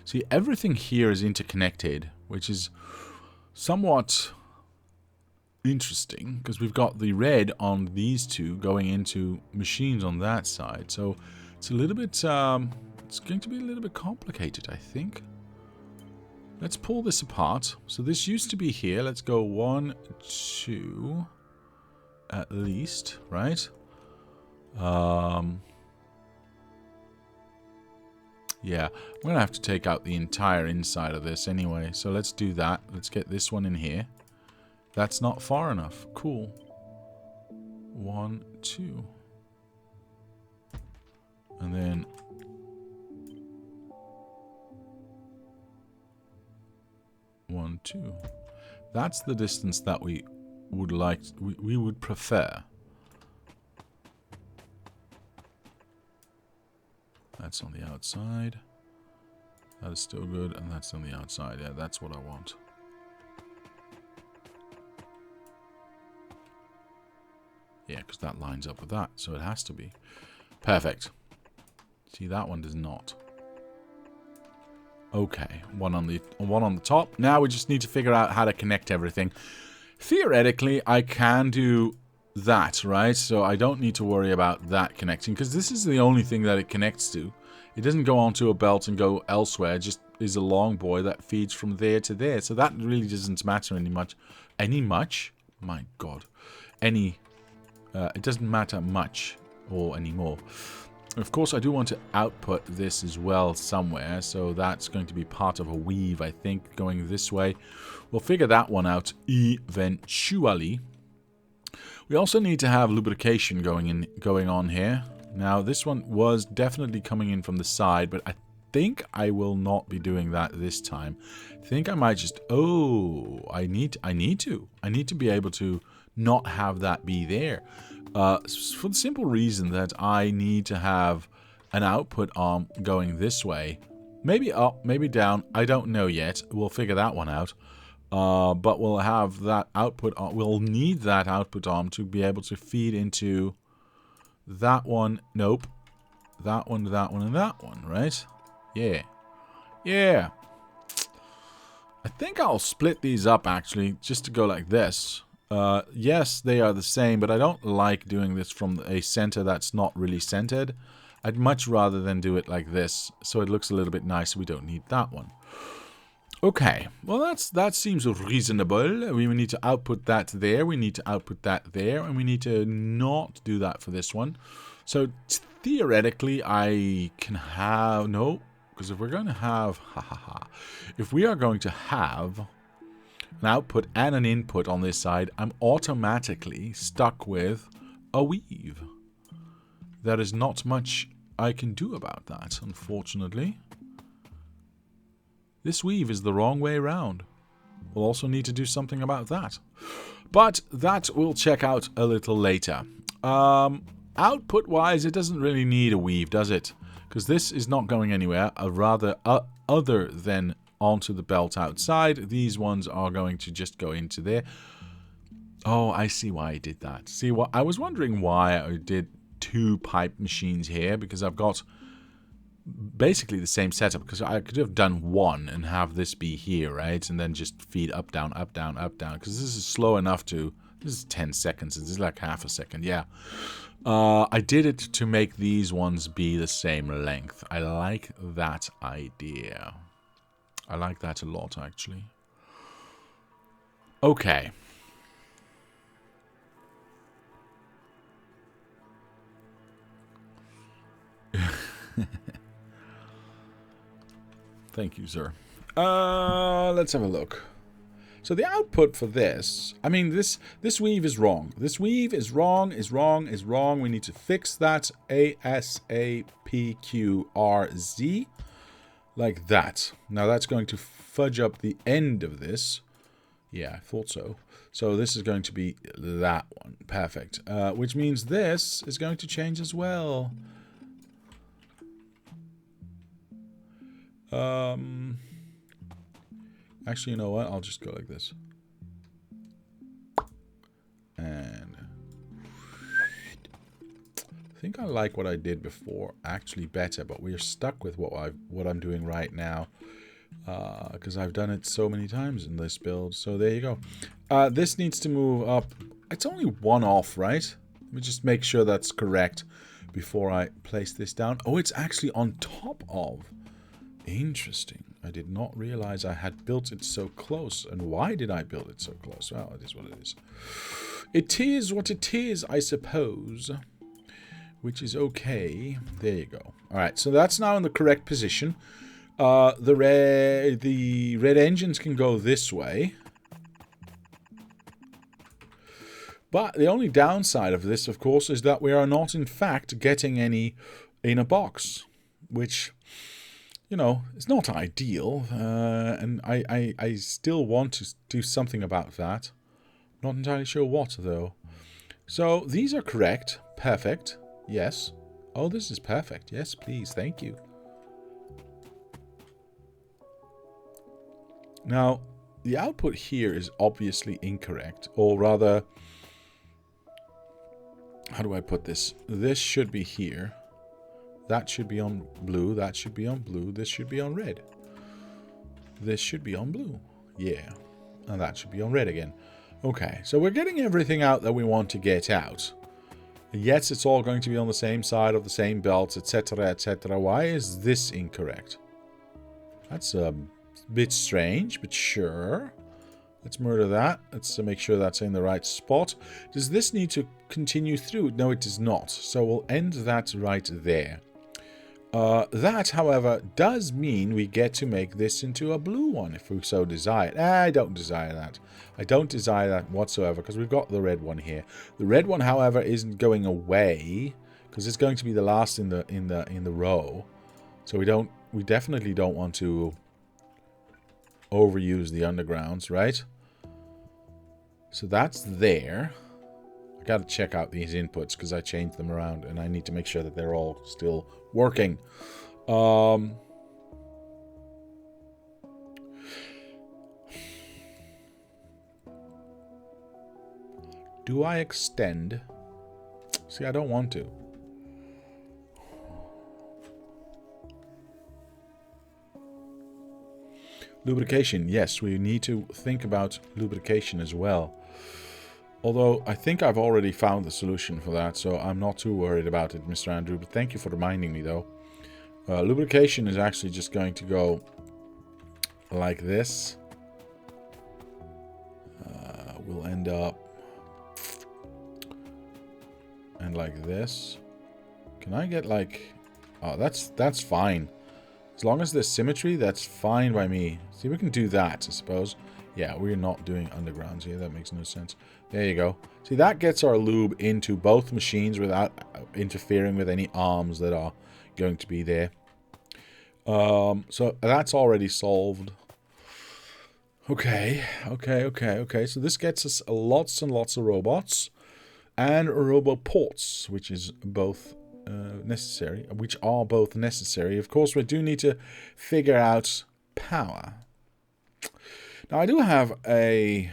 See, everything here is interconnected, which is somewhat interesting, because we've got the red on these two going into machines on that side. So it's a little bit, it's going to be a little bit complicated, I think. Let's pull this apart. So this used to be here. Let's go 1, 2, at least, right? Yeah, I'm going to have to take out the entire inside of this anyway. So let's do that. Let's get this one in here. That's not far enough. Cool. 1, 2. And then 1, 2. That's the distance that we would like, we would prefer. That's on the outside. That is still good, and that's on the outside. Yeah, that's what I want. Yeah, because that lines up with that, so it has to be. Perfect. See, that one does not. Okay, one on the top. Now we just need to figure out how to connect everything. Theoretically, I can do that, right? So I don't need to worry about that connecting, because this is the only thing that it connects to. It doesn't go onto a belt and go elsewhere. It just is a long boy that feeds from there to there. So that really doesn't matter any much. My God, it doesn't matter much or anymore. Of course, I do want to output this as well somewhere, so that's going to be part of a weave, I think, going this way. We'll figure that one out eventually. We also need to have lubrication going on here. Now, this one was definitely coming in from the side, but I think I will not be doing that this time. I think I might just... Oh, I need to be able to not have that be there. For the simple reason that I need to have an output arm going this way. Maybe up, maybe down. I don't know yet. We'll figure that one out. But we'll have that output arm. We'll need that output arm to be able to feed into that one. Nope. That one, and that one, right? Yeah. Yeah. I think I'll split these up, actually, just to go like this. Yes, they are the same, but I don't like doing this from a center that's not really centered. I'd much rather than do it like this, so it looks a little bit nicer. We don't need that one. Okay, well that seems reasonable. We need to output that there, we need to output that there, and we need to not do that for this one. So theoretically, I can have... No, because if we're going to have... If we are going to have an output and an input on this side, I'm automatically stuck with a weave. There is not much I can do about that, unfortunately. This weave is the wrong way around. We'll also need to do something about that. But that we'll check out a little later. Output-wise, it doesn't really need a weave, does it? Because this is not going anywhere, rather other than onto the belt outside. These ones are going to just go into there. Oh, I see why I did that. See, what I was wondering why I did 2 pipe machines here, because I've got basically the same setup, because I could have done 1 and have this be here, right? And then just feed up, down, up, down, up, down, because this is slow enough to... This is 10 seconds. This is like half a second, yeah. I did it to make these ones be the same length. I like that idea. I like that a lot, actually. Okay. Thank you, sir. Let's have a look. So the output for this, I mean, this weave is wrong. This weave is wrong, is wrong, is wrong. We need to fix that. ASAPQRZ. Like that. Now that's going to fudge up the end of this. Yeah, I thought so. So this is going to be that one. Perfect. Which means this is going to change as well. Actually, you know what? I'll just go like this. And I think I like what I did before actually better, but we're stuck with what I'm doing right now. Because I've done it so many times in this build. So there you go. This needs to move up. It's only one off, right? Let me just make sure that's correct before I place this down. Oh, it's actually on top of. Interesting. I did not realize I had built it so close. And why did I build it so close? Well, it is what it is. It is what it is, I suppose. Which is okay. There you go. Alright, so that's now in the correct position. The red engines can go this way. But the only downside of this, of course, is that we are not, in fact, getting any in a box. Which, you know, is not ideal. And I still want to do something about that. Not entirely sure what, though. So, these are correct. Perfect. Yes. Oh, this is perfect. Yes, please. Thank you. Now, the output here is obviously incorrect. Or rather, how do I put this? This should be here. That should be on blue. That should be on blue. This should be on red. This should be on blue. Yeah. And that should be on red again. Okay, so we're getting everything out that we want to get out. Yes, it's all going to be on the same side of the same belts, etc., etc. Why is this incorrect? That's a bit strange, but sure. Let's murder that. Let's make sure that's in the right spot. Does this need to continue through? No, it does not. So we'll end that right there. That, however, does mean we get to make this into a blue one if we so desire. I don't desire that. I don't desire that whatsoever because we've got the red one here. The red one, however, isn't going away because it's going to be the last in the row. So we definitely don't want to overuse the undergrounds, right? So that's there. I got to check out these inputs because I changed them around and I need to make sure that they're all still working. Do I extend? See, I don't want to. Lubrication. Yes, we need to think about lubrication as well. Although, I think I've already found the solution for that, so I'm not too worried about it, Mr. Andrew. But thank you for reminding me, though. Lubrication is actually just going to go like this. We'll end up... and like this. Can I get like... oh, that's fine. As long as there's symmetry, that's fine by me. See, we can do that, I suppose. Yeah, we're not doing undergrounds here. That makes no sense. There you go. See, that gets our lube into both machines without interfering with any arms that are going to be there. So that's already solved. Okay. So this gets us lots and lots of robots. And roboports, which is both necessary. Which are both necessary. Of course, we do need to figure out power. Now, I do have a...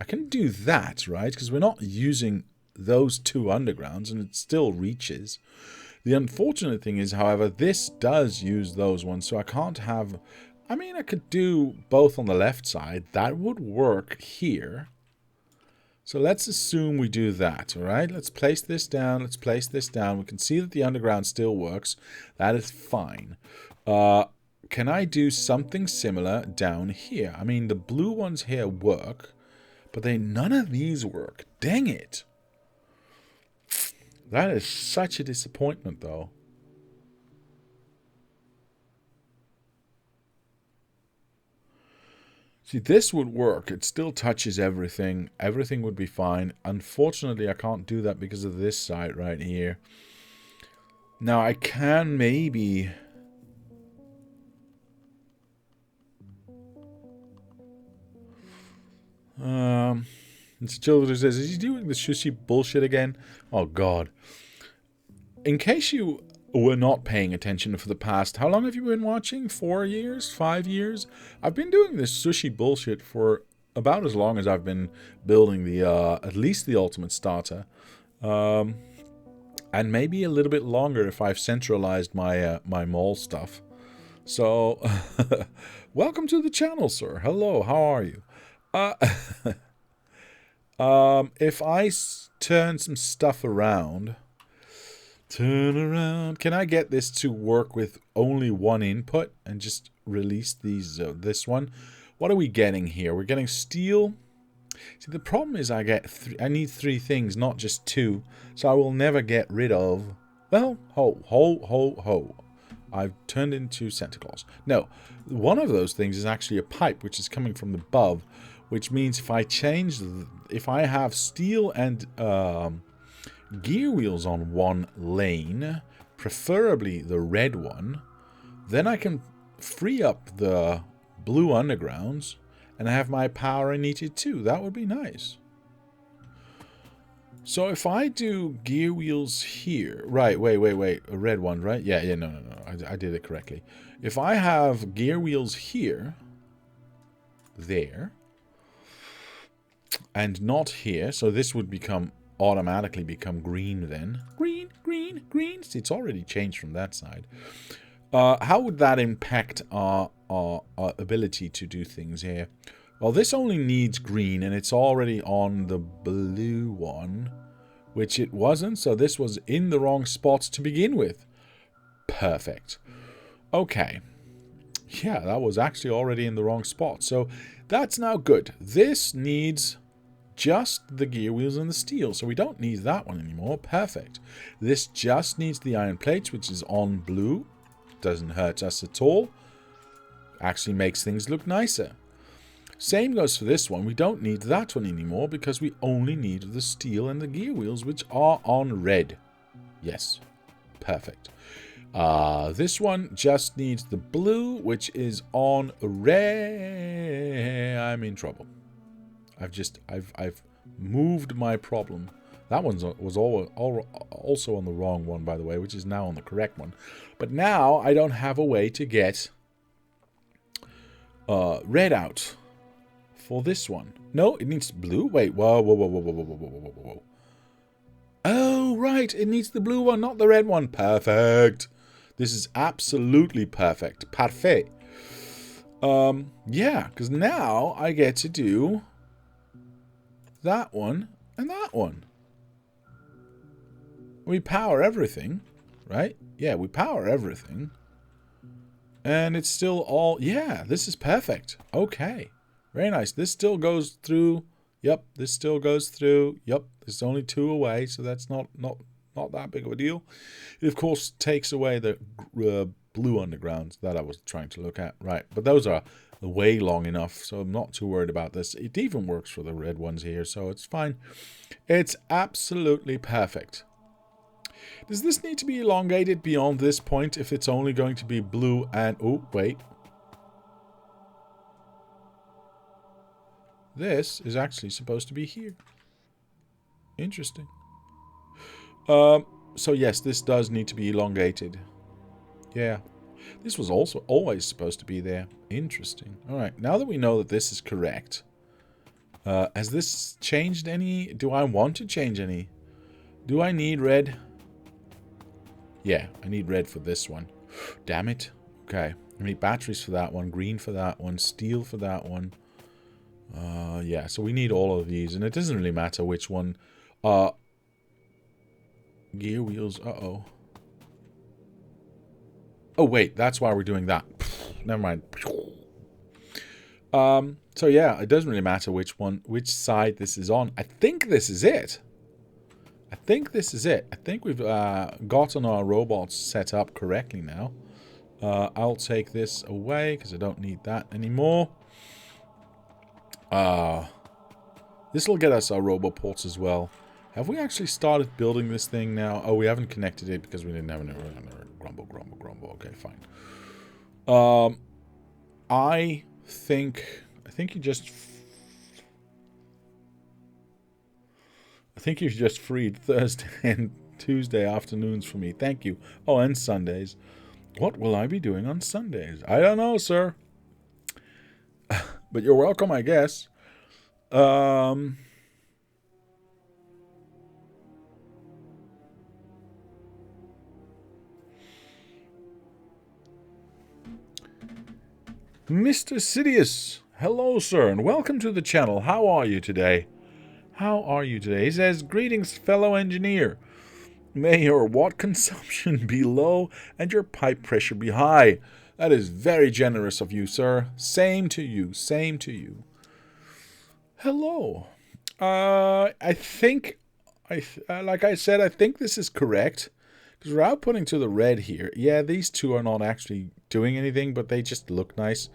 I can do that, right? Because we're not using those two undergrounds, and it still reaches. The unfortunate thing is, however, this does use those ones, so I can't have... I mean, I could do both on the left side. That would work here. So let's assume we do that, all right? Let's place this down. Let's place this down. We can see that the underground still works. That is fine. Can I do something similar down here? I mean, the blue ones here work, but none of these work. Dang it. That is such a disappointment, though. See, this would work. It still touches everything. Everything would be fine. Unfortunately, I can't do that because of this side right here. Now, I can maybe... Mr. Children says, is he doing the sushi bullshit again? Oh, God. In case you were not paying attention for the past, how long have you been watching? 4 years? 5 years? I've been doing this sushi bullshit for about as long as I've been building the, at least the ultimate starter. And maybe a little bit longer if I've centralized my, my mall stuff. So, welcome to the channel, sir. Hello, how are you? If I turn some stuff around... Turn around. Can I get this to work with only one input and just release these this one? What are we getting here? We're getting steel. See, the problem is I need 3 things, not just 2. So I will never get rid of... Well, ho. I've turned into Santa Claus. No, one of those things is actually a pipe, which is coming from above, which means if I change... If I have steel and... gear wheels on one lane, preferably the red one, then I can free up the blue undergrounds and have my power I needed too. That would be nice. So if I do gear wheels here, right, wait, a red one, right? Yeah, no, I did it correctly. If I have gear wheels here, there, and not here, so this would automatically become green then. Green. See, it's already changed from that side. How would that impact our ability to do things here? Well, this only needs green, and it's already on the blue one, which it wasn't, so this was in the wrong spots to begin with. Perfect. Okay. Yeah, that was actually already in the wrong spot, so that's now good. This needs... just the gear wheels and the steel, so we don't need that one anymore. Perfect. This just needs the iron plates, which is on blue. Doesn't hurt us at all. Actually makes things look nicer. Same goes for this one. We don't need that one anymore because we only need the steel and the gear wheels, which are on red. Yes. Perfect. This one just needs the blue, which is on red. I'm in trouble. I've moved my problem. That one was also on the wrong one, by the way, which is now on the correct one. But now I don't have a way to get red out for this one. No, it needs blue. Wait, whoa. Oh, right, it needs the blue one, not the red one. Perfect. This is absolutely perfect. Parfait. Yeah, because now I get to do... that one and that one. We power everything, right? Yeah, we power everything. And it's still all... yeah, this is perfect. Okay. Very nice. This still goes through. Yep, this still goes through. Yep, there's only 2 away, so that's not that big of a deal. It, of course, takes away the blue undergrounds that I was trying to look at. Right, but those are... way long enough, so I'm not too worried about this. It even works for the red ones here, so it's fine. It's absolutely perfect. Does this need to be elongated beyond this point if it's only going to be blue and... oh, wait. This is actually supposed to be here. Interesting. So yes, this does need to be elongated. Yeah. This was also always supposed to be there. Interesting. Alright, now that we know that this is correct, has this changed any? Do I want to change any? Do I need red? Yeah, I need red for this one. Damn it. Okay. I need batteries for that one, green for that one, steel for that one. Yeah, so we need all of these, and it doesn't really matter which one. Gear wheels, uh-oh. Oh, wait, that's why we're doing that. Never mind. So yeah, it doesn't really matter which side this is on. I think this is it. I think we've gotten our robots set up correctly now. I'll take this away because I don't need that anymore. This will get us our roboports as well. Have we actually started building this thing now? Oh, we haven't connected it because we didn't have an grumble. Okay, fine. I think you just... I think you've just freed Thursday and Tuesday afternoons for me. Thank you. Oh, and Sundays. What will I be doing on Sundays? I don't know, sir. But you're welcome, I guess. Mr. Sidious. Hello, sir, and welcome to the channel. How are you today? He says, greetings, fellow engineer. May your watt consumption be low and your pipe pressure be high. That is very generous of you, sir. Same to you. Hello. I think, like I said, I think this is correct. Because we're outputting to the red here. Yeah, these two are not actually doing anything, but they just look nice.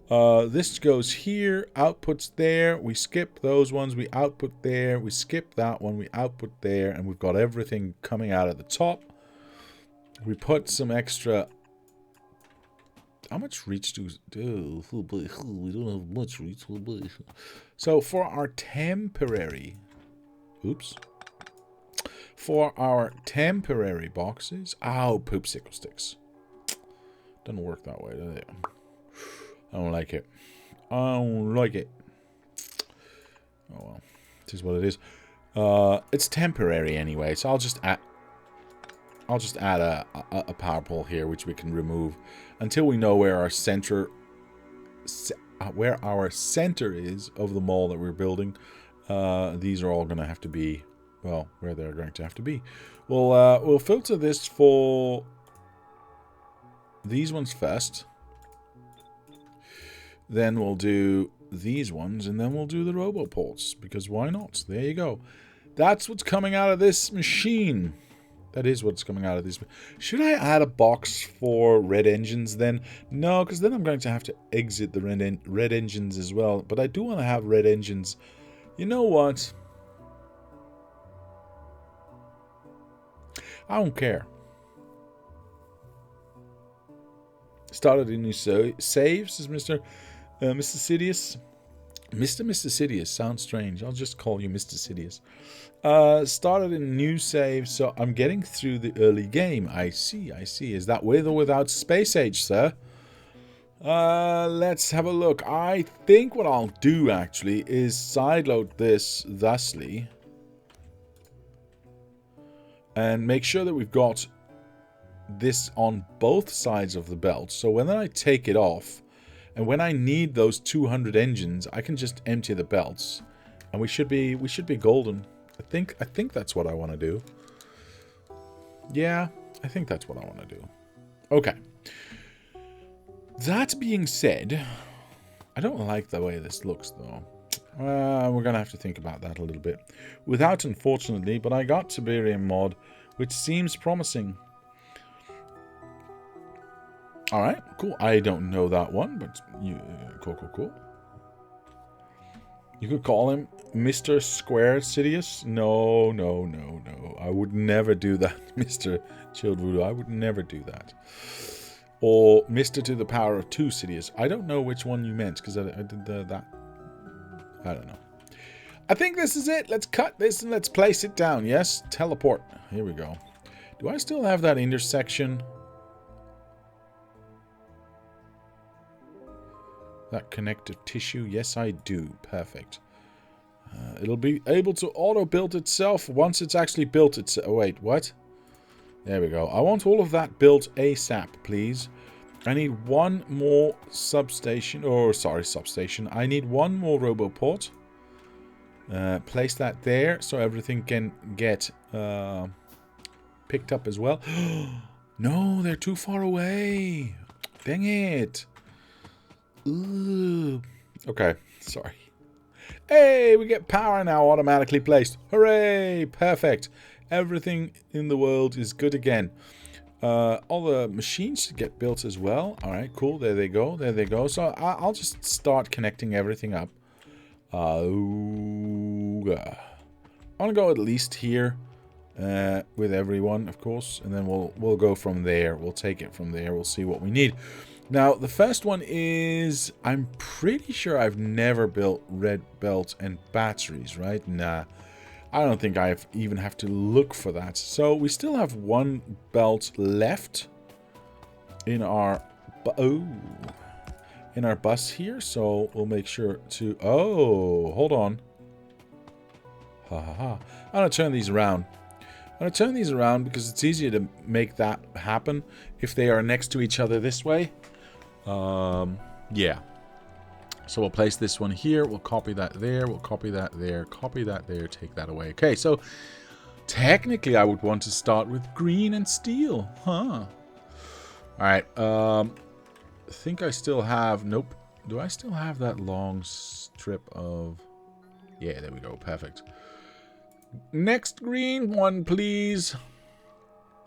This goes here, outputs there, we skip those ones, we output there, we skip that one, we output there, and we've got everything coming out at the top. We put some extra... How much reach do... we don't have much reach. So for our temporary... Oops. For our temporary boxes... Oh, poop sickle sticks. Doesn't work that way, does it? I don't like it. Oh well, it is what it is. It's temporary anyway, so I'll just add a power pole here, which we can remove until we know where our center is of the mall that we're building. These are all going to have to be, well, where they're going to have to be. We'll filter this for these ones first. Then we'll do these ones, and then we'll do the roboports, because why not? There you go. That's what's coming out of this machine. That is what's coming out of this. Should I add a box for red engines then? No, because then I'm going to have to exit the red engines as well. But I do want to have red engines. You know what? I don't care. Started a new saves, says Mr. Sidious. Mr. Sidious sounds strange. I'll just call you Mr. Sidious. Started a new save, so I'm getting through the early game. I see. Is that with or without Space Age, sir? Let's have a look. I think what I'll do, actually, is sideload this thusly. And make sure that we've got this on both sides of the belt. So when I take it off, and when I need those 200 engines, I can just empty the belts, and we should be golden. I think that's what I want to do. Yeah, I think that's what I want to do. Okay. That being said, I don't like the way this looks though. We're gonna have to think about that a little bit. Without, unfortunately, but I got Tiberium mod, which seems promising. Alright, cool. I don't know that one, but cool. You could call him Mr. Square Sidious? No. I would never do that, Mr. Chilled Voodoo. I would never do that. Or Mr. to the power of 2 Sidious. I don't know which one you meant, because I did that. I don't know. I think this is it. Let's cut this and let's place it down. Yes, teleport. Here we go. Do I still have that intersection? That connective tissue? Yes, I do. Perfect. It'll be able to auto-build itself once it's actually built itself. Oh, wait, what? There we go. I want all of that built ASAP, please. I need one more substation. I need one more roboport. Place that there so everything can get picked up as well. No, they're too far away. Dang it. Ooh. Okay, sorry. Hey, we get power now automatically placed. Hooray! Perfect. Everything in the world is good again. All the machines should get built as well. Alright, cool. There they go. So I'll just start connecting everything up. I'm gonna go at least here with everyone, of course, and then we'll go from there. We'll take it from there. We'll see what we need. Now, the first one is, I'm pretty sure I've never built red belts and batteries, right? Nah, I don't think I even have to look for that. So we still have one belt left in our bus here. So we'll make sure to, hold on. Ha ha ha. I'm gonna turn these around. I'm going to turn these around because it's easier to make that happen if they are next to each other this way. Yeah. So we'll place this one here. We'll copy that there. We'll copy that there. Copy that there. Take that away. Okay, so technically I would want to start with green and steel. Huh. Alright. I think I still have... Nope. Do I still have that long strip of... Yeah, there we go. Perfect. Next green one, please.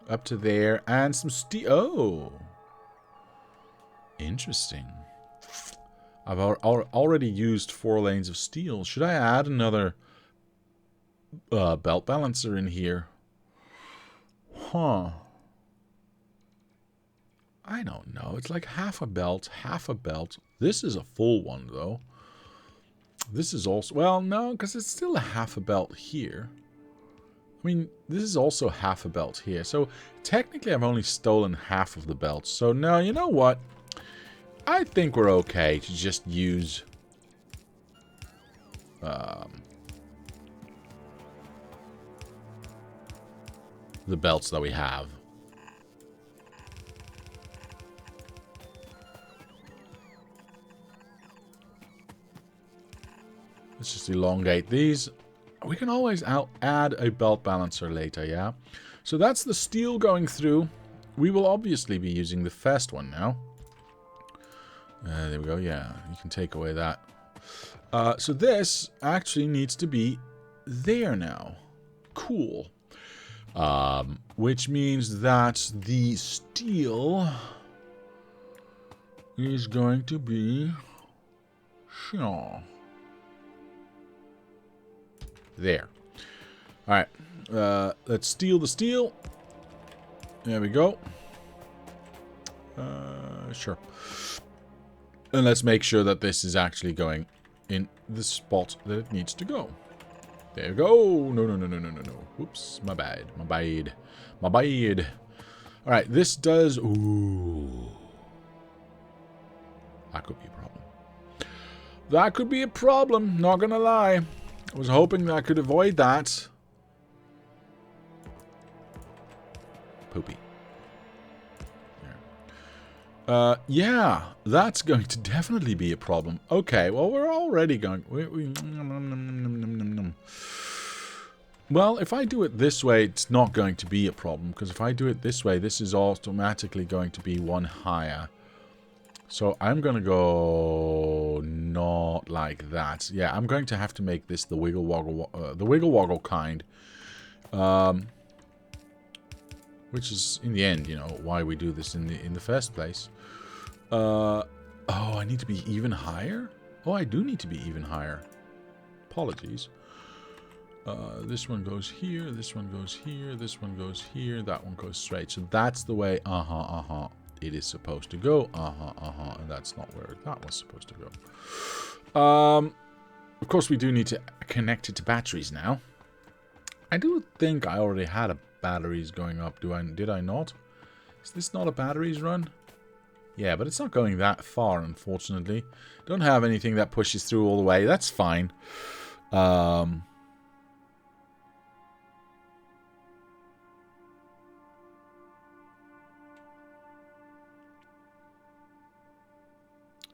Up to there. And some steel. Oh. Interesting. I've already used 4 lanes of steel. Should I add another belt balancer in here? Huh. I don't know. It's like half a belt, half a belt. This is a full one, though. This is also... Well, no, because it's still a half a belt here. I mean, this is also half a belt here. So, technically, I've only stolen half of the belts. So, no, you know what? I think we're okay to just use... the belts that we have. Let's just elongate these. We can always add a belt balancer later, yeah? So that's the steel going through. We will obviously be using the first one now. There we go, yeah. You can take away that. So this actually needs to be there now. Cool. Which means that the steel is going to be... Sure. There. Alright. Let's steal the steel. There we go. Sure. And let's make sure that this is actually going in the spot that it needs to go. There you go. No. Whoops. My bad. Alright, this does... Ooh. That could be a problem. That could be a problem. Not gonna lie. I was hoping that I could avoid that. Poopy. Yeah, that's going to definitely be a problem. Okay, well, we're already going... Well, if I do it this way, it's not going to be a problem. Because if I do it this way, this is automatically going to be one higher. So I'm going to go not like that. Yeah, I'm going to have to make this the wiggle woggle kind. Which is, in the end, you know, why we do this in the first place. Oh, I need to be even higher? Oh, I do need to be even higher. Apologies. This one goes here, this one goes here, this one goes here, that one goes straight. So that's the way, it is supposed to go. And that's not where that was supposed to go. Of course, we do need to connect it to batteries now. I do think I already had a batteries going up. Did I not? Is this not a batteries run? Yeah, but it's not going that far, unfortunately. Don't have anything that pushes through all the way. That's fine.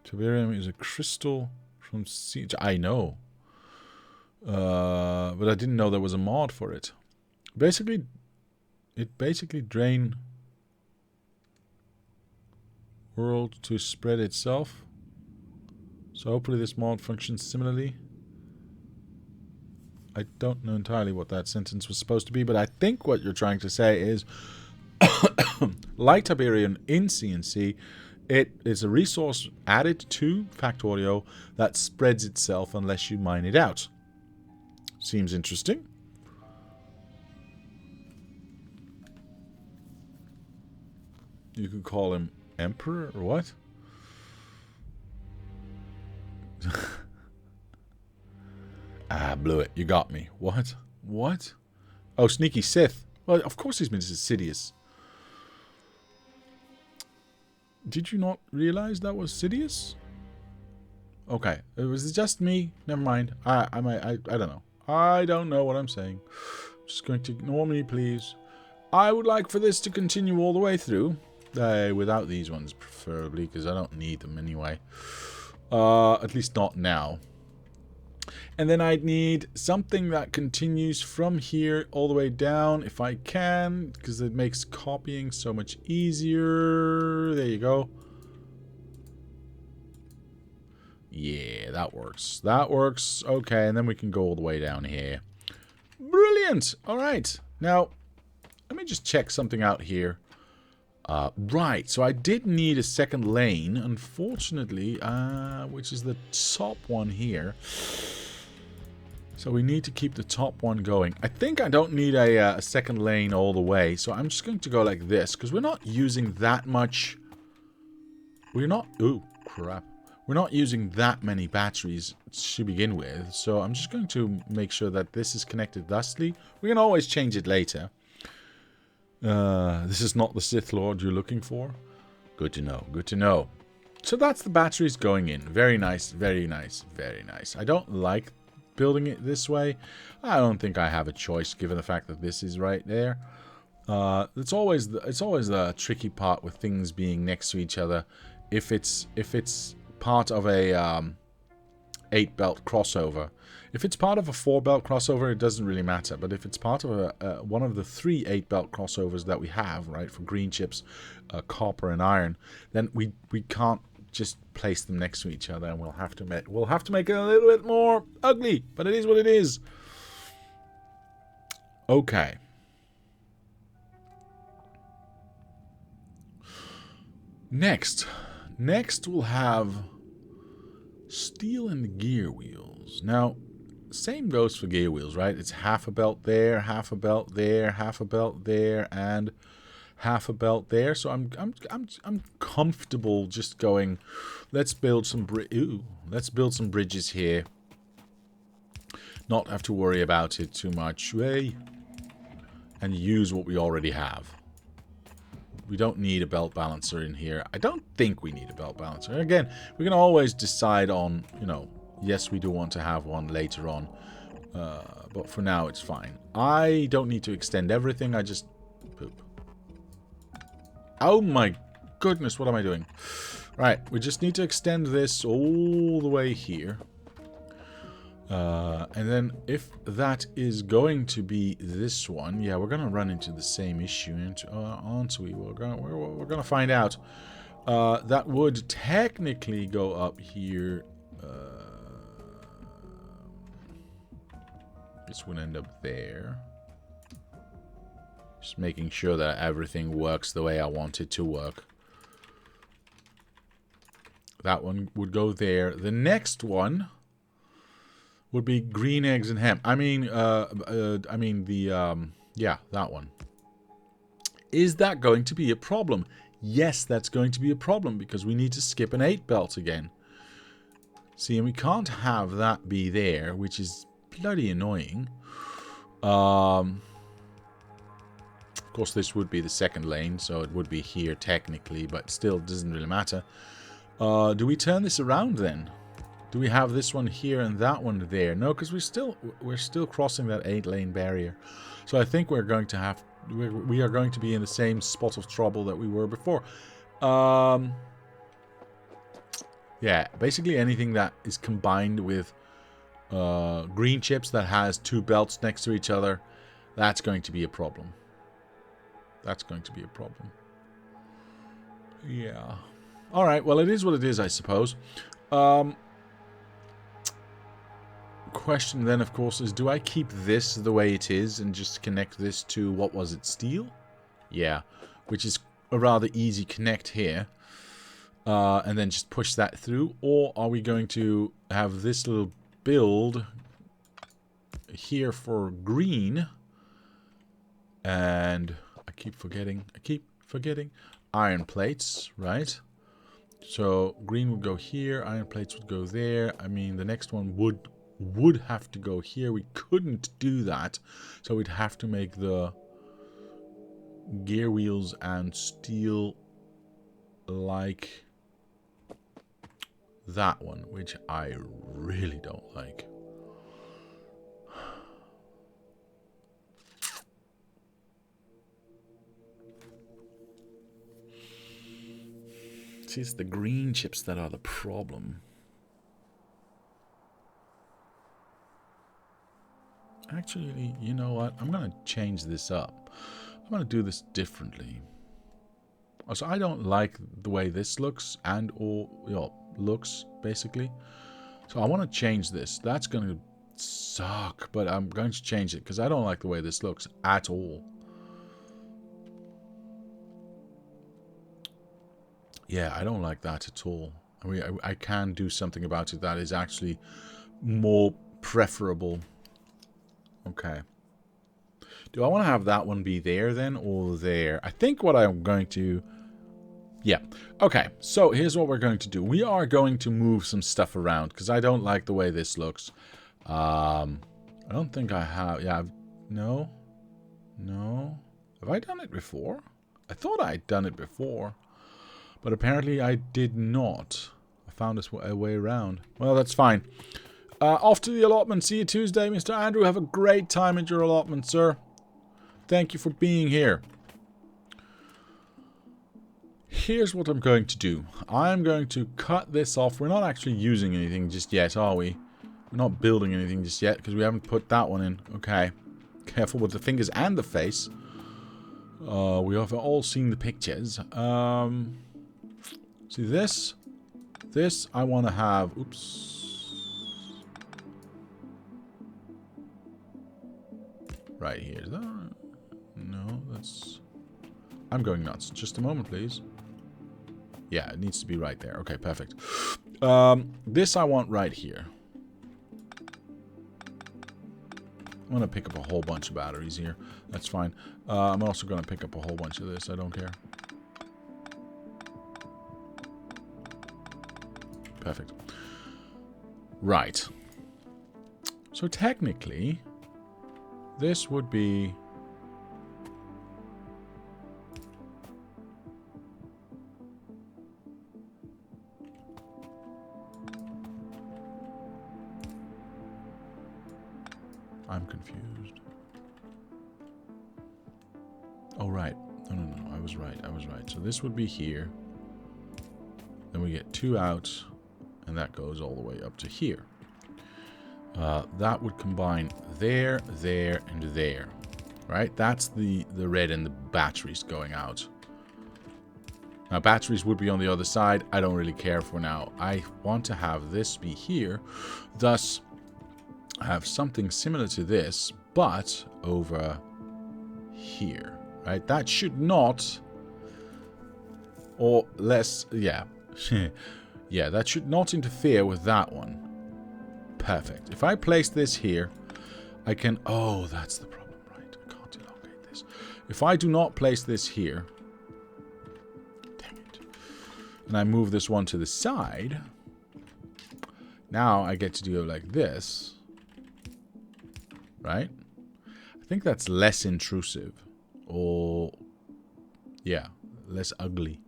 Tiberium is a crystal from sea. I know. But I didn't know there was a mod for it. Basically, it basically drain world to spread itself. So hopefully this mod functions similarly. I don't know entirely what that sentence was supposed to be, but I think what you're trying to say is light Tiberium in CNC It is a resource added to Factorio that spreads itself unless you mine it out. Seems interesting. You could call him Emperor or what? Ah, blew it. You got me. What? What? Oh, sneaky Sith. Well, of course he's been Sidious. Did you not realize that was Sidious? Okay, it was just me. Never mind. I don't know. I don't know what I'm saying. Just going to ignore me, please. I would like for this to continue all the way through. Without these ones, preferably, because I don't need them anyway. At least not now. And then I'd need something that continues from here all the way down, if I can, because it makes copying so much easier. There you go. Yeah, that works. That works. Okay, and then we can go all the way down here. Brilliant! Alright, now, let me just check something out here. Right, so I did need a second lane, unfortunately, which is the top one here. So we need to keep the top one going. I think I don't need a second lane all the way, so I'm just going to go like this, because we're not using that much. We're not... Ooh, crap. We're not using that many batteries to begin with, so I'm just going to make sure that this is connected thusly. We can always change it later. This is not the Sith Lord you're looking for. Good to know, good to know. So that's the batteries going in. Very nice, very nice, very nice. I don't like building it this way. I don't think I have a choice given the fact that this is right there. It's always the tricky part with things being next to each other. If it's part of a 8-belt crossover. If it's part of a 4-belt crossover, it doesn't really matter. But if it's part of one of the 3 8-belt crossovers that we have, right, for green chips, copper and iron, then we can't just place them next to each other, and we'll have to make it a little bit more ugly. But it is what it is. Okay. Next we'll have steel and gear wheels. Now, same goes for gear wheels, right? It's half a belt there, half a belt there, half a belt there, and half a belt there. So I'm comfortable just going. Let's build some bridges here. Not have to worry about it too much, and use what we already have. We don't need a belt balancer in here. I don't think we need a belt balancer. Again, we can always decide on, yes, we do want to have one later on. But for now, it's fine. I don't need to extend everything. I just... Poop. Oh my goodness, what am I doing? Right, we just need to extend this all the way here. And then if that is going to be this one, yeah, we're going to run into the same issue, aren't we? We're going to find out. That would technically go up here. This would end up there. Just making sure that everything works the way I want it to work. That one would go there. The next one would be green eggs and ham. Yeah, that one. Is that going to be a problem? Yes, that's going to be a problem because we need to skip an 8-belt again. See, and we can't have that be there, which is bloody annoying. Of course, this would be the second lane, so it would be here technically, but still doesn't really matter. Do we turn this around then? Do we have this one here and that one there? No, because we're still crossing that 8-lane barrier. So I think we are going to be in the same spot of trouble that we were before. Yeah, basically anything that is combined with green chips that has 2 belts next to each other, that's going to be a problem. That's going to be a problem. Yeah. All right, well, it is what it is, I suppose. Question then, of course, is do I keep this the way it is and just connect this to, what was it, steel? Yeah, which is a rather easy connect here. and then just push that through? Or are we going to have this little build here for green? And I keep forgetting. Iron plates, right? So green would go here, iron plates would go there. I mean, the next one would have to go here. We couldn't do that, so we'd have to make the gear wheels and steel like that one, which I really don't like. See, it's the green chips that are the problem. Actually, you know what? I'm going to change this up. I'm going to do this differently. So I don't like the way this looks looks, basically. So I want to change this. That's going to suck, but I'm going to change it because I don't like the way this looks at all. Yeah, I don't like that at all. I mean, I can do something about it that is actually more preferable. Okay. Do I want to have that one be there then, or there? I think what I'm going to... Yeah. Okay, so here's what we're going to do. We are going to move some stuff around, because I don't like the way this looks. I don't think I have... Yeah, no. No. Have I done it before? I thought I'd done it before. But apparently I did not. I found a way around. Well, that's fine. Off to the allotment. See you Tuesday, Mr. Andrew. Have a great time at your allotment, sir. Thank you for being here. Here's what I'm going to do. I'm going to cut this off. We're not actually using anything just yet, are we? We're not building anything just yet because we haven't put that one in. Okay. Careful with the fingers and the face. We have all seen the pictures. See this? This I want to have... Oops. Right here. Is that right? No, that's... I'm going nuts. Just a moment, please. Yeah, it needs to be right there. Okay, perfect. This I want right here. I'm going to pick up a whole bunch of batteries here. That's fine. I'm also going to pick up a whole bunch of this. I don't care. Perfect. Right. So technically, this would be... I'm confused. Oh, right. No. I was right. So this would be here. Then we get 2 out. And that goes all the way up to here. That would combine there, there, and there. Right? That's the red and the batteries going out. Now, batteries would be on the other side. I don't really care for now. I want to have this be here. Thus, I have something similar to this, but over here. Right? That should not... Or less... Yeah. Yeah, that should not interfere with that one. Perfect. If I place this here, I can... Oh, that's the problem, right? I can't elongate this. If I do not place this here... Dang it. And I move this one to the side... Now I get to do it like this. Right? I think that's less intrusive. Or... Yeah, less ugly.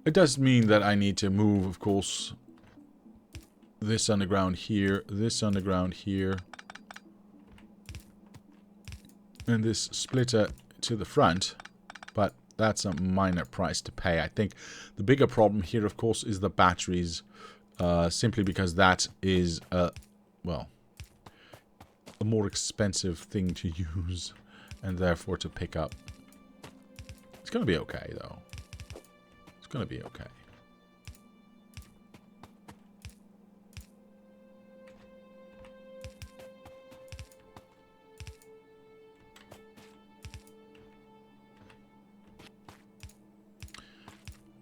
It does mean that I need to move, of course, this underground here, this underground here, and this splitter to the front, but that's a minor price to pay. I think the bigger problem here, of course, is the batteries, simply because that is, well, a more expensive thing to use, and therefore to pick up. It's going to be okay, though. It's going to be okay.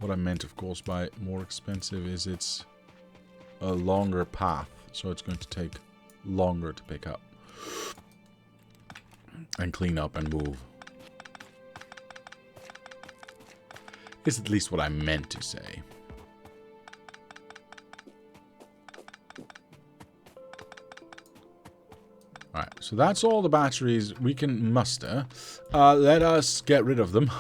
what I meant, of course, by more expensive is it's a longer path. So it's going to take longer to pick up. And clean up and move. Is at least what I meant to say. Alright, so that's all the batteries we can muster. Let us get rid of them.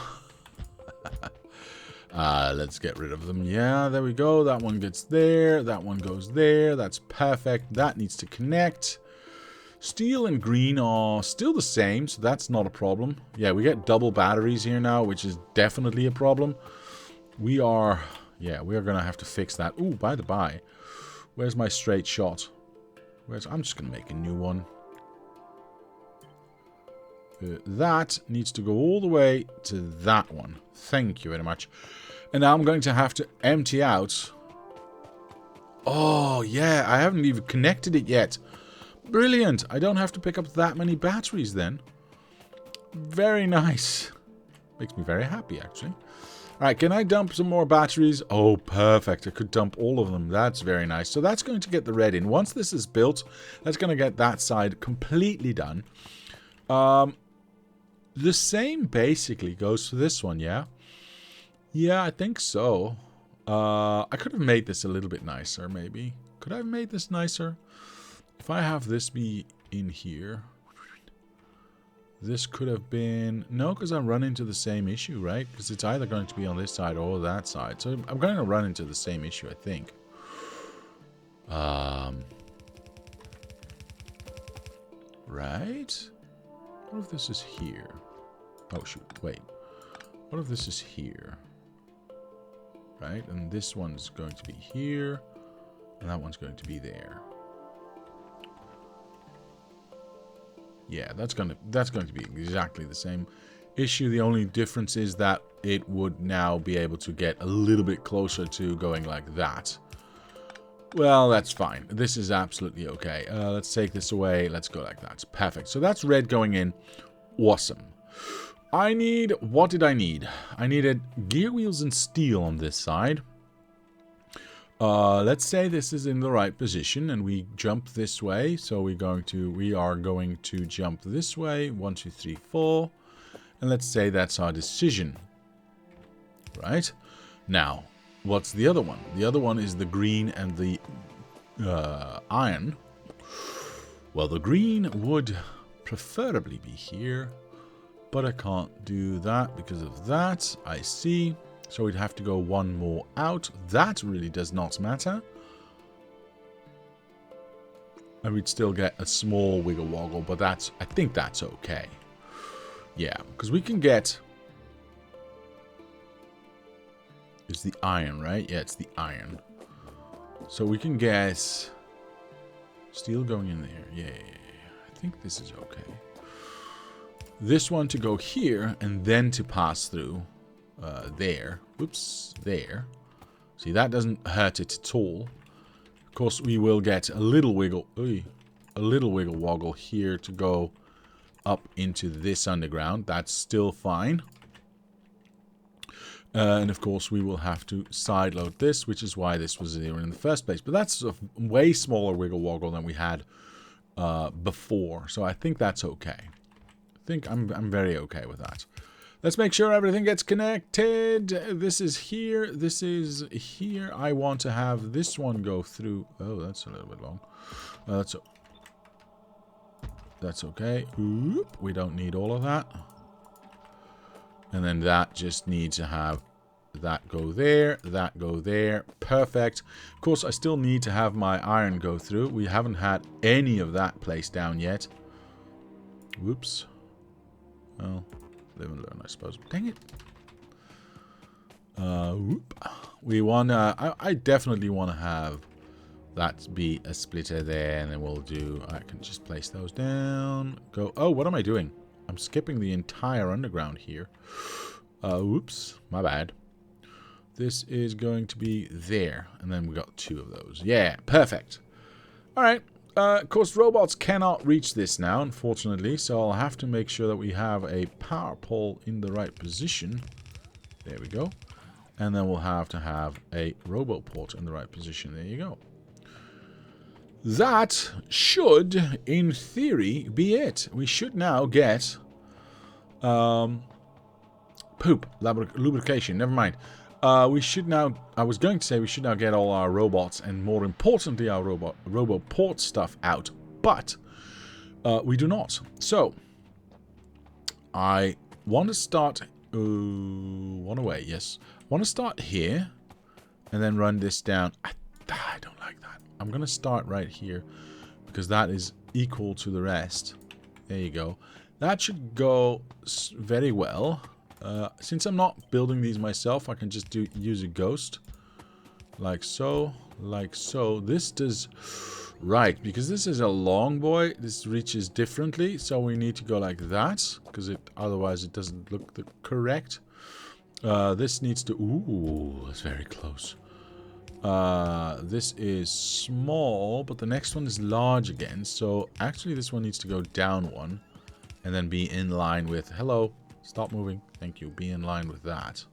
Let's get rid of them. Yeah, there we go. That one gets there. That one goes there. That's perfect. That needs to connect. Steel and green are still the same, so that's not a problem. Yeah, we get double batteries here now, which is definitely a problem. We are going to have to fix that. Ooh, by the by, where's my straight shot? I'm just going to make a new one. That needs to go all the way to that one. Thank you very much. And now I'm going to have to empty out. Oh, yeah, I haven't even connected it yet. Brilliant. I don't have to pick up that many batteries then. Very nice. Makes me very happy, actually. Alright, can I dump some more batteries? Oh, perfect. I could dump all of them. That's very nice. So that's going to get the red in. Once this is built, that's going to get that side completely done. The same basically goes for this one, yeah? Yeah, I think so. I could have made this a little bit nicer, maybe. Could I have made this nicer? If I have this be in here, this could have been... No, because I run into the same issue, right? Because it's either going to be on this side or that side. So I'm going to run into the same issue, I think. Right? What if this is here? Oh, shoot. Wait. What if this is here? Right? And this one's going to be here. And that one's going to be there. Yeah, that's going to be exactly the same issue. The only difference is that it would now be able to get a little bit closer to going like that. Well, that's fine. This is absolutely okay. Let's take this away. Let's go like that. Perfect. So that's red going in. Awesome. What did I need? I needed gear wheels and steel on this side. Let's say this is in the right position and we jump this way. So we are going to jump this way. 1, 2, 3, 4. And let's say that's our decision. Right? Now, what's the other one? The other one is the green and the iron. Well, the green would preferably be here. But I can't do that because of that. I see. So we'd have to go one more out. That really does not matter. And we'd still get a small wiggle woggle, but I think that's okay. Yeah, because we can get... It's the iron, right? Yeah, it's the iron. So we can get steel going in there. Yeah. I think this is okay. This one to go here and then to pass through there. Oops, there. See, that doesn't hurt it at all. Of course, we will get a little wiggle woggle here to go up into this underground. That's still fine. And of course, we will have to sideload this, which is why this was there in the first place. But that's a way smaller wiggle woggle than we had before. So I think that's okay. I think I'm very okay with that. Let's make sure everything gets connected. This is here. This is here. I want to have this one go through. Oh, that's a little bit long. That's okay. Oop, we don't need all of that. And then that just needs to have that go there, that go there. Perfect. Of course, I still need to have my iron go through. We haven't had any of that placed down yet. Whoops. Well, live and learn, I suppose. Dang it. Whoop. We want to... I definitely want to have that be a splitter there. And then we'll do... I can just place those down. Go... Oh, what am I doing? I'm skipping the entire underground here. Whoops. My bad. This is going to be there. And then we got 2 of those. Yeah, perfect. Alright. Of course, robots cannot reach this now, unfortunately. So I'll have to make sure that we have a power pole in the right position. There we go. And then we'll have to have a robot port in the right position. There you go. That should, in theory, be it. We should now get P.U.M.P, lubrication, never mind. We should now, I was going to say we should now get all our robots and more importantly our robot port stuff out, but we do not. So, I want to start, one away, yes. I want to start here and then run this down. I don't like that. I'm going to start right here because that is equal to the rest. There you go. That should go very well. Since I'm not building these myself, I can just use a ghost. Like so, like so. This does... Right, because this is a long boy, this reaches differently, so we need to go like that, because otherwise it doesn't look correct. This needs to... Ooh, that's very close. This is small, but the next one is large again, so actually this one needs to go down one, and then be in line with... Hello, stop moving. Thank you. Be in line with that.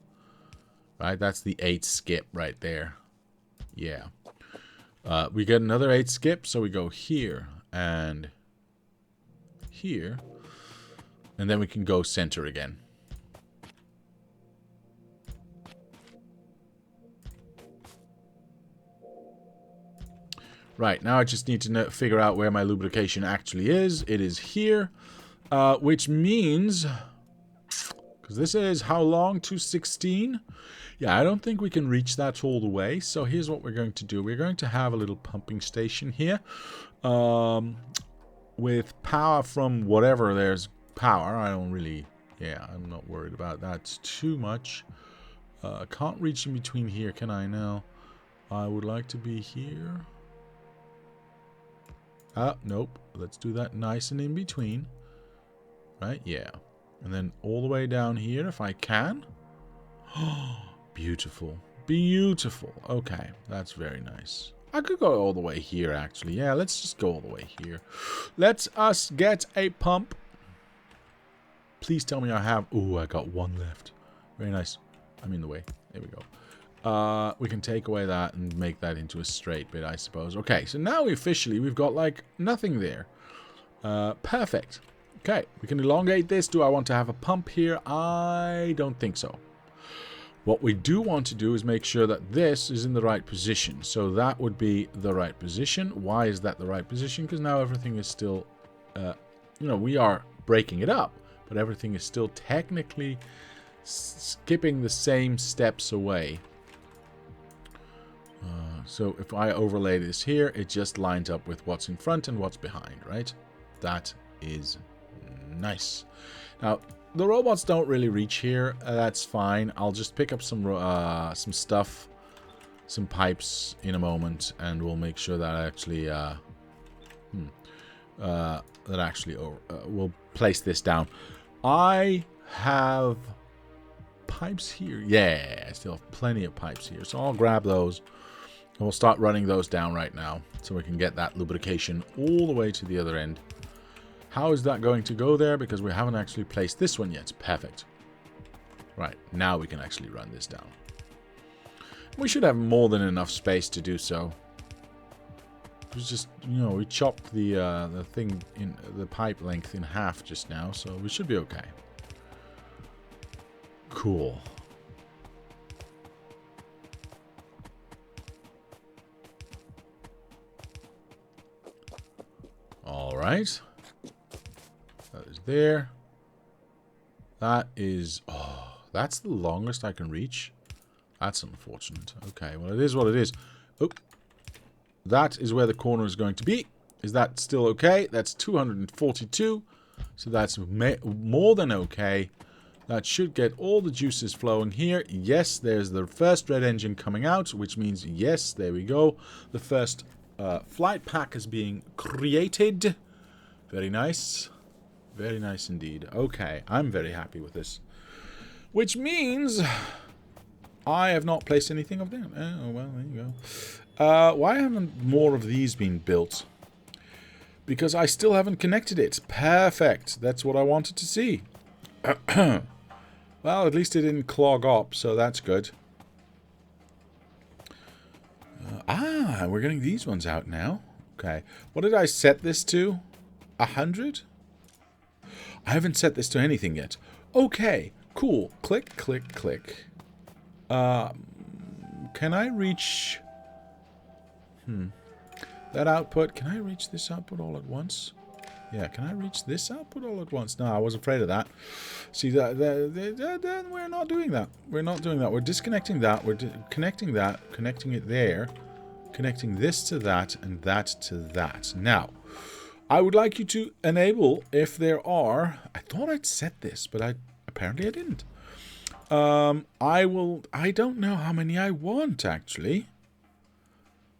Right, that's the 8 skip right there. Yeah. We get another 8 skip, so we go here and here. And then we can go center again. Right, now I just need to figure out where my lubrication actually is. It is here, which means... Because this is how long? 216? Yeah, I don't think we can reach that all the way. So here's what we're going to do. We're going to have a little pumping station here. With power from whatever there's power. I don't really... Yeah, I'm not worried about that too much. I can't reach in between here, can I now? I would like to be here. Nope. Let's do that nice and in between. Right, yeah. And then all the way down here if I can. Oh, beautiful. Beautiful. Okay, that's very nice. I could go all the way here, actually. Yeah, let's just go all the way here. Let's us get a pump. Please tell me I have... Ooh, I got one left. Very nice. I'm in the way. There we go. We can take away that and make that into a straight bit, I suppose. Okay, so now we've got, like, nothing there. Perfect. Okay, we can elongate this. Do I want to have a pump here? I don't think so. What we do want to do is make sure that this is in the right position. So that would be the right position. Why is that the right position? Because now everything is still, you know, we are breaking it up, but everything is still technically skipping the same steps away. So if I overlay this here, it just lines up with what's in front and what's behind, right? That is nice. Now, the robots don't really reach here. That's fine. I'll just pick up some stuff, some pipes in a moment, and we'll make sure that actually, we'll place this down. I have pipes here. Yeah, I still have plenty of pipes here, so I'll grab those. And we'll start running those down right now, so we can get that lubrication all the way to the other end. How is that going to go there? Because we haven't actually placed this one yet. Perfect. Right, now we can actually run this down. We should have more than enough space to do so. It was just, you know, we chopped the thing in the pipe length in half just now, so we should be okay. Cool. All right. That is there. That is... Oh, that's the longest I can reach. That's unfortunate. Okay, well, it is what it is. Oh, that is where the corner is going to be. Is that still okay? That's 242. So that's more than okay. That should get all the juices flowing here. Yes, there's the first red engine coming out, which means, yes, there we go. The first flight pack is being created. Very nice. Very nice indeed. Okay, I'm very happy with this. Which means I have not placed anything of them. Oh, well, there you go. Why haven't more of these been built? Because I still haven't connected it. Perfect. That's what I wanted to see. Well, at least it didn't clog up, so that's good. We're getting these ones out now. Okay. What did I set this to? 100? I haven't set this to anything yet. Okay. Cool. Click, click, click. Can I reach... that output? Can I reach this output all at once? Yeah, can I reach this output all at once? No, I was afraid of that. See, then we're not doing that. We're not doing that. We're disconnecting that. We're connecting that, connecting it there, connecting this to that, and that to that. Now, I would like you to enable if there are... I thought I'd set this, but apparently I didn't. I don't know how many I want, actually.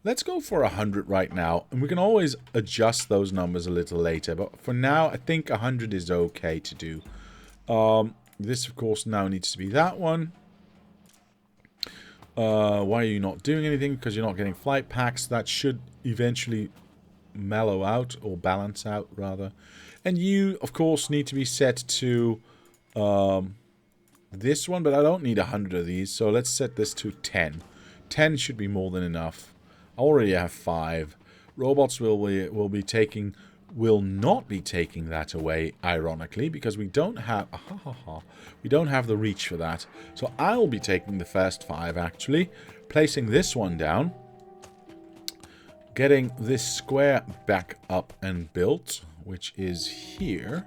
Let's go for 100 right now, and we can always adjust those numbers a little later. But for now, I think 100 is okay to do. This, of course, now needs to be that one. Why are you not doing anything? Because you're not getting flight packs. That should eventually mellow out, or balance out, rather. And you, of course, need to be set to this one, but I don't need 100 of these, so let's set this to 10. 10 should be more than enough. I already have 5. Robots will not be taking that away, ironically, because we don't have the reach for that. So I'll be taking the first 5, actually, placing this one down, getting this square back up and built, which is here,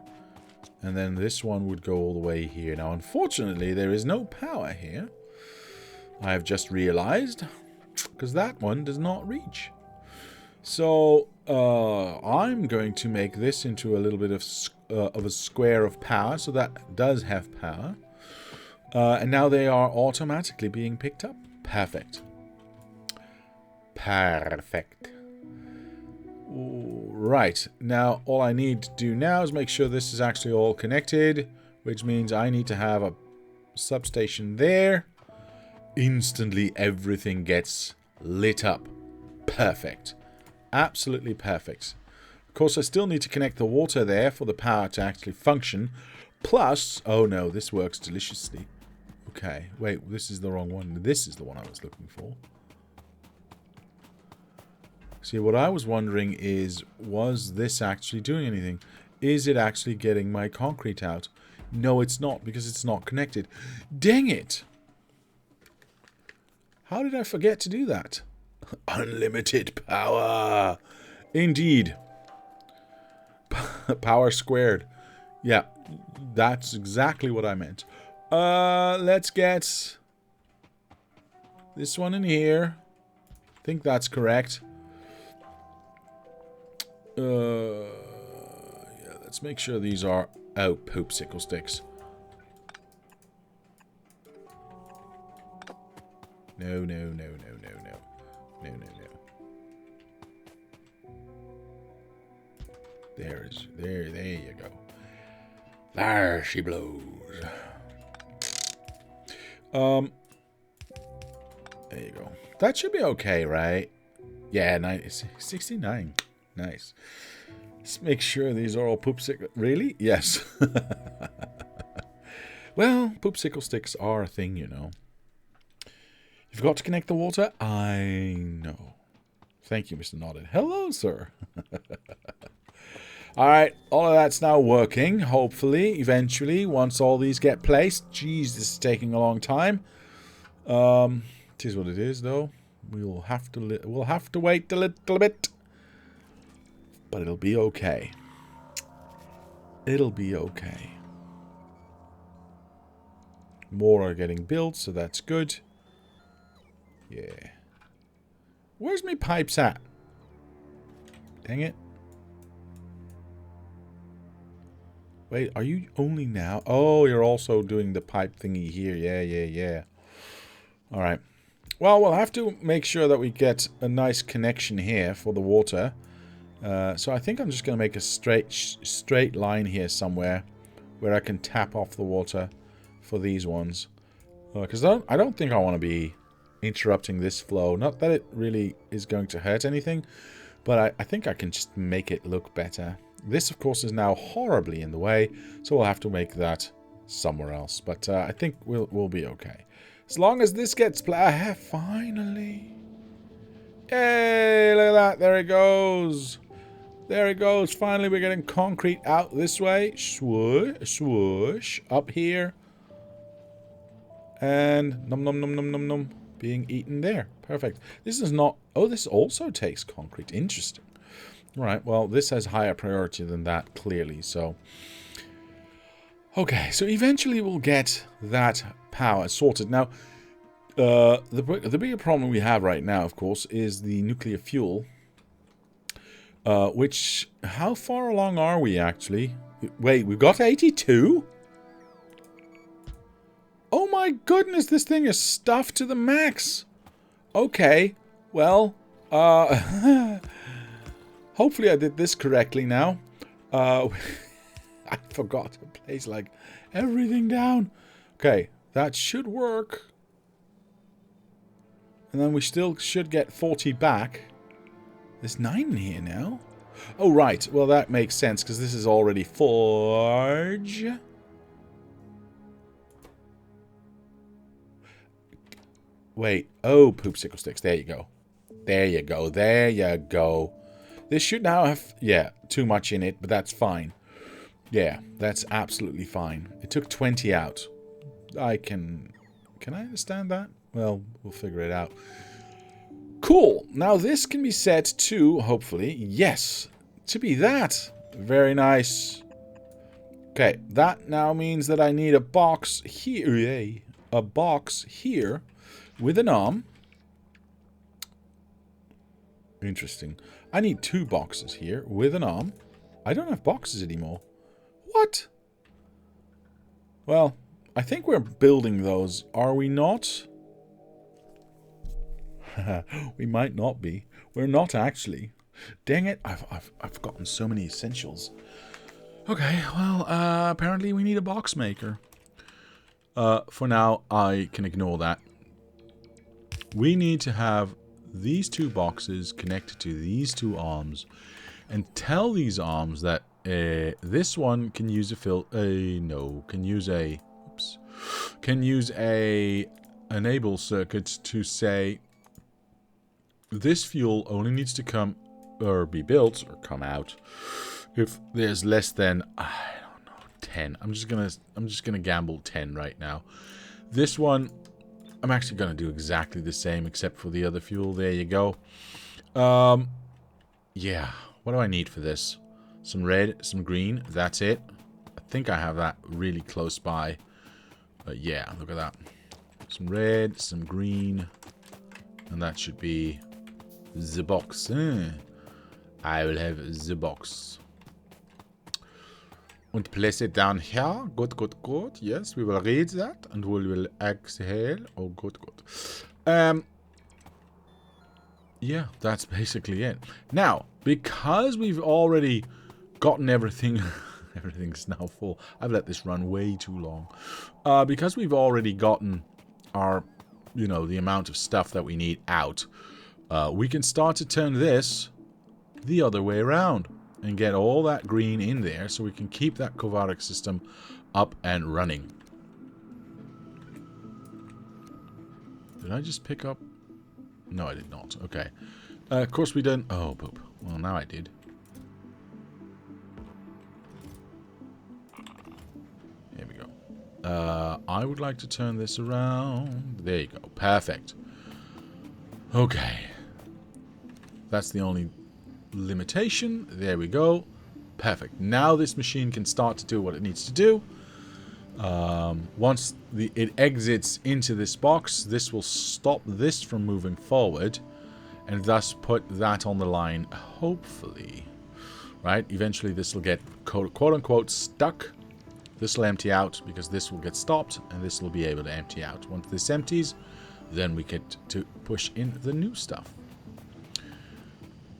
and then this one would go all the way here. Now, unfortunately, there is no power here. I have just realized, because that one does not reach. So I'm going to make this into a little bit of a square of power, so that does have power. And now they are automatically being picked up. Perfect. Perfect. Right. Now, all I need to do now is make sure this is actually all connected, which means I need to have a substation there. Instantly, everything gets lit up. Perfect. Absolutely perfect. Of course, I still need to connect the water there for the power to actually function. Plus, oh no, this works deliciously. Okay, wait, this is the wrong one. This is the one I was looking for. See, what I was wondering is, was this actually doing anything? Is it actually getting my concrete out? No, it's not, because it's not connected. Dang it! How did I forget to do that? Unlimited power! Indeed. Power squared. Yeah, that's exactly what I meant. Let's get this one in here. I think that's correct. Yeah, let's make sure these are... Oh, poop sickle sticks. No, no, no, no, no, no. No, no, no. There you go. There she blows. There you go. That should be okay, right? Yeah, 69. Nice. Let's make sure these are all poop sickle... Really? Yes. Well, poop sickle sticks are a thing, you know. You forgot to connect the water? I know. Thank you, Mr. Nodded. Hello, sir. Alright, all of that's now working, hopefully, eventually, once all these get placed. Jeez, this is taking a long time. It is what it is, though. We'll have to wait a little bit. But it'll be okay. It'll be okay. More are getting built, so that's good. Yeah. Where's my pipes at? Dang it. Wait, are you only now? Oh, you're also doing the pipe thingy here. Yeah, yeah, yeah. Alright. Well, we'll have to make sure that we get a nice connection here for the water. So I think I'm just going to make a straight line here somewhere where I can tap off the water for these ones. Because I don't think I want to be interrupting this flow. Not that it really is going to hurt anything, but I think I can just make it look better. This, of course, is now horribly in the way, so we'll have to make that somewhere else. But I think we'll be okay. As long as this gets... finally. Hey, look at that. There it goes. There it goes. Finally, we're getting concrete out this way. Swoosh, swoosh. Up here. And num num num num num num. Being eaten there. Perfect. This is not... Oh, this also takes concrete. Interesting. Right, well, this has higher priority than that, clearly, so... Okay, so eventually we'll get that power sorted. Now, the bigger problem we have right now, of course, is the nuclear fuel. Which... How far along are we, actually? Wait, we've got 82? Oh my goodness, this thing is stuffed to the max! Okay, well, hopefully I did this correctly now. I forgot to place, like, everything down. Okay, that should work. And then we still should get 40 back. There's 9 in here now. Oh, right. Well, that makes sense, because this is already forge. Wait. Oh, poop sickle sticks. There you go. There you go. There you go. This should now have... Yeah, too much in it, but that's fine. Yeah, that's absolutely fine. It took 20 out. I can... Can I understand that? Well, we'll figure it out. Cool. Now this can be set to, hopefully, yes, to be that. Very nice. Okay, that now means that I need a box here. A box here with an arm. Interesting. I need 2 boxes here with an arm. I don't have boxes anymore. What? Well, I think we're building those. Are we not? We might not be. We're not actually. Dang it! I've gotten so many essentials. Okay, well, apparently we need a box maker. For now, I can ignore that. We need to have these 2 boxes connected to these 2 arms, and tell these arms that this one can use can use a enable circuit to say this fuel only needs to come or be built or come out if there's less than, I don't know, 10. I'm just gonna gamble 10 right now. This one I'm actually gonna do exactly the same except for the other fuel. There you go. Yeah, what do I need for this? Some red, some green, that's it. I think I have that really close by. But yeah, look at that. Some red, some green, and that should be the box. I will have the box. And place it down here. Good, good, good. Yes, we will read that and we will exhale. Oh, good, good. Yeah, that's basically it. Now, because we've already gotten everything... Everything's now full. I've let this run way too long. Because we've already gotten our, the amount of stuff that we need out, we can start to turn this the other way around and get all that green in there so we can keep that Kovarik system up and running. Did I just pick up? No, I did not. Okay. Of course we don't... Oh, poop. Well, now I did. Here we go. I would like to turn this around. There you go. Perfect. Okay. That's the only limitation. There we go. Perfect. Now this machine can start to do what it needs to do. Once it exits into this box, this will stop this from moving forward and thus put that on the line, hopefully. Right? Eventually this will get quote-unquote stuck. This will empty out because this will get stopped and this will be able to empty out. Once this empties, then we get to push in the new stuff.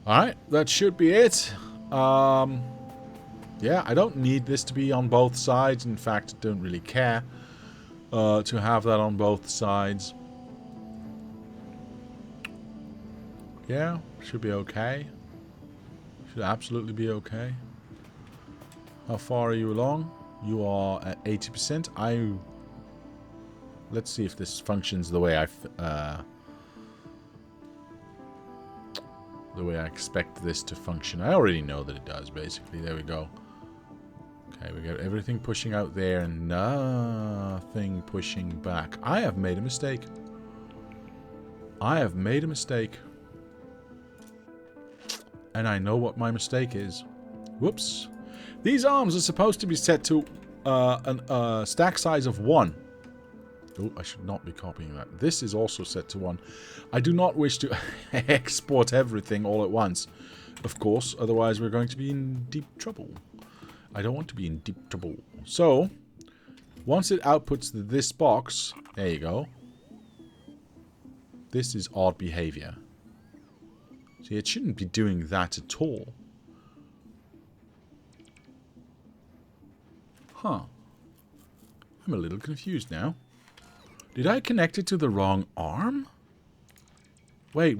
Alright, that should be it. Yeah, I don't need this to be on both sides. In fact, I don't really care to have that on both sides. Yeah, should be okay. Should absolutely be okay. How far are you along? You are at 80%. Let's see if this functions the way the way I expect this to function. I already know that it does, basically. There we go. Okay, we got everything pushing out there and nothing pushing back. I have made a mistake. I have made a mistake. And I know what my mistake is. Whoops. These arms are supposed to be set to a stack size of 1. Oh, I should not be copying that. This is also set to 1. I do not wish to export everything all at once. Of course, otherwise we're going to be in deep trouble. I don't want to be in deep trouble. So, once it outputs this box, there you go. This is odd behavior. See, it shouldn't be doing that at all. Huh. I'm a little confused now. Did I connect it to the wrong arm? Wait.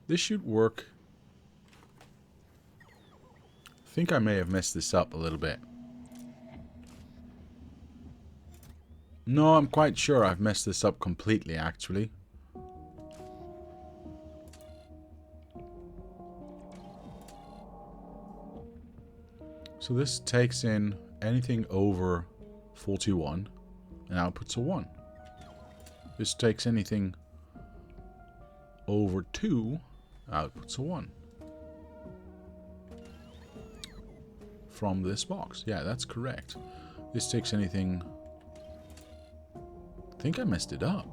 This should work. I think I may have messed this up a little bit. No, I'm quite sure I've messed this up completely, actually. So this takes in anything over 41 and outputs a 1. This takes anything over 2, outputs a 1. From this box. Yeah, that's correct. This takes anything... I think I messed it up.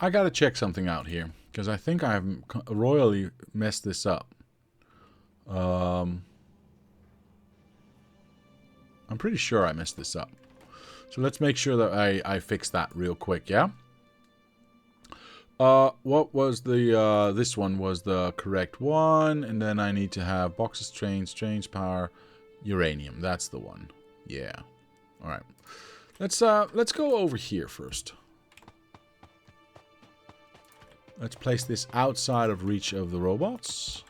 I gotta check something out here, because I think I've royally messed this up. I'm pretty sure I messed this up. So let's make sure that I fix that real quick, yeah? What was the, this one was the correct one, and then I need to have boxes, trains, strange power, uranium. That's the one. Yeah. Alright. Let's go over here first. Let's place this outside of reach of the robots.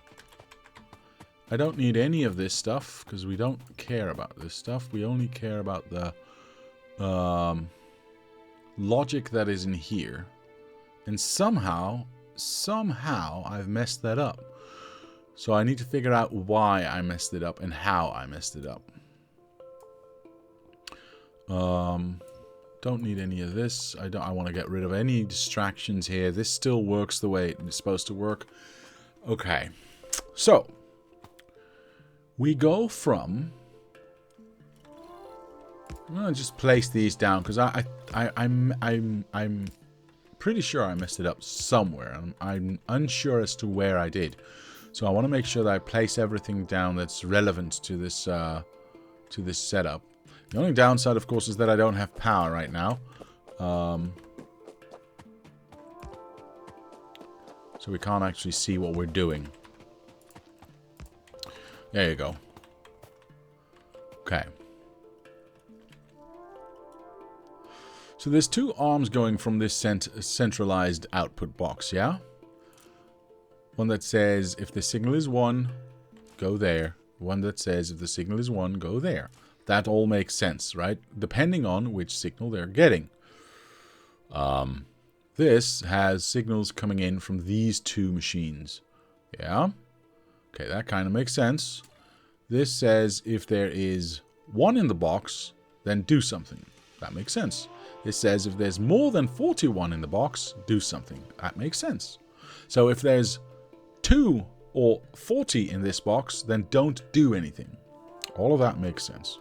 I don't need any of this stuff, because we don't care about this stuff. We only care about the logic that is in here. And somehow I've messed that up. So I need to figure out why I messed it up and how I messed it up. Don't need any of this. I want to get rid of any distractions here. This still works the way it's supposed to work. Okay. So we go from... I'm gonna just place these down because I'm pretty sure I messed it up somewhere. I'm unsure as to where I did. So I want to make sure that I place everything down that's relevant to this setup. The only downside, of course, is that I don't have power right now. So we can't actually see what we're doing. There you go. Okay. So there's 2 arms going from this centralized output box, yeah? One that says if the signal is 1, go there. One that says if the signal is 1, go there. That all makes sense, right? Depending on which signal they're getting. This has signals coming in from these 2 machines. Yeah? Okay, that kind of makes sense. This says if there is 1 in the box, then do something. That makes sense. This says if there's more than 41 in the box, do something. That makes sense. So if there's 2 or 40 in this box, then don't do anything. All of that makes sense.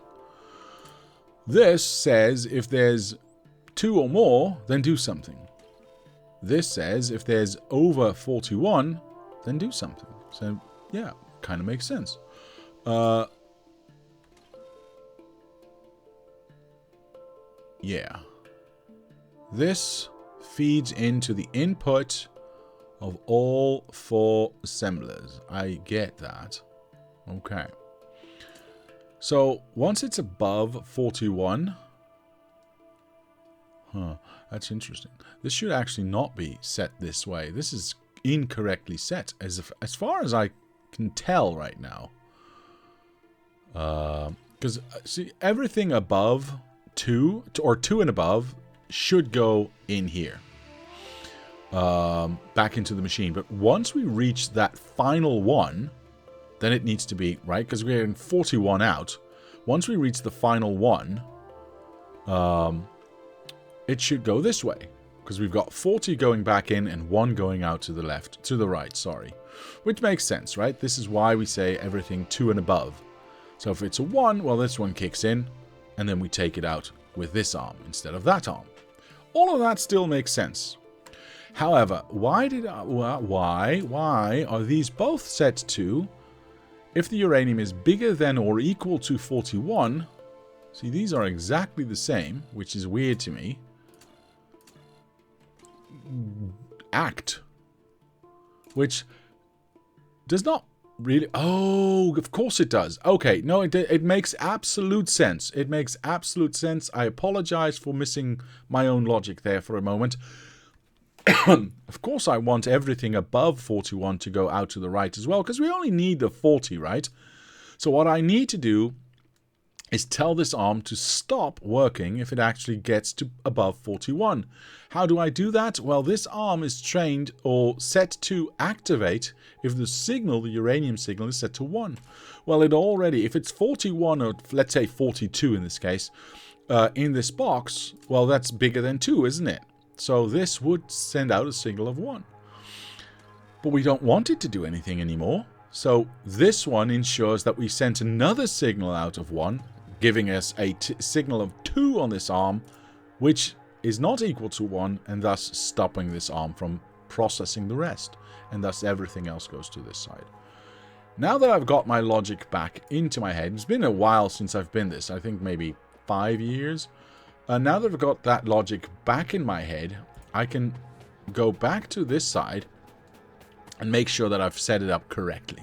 This says if there's 2 or more, then do something. This says if there's over 41, then do something. So, yeah, kind of makes sense. Yeah. This feeds into the input of all 4 assemblers. I get that. Okay. So, once it's above 41... Huh, that's interesting. This should actually not be set this way. This is incorrectly set, as far as I can tell right now. Because, see, everything above 2, or 2 and above, should go in here. Back into the machine. But once we reach that final one, then it needs to be, right? Because we're getting 41 out. Once we reach the final one, it should go this way. Because we've got 40 going back in and 1 going out to the left, to the right, sorry. Which makes sense, right? This is why we say everything 2 and above. So if it's a 1, well, this one kicks in, and then we take it out with this arm instead of that arm. All of that still makes sense. However, why are these both set to, if the uranium is bigger than or equal to 41, see, these are exactly the same, which is weird to me. Act, which does not really... Oh, of course it does. Okay, no, it makes absolute sense. It makes absolute sense. I apologize for missing my own logic there for a moment. Of course I want everything above 41 to go out to the right as well, because we only need the 40, right? So what I need to do is tell this arm to stop working if it actually gets to above 41. How do I do that? Well, this arm is trained or set to activate if the signal, the uranium signal, is set to 1. Well, it already, if it's 41 or let's say 42 in this case, in this box, well, that's bigger than 2, isn't it? So this would send out a signal of 1. But we don't want it to do anything anymore. So this one ensures that we sent another signal out of 1, giving us a signal of 2 on this arm, which is not equal to 1, and thus stopping this arm from processing the rest. And thus everything else goes to this side. Now that I've got my logic back into my head, it's been a while since I've been this, I think maybe 5 years. Now that I've got that logic back in my head, I can go back to this side and make sure that I've set it up correctly.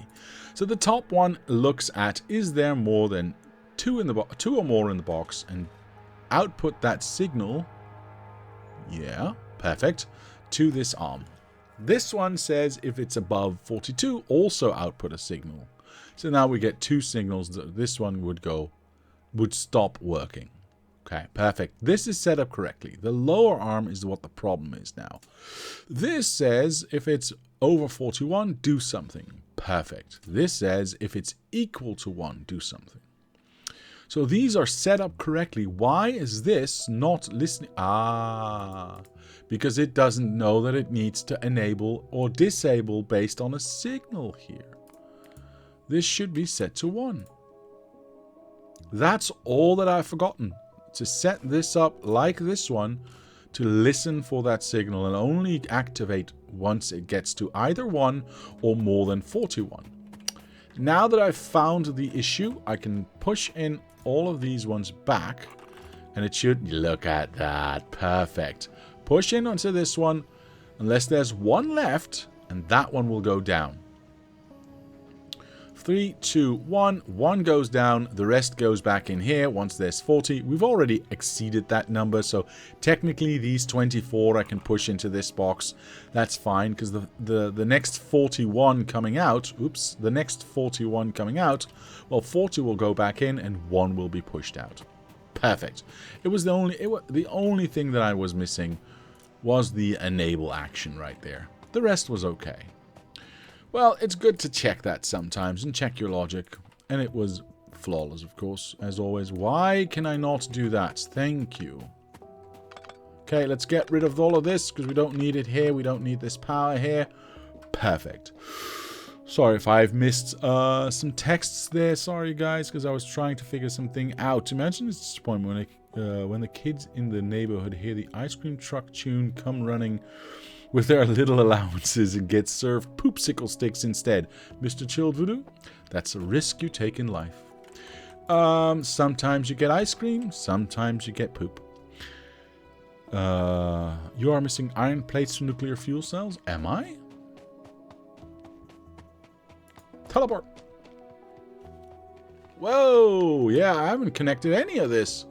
So the top one looks at, is there more than 2 or more in the box, and output that signal, yeah, perfect, to this arm. This one says if it's above 42, also output a signal. So now we get 2 signals that this one would stop working. Okay, perfect. This is set up correctly. The lower arm is what the problem is now. This says if it's over 41, do something. Perfect. This says if it's equal to 1, do something. So these are set up correctly. Why is this not listening? Because it doesn't know that it needs to enable or disable based on a signal here. This should be set to 1. That's all that I've forgotten. To set this up like this one, to listen for that signal and only activate once it gets to either 1 or more than 41. Now that I've found the issue, I can push in all of these ones back, and it should, look at that, perfect. Push in onto this one, unless there's 1 left, and that one will go down. 3, 2, 1. 1 goes down. The rest goes back in here once there's 40. We've already exceeded that number, so technically these 24 I can push into this box. That's fine, because the next 41 coming out, oops, the next 41 coming out, well, 40 will go back in and 1 will be pushed out. Perfect. It was the only thing that I was missing was the enable action right there. The rest was okay. Well, it's good to check that sometimes and check your logic. And it was flawless, of course, as always. Why can I not do that? Thank you. Okay, let's get rid of all of this because we don't need it here. We don't need this power here. Perfect. Sorry if I've missed some texts there. Sorry, guys, because I was trying to figure something out. Imagine this disappointment when the kids in the neighborhood hear the ice cream truck tune come running with their little allowances and get served poopsicle sticks instead. Mr. Chilled Voodoo, that's a risk you take in life. Sometimes you get ice cream, sometimes you get poop. You are missing iron plates from nuclear fuel cells? Am I? Teleport. Whoa, yeah, I haven't connected any of this.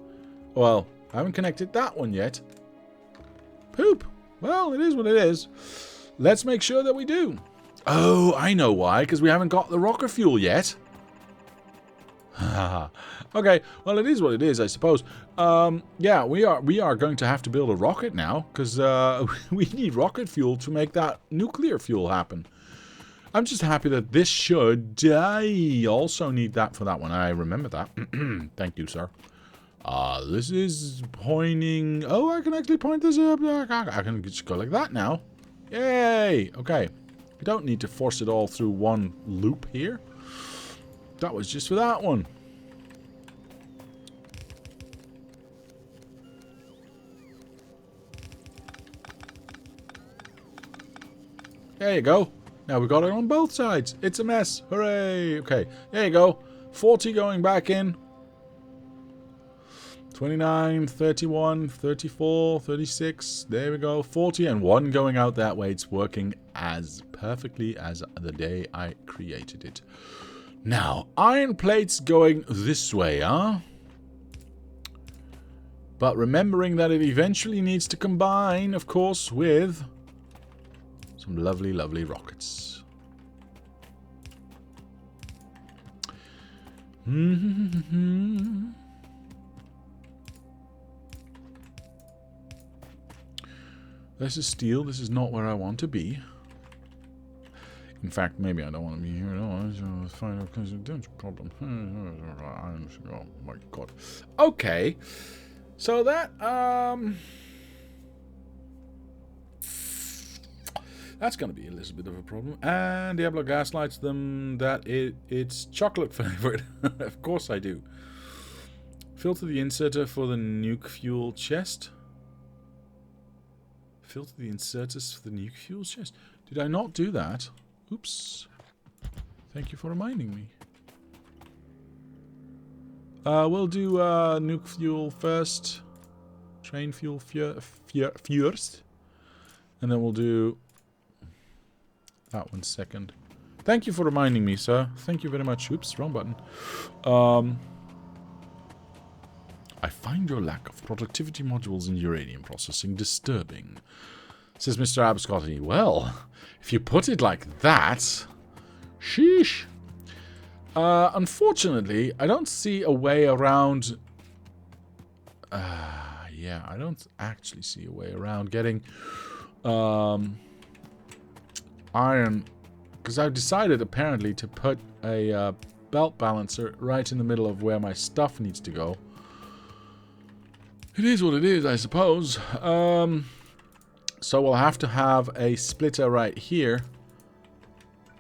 Well, I haven't connected that one yet. Poop. Well, it is what it is. Let's make sure that we do. Oh, I know why. Because we haven't got the rocket fuel yet. Okay, well, it is what it is, I suppose. Yeah, we are going to have to build a rocket now. Because we need rocket fuel to make that nuclear fuel happen. I'm just happy that this should... I also need that for that one. I remember that. Thank you, sir. This is pointing... Oh, I can actually point this up. I can just go like that now. Yay! Okay. We don't need to force it all through one loop here. That was just for that one. There you go. Now we've got it on both sides. It's a mess. Hooray! Okay, there you go. 40 going back in. 29, 31, 34, 36. There we go. 40 and 1 going out that way. It's working as perfectly as the day I created it. Now, iron plates going this way, huh? But remembering that it eventually needs to combine, of course, with some lovely, lovely rockets. This is steel. This is not where I want to be. In fact, maybe I don't want to be here at all. Find out because it's a problem. Oh my god. Okay. So that, that's going to be a little bit of a problem. And Diablo gaslights them that it's chocolate flavored. Of course I do. Filter the inserter for the nuke fuel chest. Filter the inserters for the nuke fuel chest. Did I not do that? Oops. Thank you for reminding me. We'll do nuke fuel first. Train fuel first. And then we'll do that one second. Thank you for reminding me, sir. Thank you very much. Oops, wrong button. I find your lack of productivity modules in uranium processing disturbing, says Mr. Abscotty. Well, if you put it like that, sheesh. Unfortunately, I don't see a way around... yeah, I don't actually see a way around getting iron, because I've decided apparently to put a belt balancer right in the middle of where my stuff needs to go. It is what it is, I suppose. So we'll have to have a splitter right here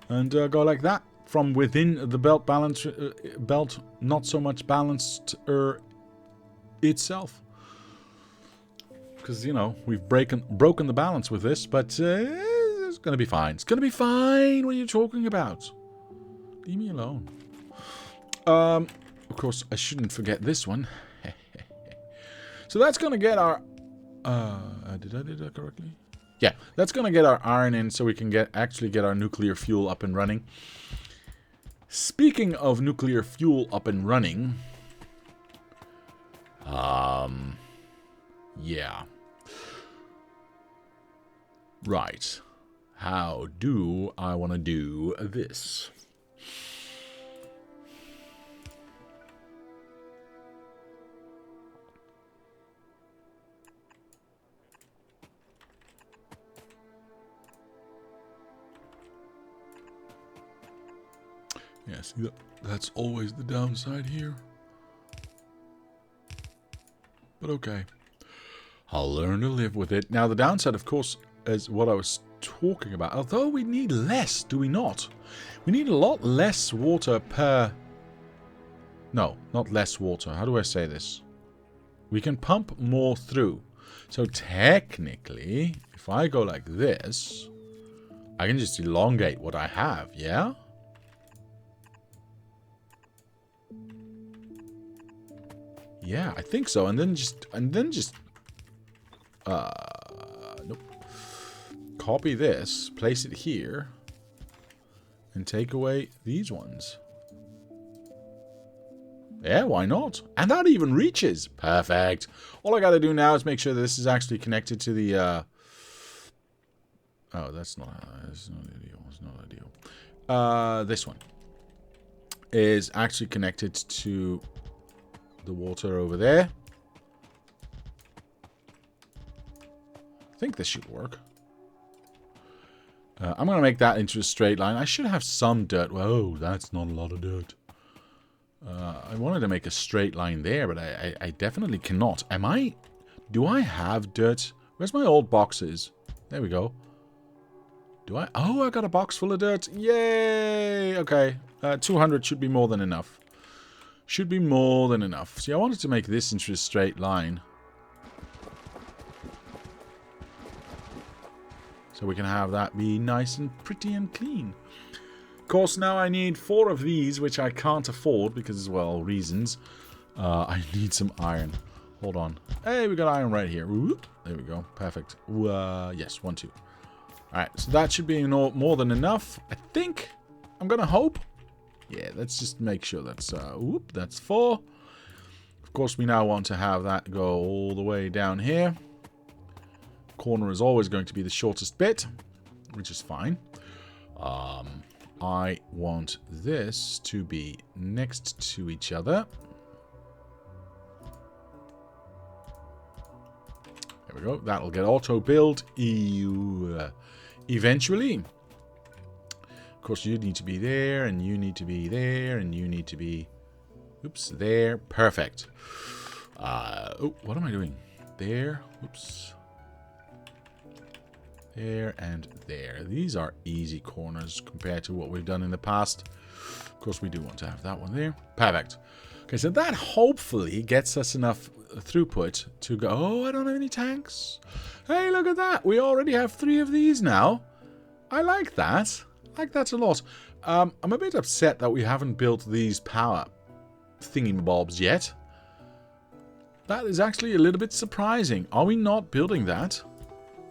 and go like that from within the belt balance, belt not so much balanced itself. Because, you know, we've broken the balance with this, but it's going to be fine. It's going to be fine. What are you talking about? Leave me alone. Of course, I shouldn't forget this one. So that's going to get our... did I do that correctly? Yeah, that's going to get our iron in so we can actually get our nuclear fuel up and running. Speaking of nuclear fuel up and running... yeah. Right. How do I want to do this? Yeah, see, that's always the downside here. But okay. I'll learn to live with it. Now, the downside, of course, is what I was talking about. Although we need less, do we not? We need a lot less water per... No, not less water. How do I say this? We can pump more through. So technically, if I go like this, I can just elongate what I have, yeah? Yeah, I think so. And then just nope. Copy this, place it here, and take away these ones. Yeah, why not? And that even reaches. Perfect. All I gotta do now is make sure that this is actually connected to the Oh, that's not ideal. It's not ideal. This one is actually connected to the water over there. I think this should work. I'm going to make that into a straight line. I should have some dirt. Whoa, that's not a lot of dirt. I wanted to make a straight line there, but I definitely cannot. Do I have dirt? Where's my old boxes? There we go. Do I? Oh, I got a box full of dirt. Yay! Okay. 200 should be more than enough. Should be more than enough. See, I wanted to make this into a straight line. So we can have that be nice and pretty and clean. Of course, now I need 4 of these, which I can't afford because, well, reasons. I need some iron. Hold on. Hey, we got iron right here. Whoop. There we go. Perfect. Yes, 1, 2. Alright, so that should be more than enough. I think. I'm gonna hope. Yeah, let's just make sure that's... whoop, that's 4. Of course, we now want to have that go all the way down here. Corner is always going to be the shortest bit, which is fine. I want this to be next to each other. There we go. That'll get auto-build eventually. Of course, you need to be there, and you need to be there, and you need to be... Oops, there. Perfect. Oh, what am I doing? There. Oops. There and there. These are easy corners compared to what we've done in the past. Of course, we do want to have that one there. Perfect. Okay, so that hopefully gets us enough throughput to go... Oh, I don't have any tanks. Hey, look at that. We already have 3 of these now. I like that. I like that a lot. I'm a bit upset that we haven't built these power thingy-mabobs yet. That is actually a little bit surprising. Are we not building that?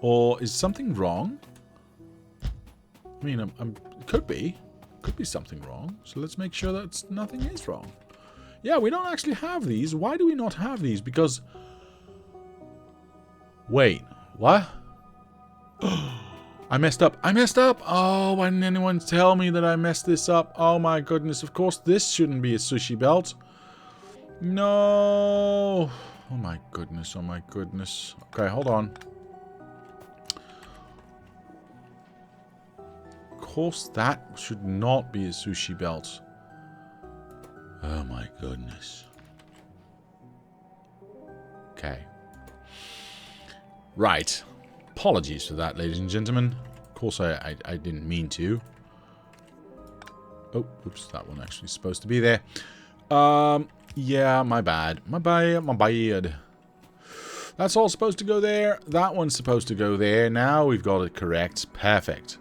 Or is something wrong? I mean, it could be. Could be something wrong. So let's make sure that nothing is wrong. Yeah, we don't actually have these. Why do we not have these? Because... Wait. What? I messed up. I messed up! Oh, why didn't anyone tell me that I messed this up? Oh my goodness. Of course, this shouldn't be a sushi belt. No. Oh my goodness. Oh my goodness. Okay, hold on. Of course, that should not be a sushi belt. Oh my goodness. Okay. Right. Apologies for that, ladies and gentlemen. Of course, I didn't mean to. Oh, oops, that one actually is supposed to be there. Yeah, my bad. My bad. That's all supposed to go there. That one's supposed to go there. Now we've got it correct. Perfect.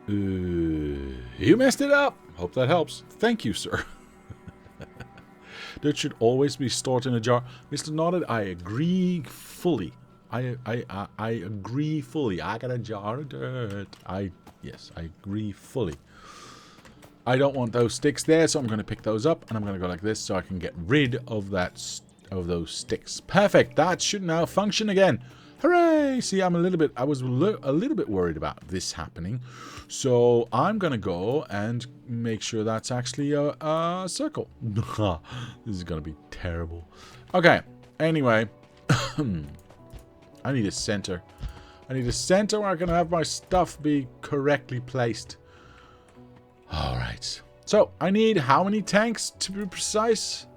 You messed it up. Hope that helps. Thank you, sir. Dirt should always be stored in a jar. Mr. Nodded, I agree fully. I agree fully. I got a jar of dirt. Yes, I agree fully. I don't want those sticks there, so I'm going to pick those up, and I'm going to go like this so I can get rid of those sticks. Perfect. That should now function again. Hooray! See, I was a little bit worried about this happening. So I'm going to go and make sure that's actually a circle. This is going to be terrible. Okay. Anyway. I need a center. I need a center where I can have my stuff be correctly placed. Alright. So, I need how many tanks to be precise?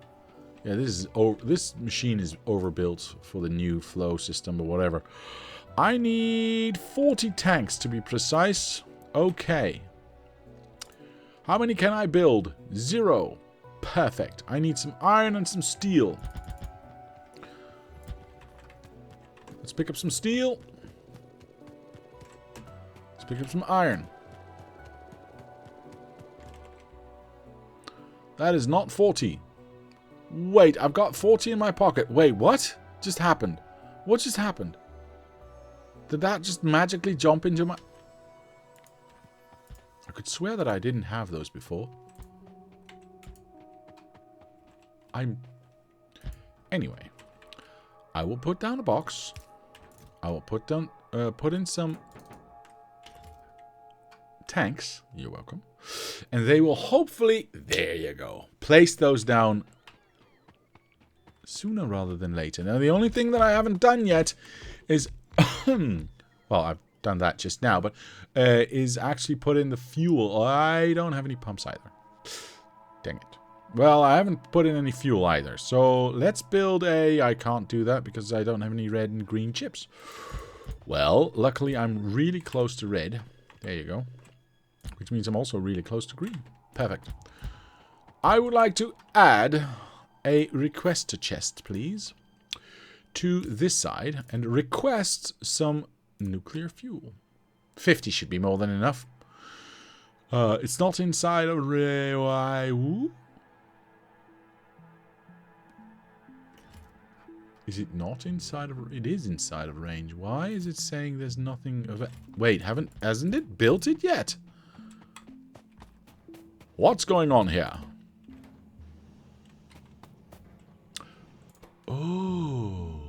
Yeah, this machine is overbuilt for the new flow system or whatever. I need 40 tanks to be precise. Okay. How many can I build? 0. Perfect. I need some iron and some steel. Let's pick up some steel. Let's pick up some iron. That is not 40. Wait, I've got 40 in my pocket. Wait, what just happened? What just happened? Did that just magically jump into my... I could swear that I didn't have those before. Anyway. I will put down a box. I will put in some tanks. You're welcome. And they will hopefully, there you go, place those down sooner rather than later. Now, the only thing that I haven't done yet is, well, I've done that just now, but is actually put in the fuel. I don't have any pumps either. Dang it. Well, I haven't put in any fuel either. So let's build I can't do that because I don't have any red and green chips. Well, luckily I'm really close to red. There you go. Which means I'm also really close to green. Perfect. I would like to add a request chest, please, to this side and request some nuclear fuel. 50 should be more than enough. It's not inside of Is it not inside of... It is inside of range. Why is it saying there's nothing of it? Wait, hasn't it built it yet? What's going on here? Oh.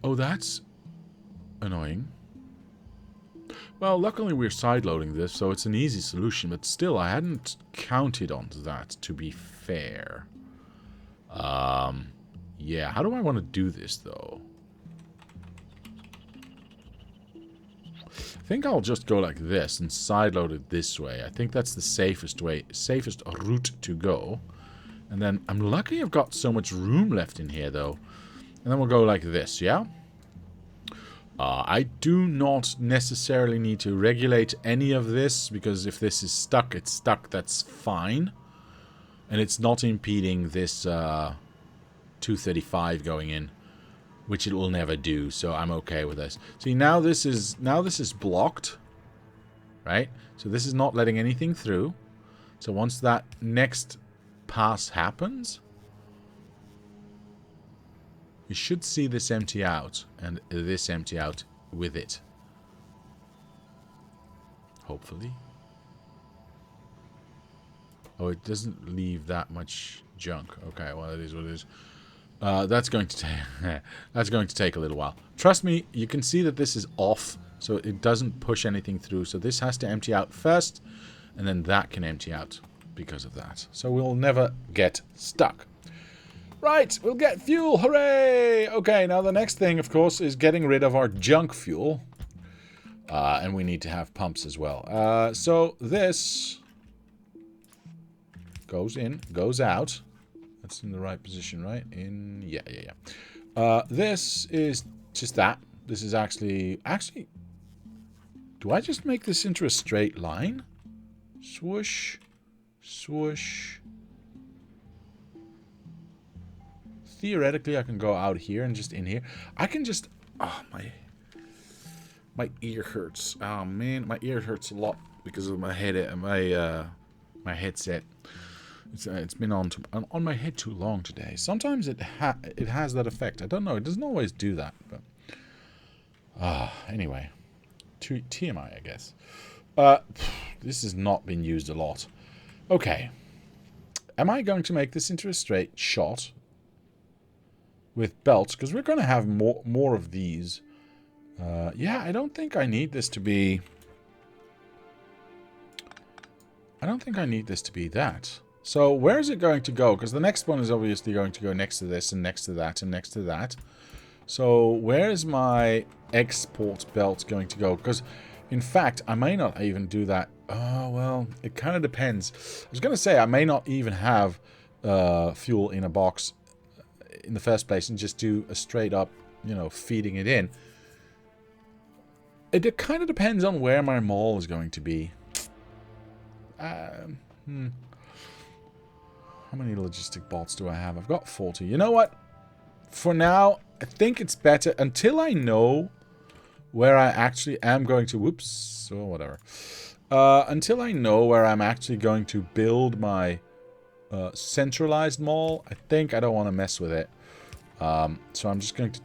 Oh, that's annoying. Well, luckily we're sideloading this, so it's an easy solution, but still, I hadn't counted on that, to be fair. Yeah, how do I want to do this, though? I think I'll just go like this and sideload it this way. I think that's the safest route to go. And then, I'm lucky I've got so much room left in here, though. And then we'll go like this, yeah? I do not necessarily need to regulate any of this, because if this is stuck, it's stuck, that's fine. And it's not impeding this 235 going in, which it will never do, so I'm okay with this. See, now this is blocked, right? So this is not letting anything through. So once that next pass happens, you should see this empty out, and this empty out with it. Hopefully. Oh, it doesn't leave that much junk. Okay, well, it is what it is. That's going to take a little while. Trust me, you can see that this is off, so it doesn't push anything through. So this has to empty out first, and then that can empty out because of that. So we'll never get stuck. Right, we'll get fuel, hooray! Okay, now the next thing, of course, is getting rid of our junk fuel. And we need to have pumps as well. So this goes in, goes out. That's in the right position, right? Yeah. This is just that. This is actually... do I just make this into a straight line? Swoosh, swoosh. Theoretically, I can go out here and just in here. I can just... Oh, my ear hurts. Oh, man. My ear hurts a lot because of my head, my headset. It's been on my head too long today. Sometimes it has that effect. I don't know. It doesn't always do that. But anyway, TMI, I guess. This has not been used a lot. Okay. Am I going to make this into a straight shot with belts? Because we're going to have more of these. Yeah, I don't think I need this to be... I don't think I need this to be that. So where is it going to go? Because the next one is obviously going to go next to this and next to that and next to that. So where is my export belt going to go? Because in fact, I may not even do that. Oh, well, it kind of depends. I was going to say I may not even have fuel in a box in the first place and just do a straight up, you know, feeding it in. It kind of depends on where my mall is going to be. How many logistic bots do I have? I've got 40. You know what? For now, I think it's better until I know where I actually am going to... Whoops. Or whatever. Until I know where I'm actually going to build my centralized mall, I think I don't want to mess with it. So I'm just going to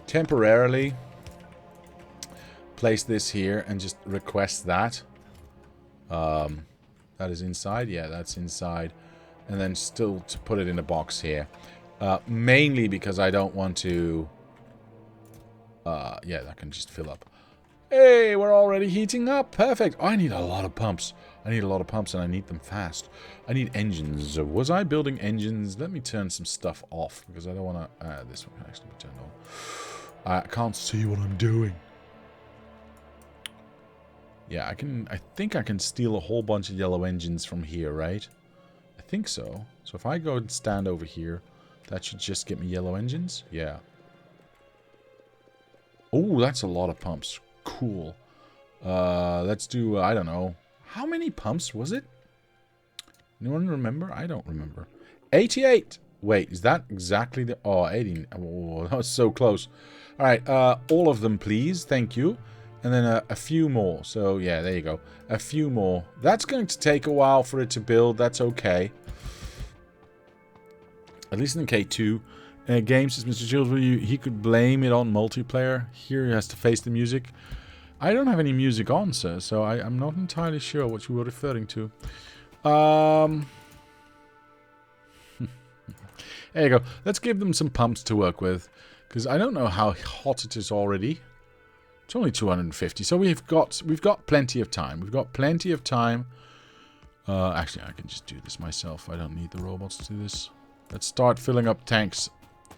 temporarily place this here and just request that. That is inside. Yeah, that's inside. And then still to put it in a box here. Mainly because I don't want to... yeah, that can just fill up. Hey, we're already heating up. Perfect. Oh, I need a lot of pumps. I need a lot of pumps and I need them fast. I need engines. Was I building engines? Let me turn some stuff off because I don't want to... this one can actually be turned on. I can't see what I'm doing. Yeah, I think I can steal a whole bunch of yellow engines from here, right? I think so. So if I go and stand over here, that should just get me yellow engines. Yeah. Oh, that's a lot of pumps. Cool. Let's do, I don't know. How many pumps was it? Anyone remember? I don't remember. 88! Wait, is that exactly the... Oh, 18. Oh, that was so close. Alright, all of them, please. Thank you. And then a few more. So, yeah, there you go. A few more. That's going to take a while for it to build. That's okay. At least in K2. Games, says Mr. Chills, he could blame it on multiplayer. Here he has to face the music. I don't have any music on, sir, so I'm not entirely sure what you were referring to. There you go. Let's give them some pumps to work with, because I don't know how hot it is already. It's only 250, so we've got plenty of time. We've got plenty of time. Actually, I can just do this myself. I don't need the robots to do this. Let's start filling up tanks.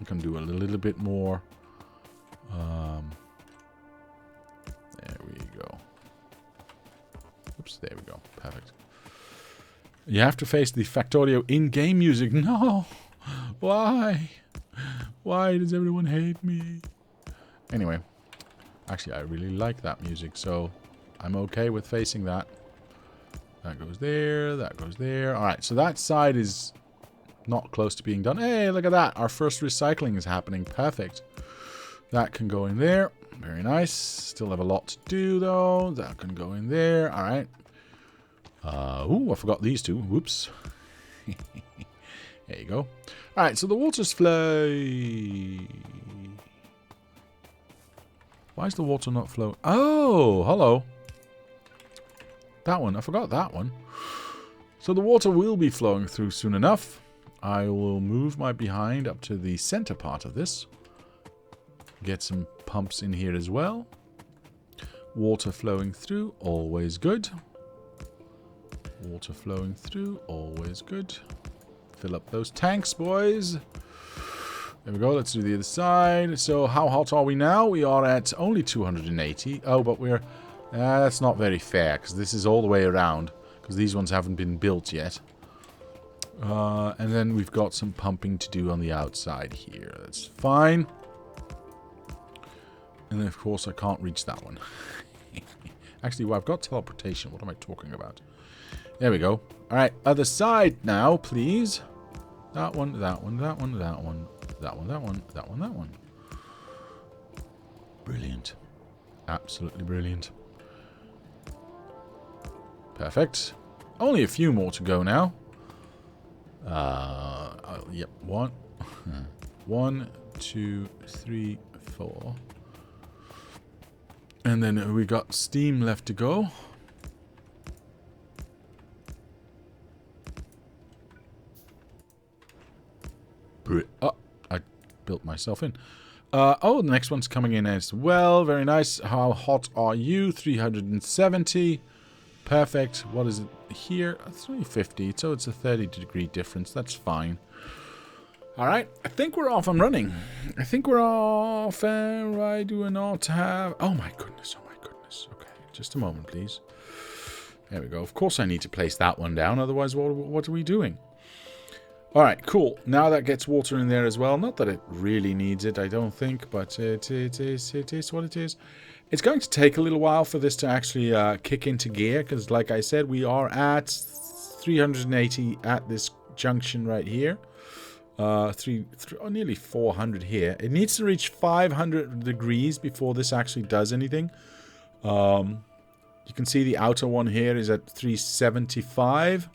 I can do a little bit more. There we go. Oops, there we go. Perfect. You have to face the Factorio in-game music. No! Why? Why does everyone hate me? Anyway. Actually, I really like that music, so I'm okay with facing that. That goes there. That goes there. Alright, so that side is not close to being done. Hey, look at that. Our first recycling is happening. Perfect. That can go in there. Very nice. Still have a lot to do, though. That can go in there. All right. Ooh, I forgot these two. Whoops. There you go. All right, so the water's flow. Why is the water not flowing? Oh, hello. That one. I forgot that one. So the water will be flowing through soon enough. I will move my behind up to the center part of this. Get some pumps in here as well. Water flowing through, always good. Water flowing through, always good. Fill up those tanks, boys. There we go, let's do the other side. So how hot are we now? We are at only 280. Oh, but we're... that's not very fair, because this is all the way around. Because these ones haven't been built yet. And then we've got some pumping to do on the outside here. That's fine. And then, of course, I can't reach that one. Actually, well, I've got teleportation. What am I talking about? There we go. All right, other side now, please. That one, that one, that one, that one, that one, that one, that one, that one. Brilliant. Absolutely brilliant. Perfect. Only a few more to go now. Yep, 1, 1, 2, 3, 4. And then we got steam left to go. Oh, I built myself in. Oh, the next one's coming in as well. Very nice. How hot are you? 370. Perfect. What is it here? It's only 50, so it's a 30-degree difference. That's fine. Alright, I think we're off and running. I think we're off and I do not have... Oh my goodness, oh my goodness. Okay, just a moment, please. There we go. Of course I need to place that one down, otherwise what are we doing? Alright, cool. Now that gets water in there as well. Not that it really needs it, I don't think, but it is what it is. It's going to take a little while for this to actually kick into gear, because like I said, we are at 380 at this junction right here. Nearly 400 here. It needs to reach 500 degrees before this actually does anything. You can see the outer one here is at 375.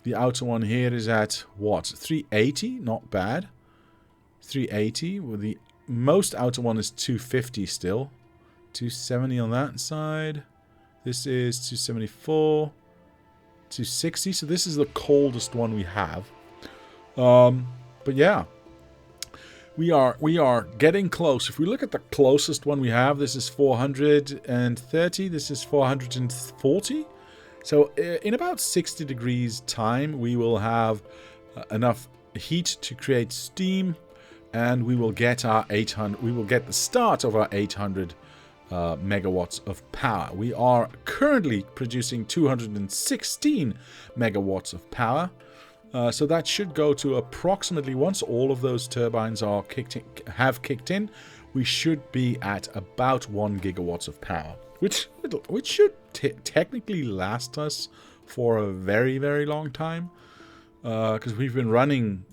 The outer one here is at, what, 380? Not bad. 380. Well, the most outer one is 250 still. 270 on that side. This is 274. to 60. So this is the coldest one we have. But yeah, we are getting close. If we look at the closest one we have, this is 430. This is 440. So in about 60 degrees time, we will have enough heat to create steam, and we will get our 800. We will get the start of our 800 megawatts of power. We are currently producing 216 megawatts of power. So that should go to approximately, once all of those turbines are have kicked in, we should be at about 1 gigawatts of power, which should technically last us for a very, very long time, because we've been running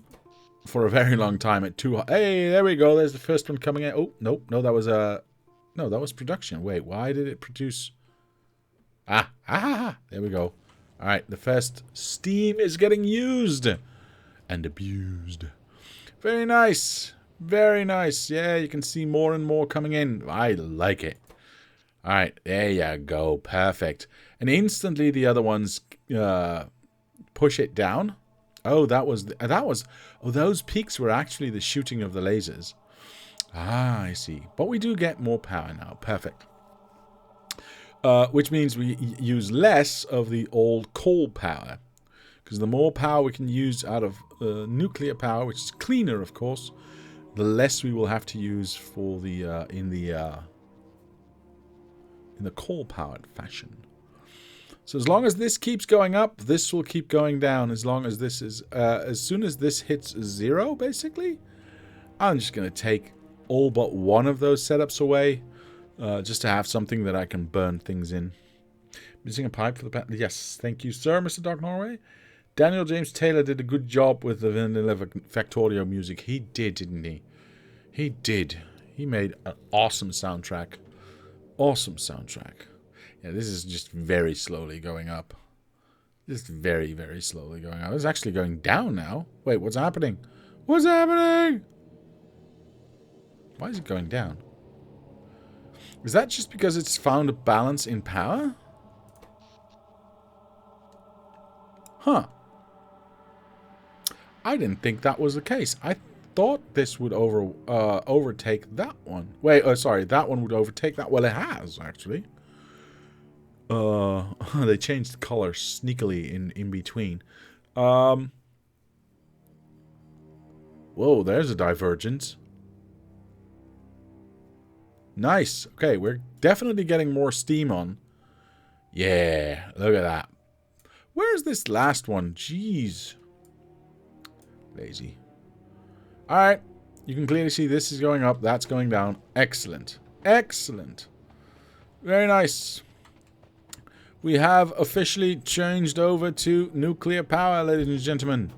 for a very long time at 2. Hey, there we go. There's the first one coming in. Oh, nope, no, that was production. Wait, why did it produce? There we go. All right, the first steam is getting used and abused. Very nice. Very nice. Yeah, you can see more and more coming in. I like it. All right, there you go. Perfect. And instantly the other ones push it down. Oh, oh, those peaks were actually the shooting of the lasers. I see. But we do get more power now. Perfect. Which means we use less of the old coal power. Because the more power we can use out of nuclear power, which is cleaner, of course, the less we will have to use for the in the coal-powered fashion. So as long as this keeps going up, this will keep going down. As long as this is, as soon as this hits 0, basically, I'm just going to take all but one of those setups away. Just to have something that I can burn things in. Missing a pipe for the... Yes, thank you, sir, Mr. Doc Norway. Daniel James Taylor did a good job with the Vanilla Factorio music. He did, didn't he? He did. He made an awesome soundtrack. Awesome soundtrack. Yeah, this is just very slowly going up. Just very, very slowly going up. It's actually going down now. Wait, what's happening? What's happening? Why is it going down? Is that just because it's found a balance in power? Huh. I didn't think that was the case. I thought this would overtake that one. Wait, sorry, that one would overtake that. Well, it has, actually. They changed the color sneakily in between. Whoa, there's a divergence. Nice. Okay, we're definitely getting more steam on. Yeah, look at that. Where's this last one? Jeez. Lazy. Alright, you can clearly see this is going up, that's going down. Excellent. Excellent. Very nice. We have officially changed over to nuclear power, ladies and gentlemen.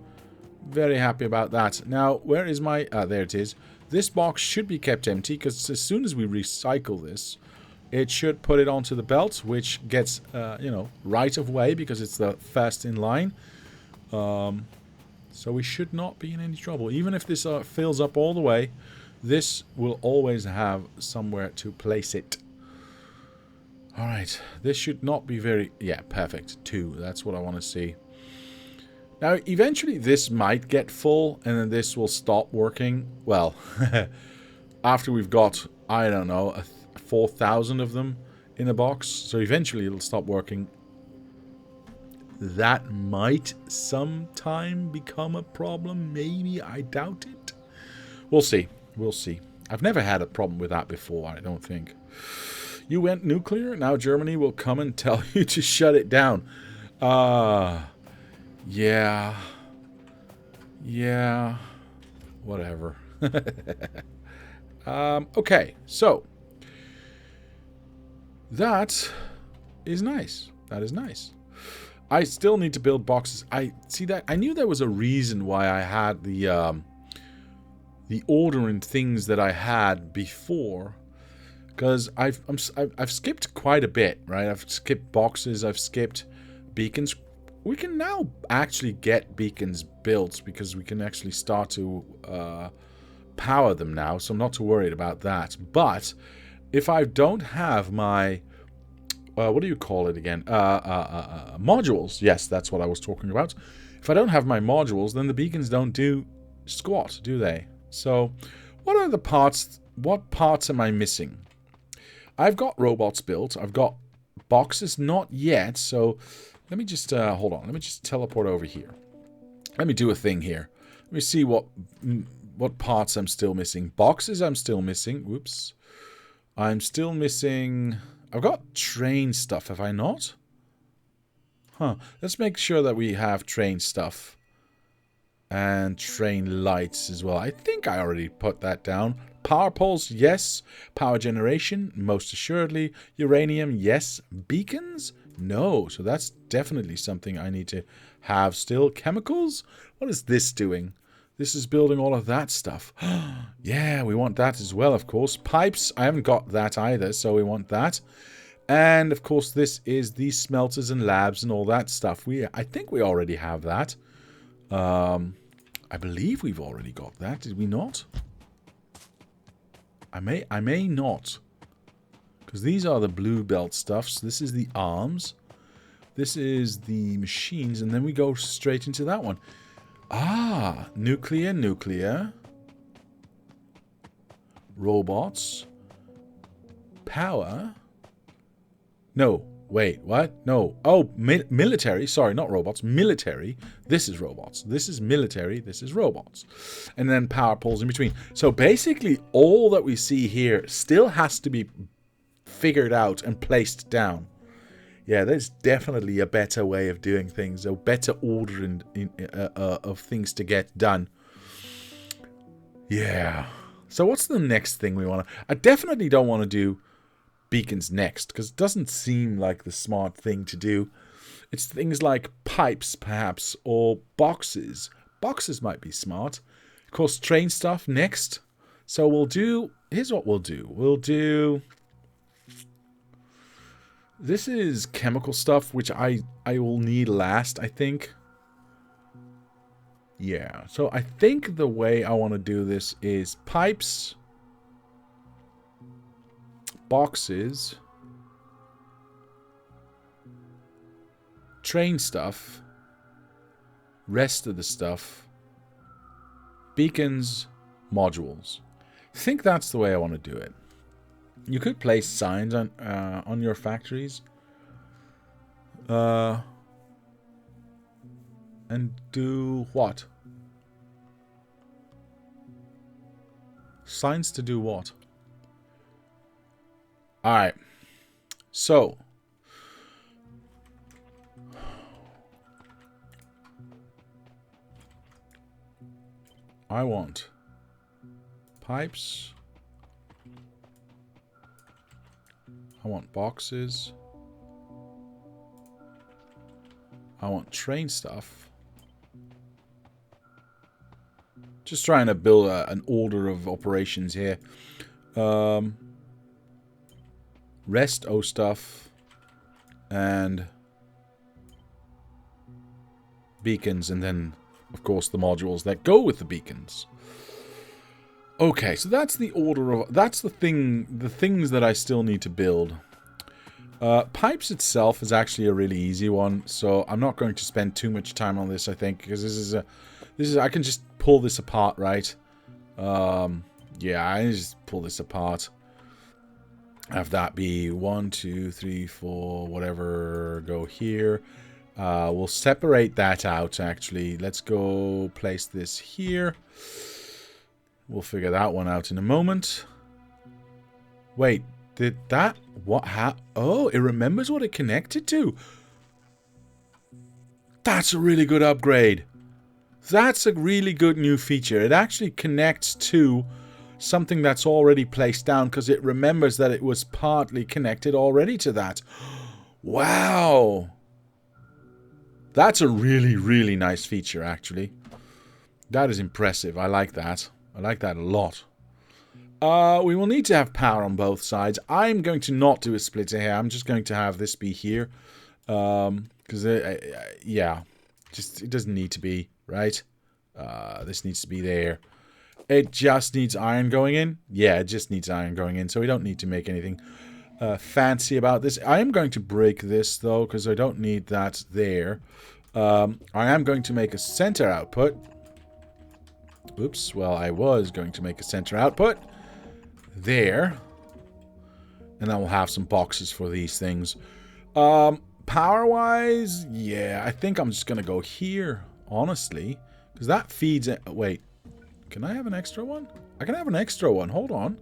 Very happy about that. Now, where is my... there it is. This box should be kept empty, because as soon as we recycle this, it should put it onto the belt, which gets, you know, right of way, because it's the first in line. So we should not be in any trouble. Even if this fills up all the way, this will always have somewhere to place it. Alright, this should not be very... Yeah, perfect. 2, that's what I want to see. Now, eventually this might get full, and then this will stop working. Well, after we've got, I don't know, 4,000 of them in a box. So eventually it'll stop working. That might sometime become a problem. Maybe, I doubt it. We'll see. We'll see. I've never had a problem with that before, I don't think. You went nuclear? Now Germany will come and tell you to shut it down. Yeah. Yeah. Whatever. Okay, so. That is nice. That is nice. I still need to build boxes. I see that. I knew there was a reason why I had the order and things that I had before. Because I've skipped quite a bit, right? I've skipped boxes. I've skipped beacons. We can now actually get beacons built because we can actually start to power them now. So I'm not too worried about that. But if I don't have my what do you call it again? Modules. Yes, that's what I was talking about. If I don't have my modules, then the beacons don't do squat, do they? So, what are the parts? What parts am I missing? I've got robots built. I've got boxes, not yet. So, let me just hold on. Let me just teleport over here. Let me do a thing here. Let me see what parts I'm still missing. Boxes I'm still missing. Whoops. I'm still missing... I've got train stuff, have I not? Huh. Let's make sure that we have train stuff. And train lights as well. I think I already put that down. Power poles, yes. Power generation, most assuredly. Uranium, yes. Beacons? No. So that's definitely something I need to have still. Chemicals? What is this doing? This is building all of that stuff. Yeah, we want that as well, of course. Pipes, I haven't got that either, so we want that. And, of course, this is the smelters and labs and all that stuff. I think we already have that. I believe we've already got that. Did we not? I may not. Because these are the blue belt stuffs. This is the arms. This is the machines. And then we go straight into that one. Ah, nuclear. Robots. Power. No, wait, what? No. Oh, military. Sorry, not robots. Military. This is robots. This is military. This is robots. And then power poles in between. So basically, all that we see here still has to be figured out and placed down. Yeah, there's definitely a better way of doing things, a better order of things to get done. Yeah. So what's the next thing we want to... I definitely don't want to do beacons next, because it doesn't seem like the smart thing to do. It's things like pipes, perhaps, or boxes. Boxes might be smart. Of course, train stuff next. So we'll do... Here's what we'll do. We'll do... This is chemical stuff, which I will need last, I think. Yeah, so I think the way I want to do this is pipes, boxes, train stuff, rest of the stuff, beacons, modules. I think that's the way I want to do it. You could place signs on your factories. And do what? Signs to do what? Alright. So. I want pipes. I want boxes. I want train stuff. Just trying to build an order of operations here. Rest O stuff. And beacons. And then, of course, the modules that go with the beacons. Okay, so that's the order of... That's the things that I still need to build. Pipes itself is actually a really easy one, so I'm not going to spend too much time on this, I think, because this is I can just pull this apart, right? Yeah, I just pull this apart. Have that be 1, 2, 3, 4, whatever, go here. We'll separate that out, actually. Let's go place this here. We'll figure that one out in a moment. Wait, did that... What oh, it remembers what it connected to. That's a really good upgrade. That's a really good new feature. It actually connects to something that's already placed down because it remembers that it was partly connected already to that. Wow. That's a really, really nice feature, actually. That is impressive. I like that. I like that a lot. We will need to have power on both sides. I'm going to not do a splitter here. I'm just going to have this be here. Because, yeah, just it doesn't need to be, right? This needs to be there. It just needs iron going in. Yeah, it just needs iron going in, so we don't need to make anything. fancy about this. I am going to break this, though, because I don't need that there. I am going to make a center output. Oops, well, I was going to make a center output. There. And then we'll have some boxes for these things. Power-wise, yeah, I think I'm just going to go here, honestly. Because that feeds it. Wait, can I have an extra one? I can have an extra one. Hold on.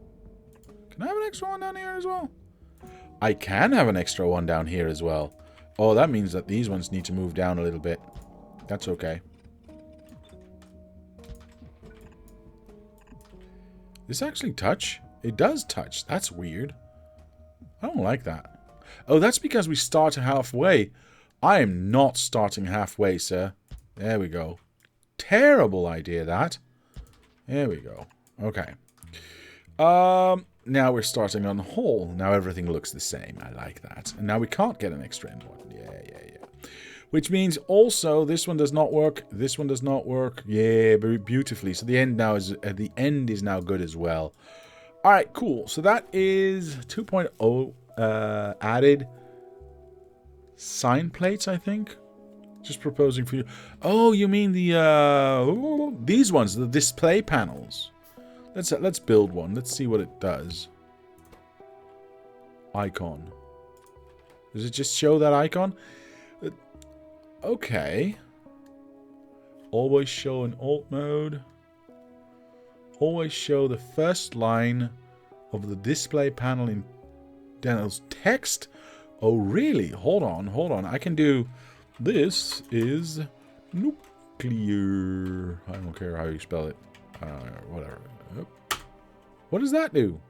Can I have an extra one down here as well? I can have an extra one down here as well. Oh, that means that these ones need to move down a little bit. That's okay. This actually touch? It does touch. That's weird. I don't like that. Oh, that's because we start halfway. I am not starting halfway, sir. There we go. Terrible idea, that. There we go. Okay. Now we're starting on whole. Now everything looks the same. I like that. And now we can't get an extra input. Yeah. Which means also this one does not work. This one does not work. Yeah, very beautifully. So the end now is now good as well. All right, cool. So that is 2.0 added sign plates, I think. Just proposing for you. Oh, you mean the these ones, the display panels. Let's build one. Let's see what it does. Icon. Does it just show that icon? Okay. Always show in alt mode. Always show the first line of the display panel in Daniel's text. Oh, really? Hold on. I can do... This is nuclear. I don't care how you spell it. Whatever. What does that do?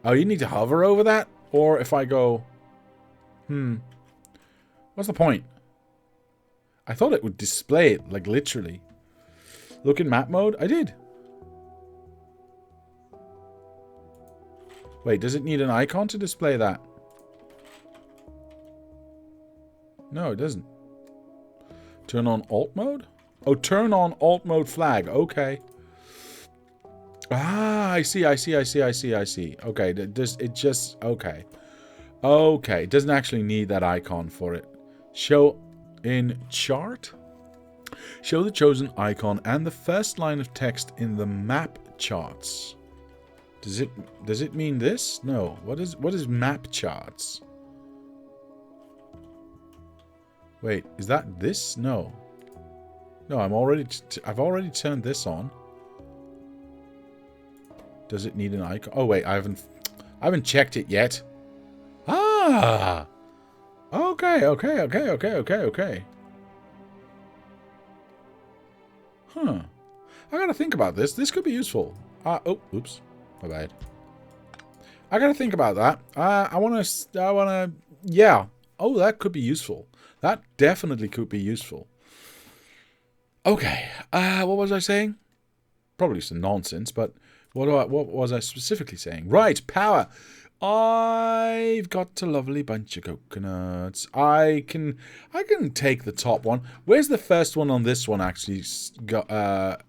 Oh, you need to hover over that? Or if I go... What's the point? I thought it would display it, like literally. Look in map mode? I did. Wait, does it need an icon to display that? No, it doesn't. Turn on alt mode? Oh, turn on alt mode flag. Okay. Ah, I see. Okay, it just... Okay. Okay, it doesn't actually need that icon for it. Show in chart. Show the chosen icon and the first line of text in the map charts. Does it mean this? No. What is map charts? Wait, is that this? No. No, I've already turned this on. Does it need an icon? Oh wait, I haven't checked it yet. Ah. Okay. Huh. I gotta think about this. This could be useful. Oh, oops. My bad. I gotta think about that. I wanna, yeah. Oh, that could be useful. That definitely could be useful. Okay. What was I saying? Probably some nonsense, but what was I specifically saying? Right, power. I've got a lovely bunch of coconuts. I can take the top one. Where's the first one on this one actually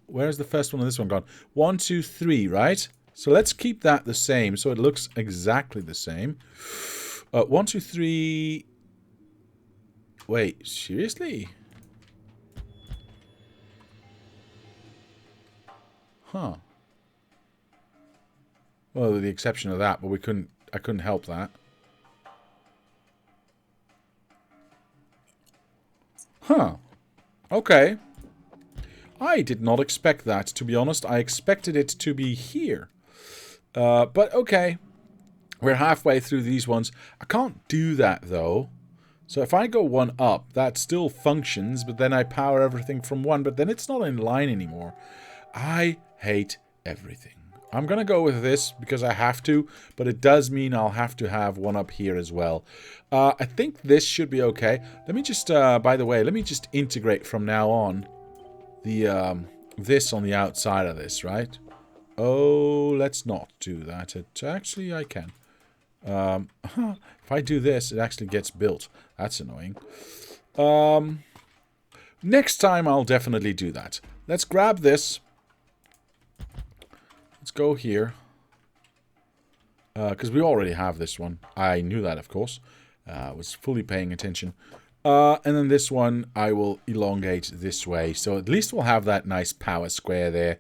where's the first one on this one gone? 1, 2, 3, right? So let's keep that the same so it looks exactly the same. 1, 2, 3. Wait, seriously? Huh. Well, with the exception of that, but I couldn't help that. Huh. Okay. I did not expect that, to be honest. I expected it to be here. But okay. We're halfway through these ones. I can't do that, though. So if I go one up, that still functions, but then I power everything from one, but then it's not in line anymore. I hate everything. I'm going to go with this because I have to, but it does mean I'll have to have one up here as well. I think this should be okay. Let me just, by the way, let me just integrate from now on the this on the outside of this, right? Oh, let's not do that. Actually, I can. If I do this, it actually gets built. That's annoying. Next time, I'll definitely do that. Let's grab this. Let's go here. because we already have this one. I knew that, of course. I was fully paying attention. And then this one, I will elongate this way. So at least we'll have that nice power square there.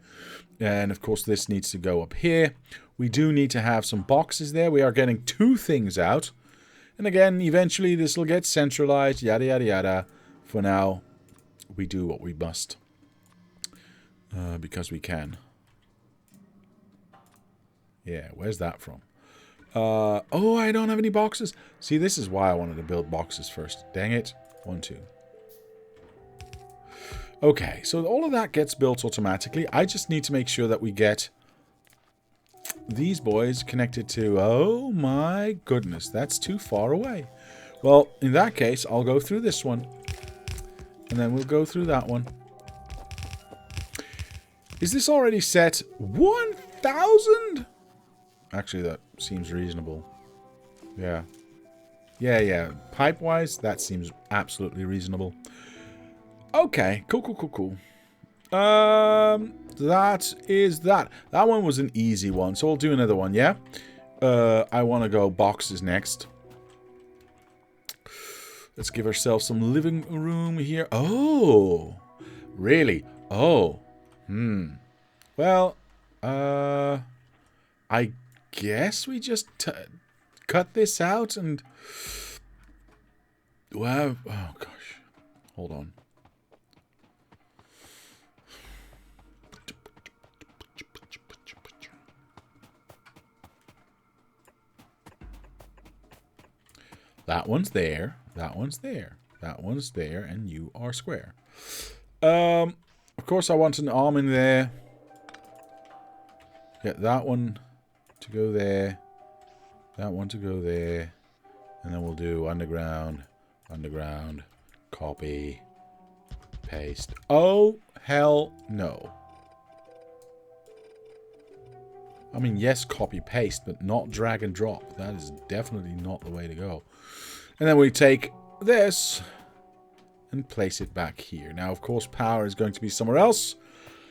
And, of course, this needs to go up here. We do need to have some boxes there. We are getting 2 things out. And again, eventually this will get centralized, yada, yada, yada. For now, we do what we must. Because we can. Yeah, where's that from? Oh, I don't have any boxes. See, this is why I wanted to build boxes first. Dang it. 1, 2. Okay, so all of that gets built automatically. I just need to make sure that we get these boys connected to... Oh my goodness, that's too far away. Well, in that case, I'll go through this one. And then we'll go through that one. Is this already set? 1,000? Actually, that seems reasonable. Yeah. Yeah. Pipe-wise, that seems absolutely reasonable. Okay. Cool. That is that. That one was an easy one, so we'll do another one, yeah? I want to go boxes next. Let's give ourselves some living room here. Oh! Really? Oh. Well, I guess we just cut this out and... Well, oh gosh. Hold on. That one's there. That one's there. That one's there, and you are square. Of course, I want an arm in there. Get that one to go there. That one to go there. And then we'll do underground, underground, copy, paste. Oh, hell no. I mean, yes, copy, paste, but not drag and drop. That is definitely not the way to go. And then we take this and place it back here. Now, of course, power is going to be somewhere else.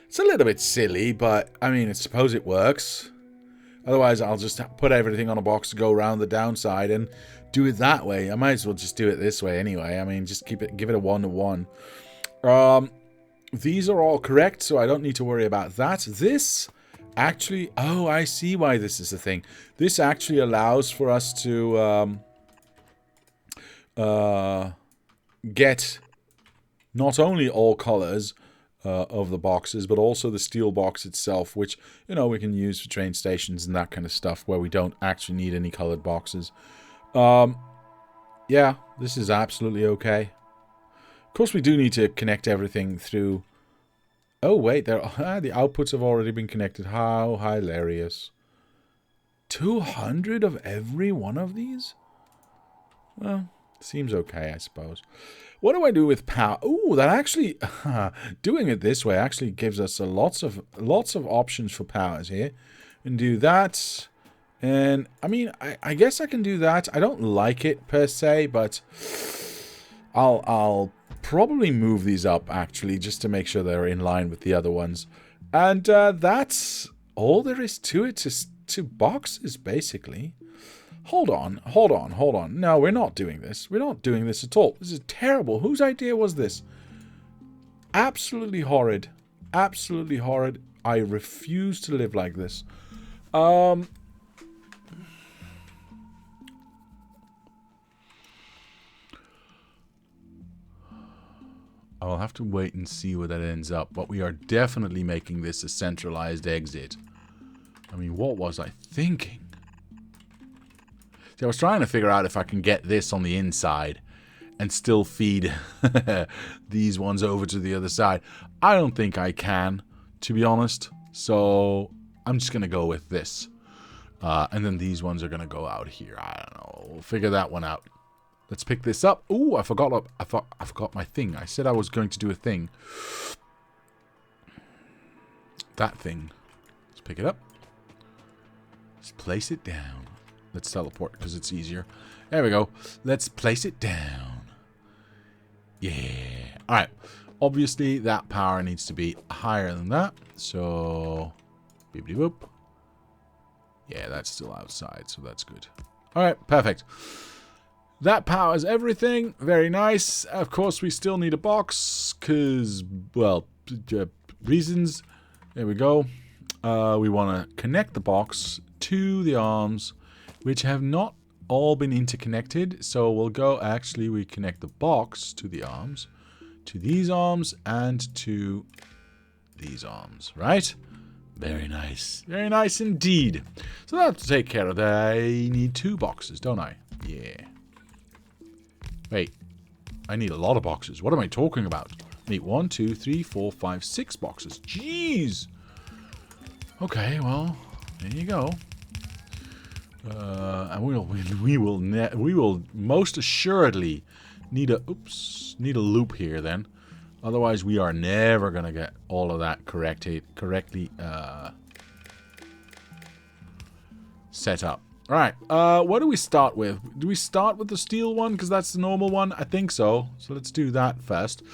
It's a little bit silly, but, I mean, I suppose it works. Otherwise, I'll just put everything on a box to go around the downside and do it that way. I might as well just do it this way anyway. I mean, just give it a 1-to-1. These are all correct, so I don't need to worry about that. This actually... Oh, I see why this is a thing. This actually allows for us to get not only all colors of the boxes, but also the steel box itself, which, you know, we can use for train stations and that kind of stuff where we don't actually need any colored boxes. Yeah, this is absolutely okay. Of course, we do need to connect everything through... Oh, wait, the outputs have already been connected. How hilarious. 200 of every one of these? Well, seems okay, I suppose. What do I do with power? Ooh, that actually... doing it this way actually gives us lots of options for powers here. And do that. And, I mean, I guess I can do that. I don't like it, per se, but... I'll probably move these up, actually, just to make sure they're in line with the other ones. And that's all there is to it, to boxes, basically. Hold on. No, we're not doing this. We're not doing this at all. This is terrible. Whose idea was this? Absolutely horrid. Absolutely horrid. I refuse to live like this. I'll have to wait and see where that ends up, but we are definitely making this a centralized exit. I mean, what was I thinking? See, I was trying to figure out if I can get this on the inside and still feed these ones over to the other side. I don't think I can, to be honest, so I'm just going to go with this. And then these ones are going to go out here. I don't know. We'll figure that one out. Let's pick this up. Ooh, I forgot my thing. I said I was going to do a thing. That thing. Let's pick it up. Let's place it down. Let's teleport because it's easier. There we go. Let's place it down. Yeah. Alright. Obviously, that power needs to be higher than that. So, beep-de-boop. Yeah, that's still outside, so that's good. All right, perfect. That powers everything. Very nice. Of course, we still need a box because, well, reasons. There we go. We want to connect the box to the arms, which have not all been interconnected. So we'll go, actually, we connect the box to the arms, to these arms, and to these arms, right? Very nice. Very nice indeed. So that'll take care of that. I need 2 boxes, don't I? Yeah. Wait. I need a lot of boxes. What am I talking about? I need 1, 2, 3, 4, 5, 6 boxes. Jeez. Okay, well, there you go. And we will most assuredly need a loop here then. Otherwise, we are never going to get all of that correctly set up. All right, what do we start with? Do we start with the steel one because that's the normal one? I think so. So let's do that first,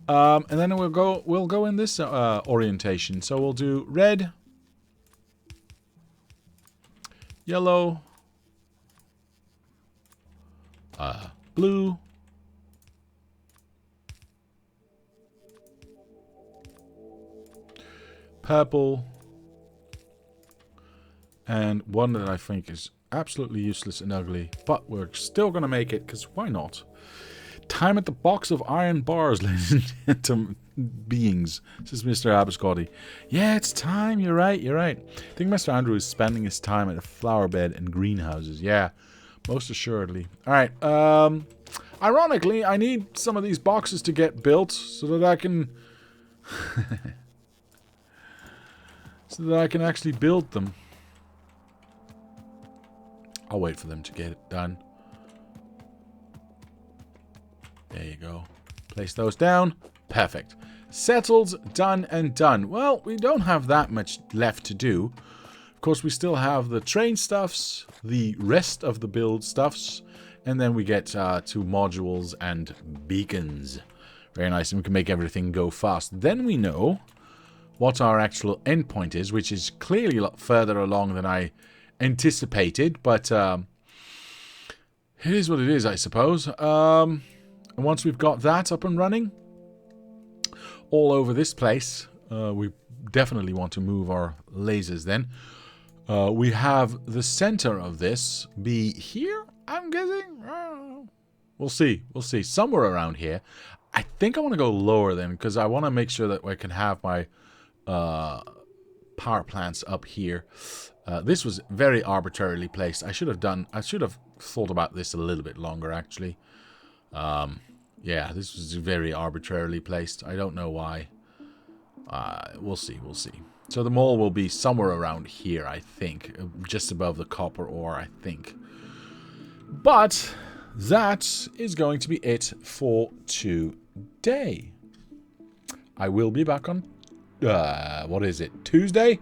and then we'll go in this orientation. So we'll do red, yellow, blue. Purple, and one that I think is absolutely useless and ugly, but we're still going to make it, because why not? Time at the box of iron bars, ladies and gentlemen, beings, says Mr. Abiscotti. Yeah, it's time, you're right. I think Mr. Andrew is spending his time at a flower bed and greenhouses. Yeah, most assuredly. Alright, ironically, I need some of these boxes to get built so that I can... so that I can actually build them. I'll wait for them to get it done. There you go. Place those down. Perfect. Settled, done, and done. Well, we don't have that much left to do. Of course, we still have the train stuffs, the rest of the build stuffs, and then we get to modules and beacons. Very nice, and we can make everything go fast. Then we know what our actual endpoint is, which is clearly a lot further along than I anticipated, but it is what it is, I suppose. And once we've got that up and running all over this place, we definitely want to move our lasers then. We have the center of this be here, I'm guessing. We'll see. Somewhere around here. I think I want to go lower then, because I want to make sure that I can have my power plants up here. This was very arbitrarily placed. I should have thought about this a little bit longer, actually. Yeah, this was very arbitrarily placed. I don't know why. We'll see. So the mall will be somewhere around here, I think. Just above the copper ore, I think. But that is going to be it for today. I will be back on what is it, Tuesday?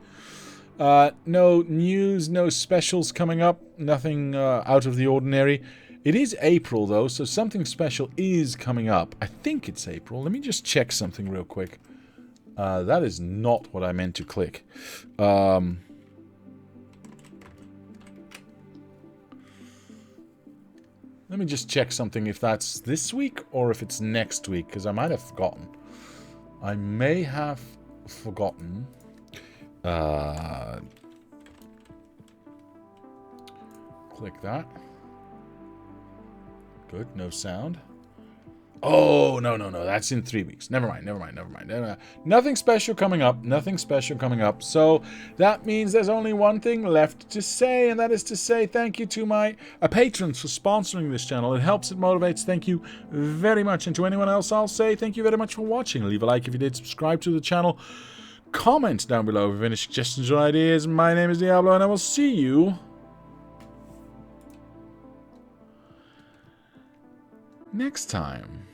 No news, no specials coming up, nothing out of the ordinary. It is April though, so something special is coming up. I think it's April. Let me just check something real quick. That is not what I meant to click. Let me just check something, if that's this week or if it's next week, because I might have forgotten. I may have forgotten. Click that. Good, no sound. Oh, no, that's in 3 weeks. Never mind. Nothing special coming up. So that means there's only one thing left to say, and that is to say thank you to my patrons for sponsoring this channel. It helps, it motivates. Thank you very much. And to anyone else, I'll say thank you very much for watching. Leave a like if you did, subscribe to the channel. Comment down below if you have any suggestions or ideas. My name is Diablo, and I will see you next time.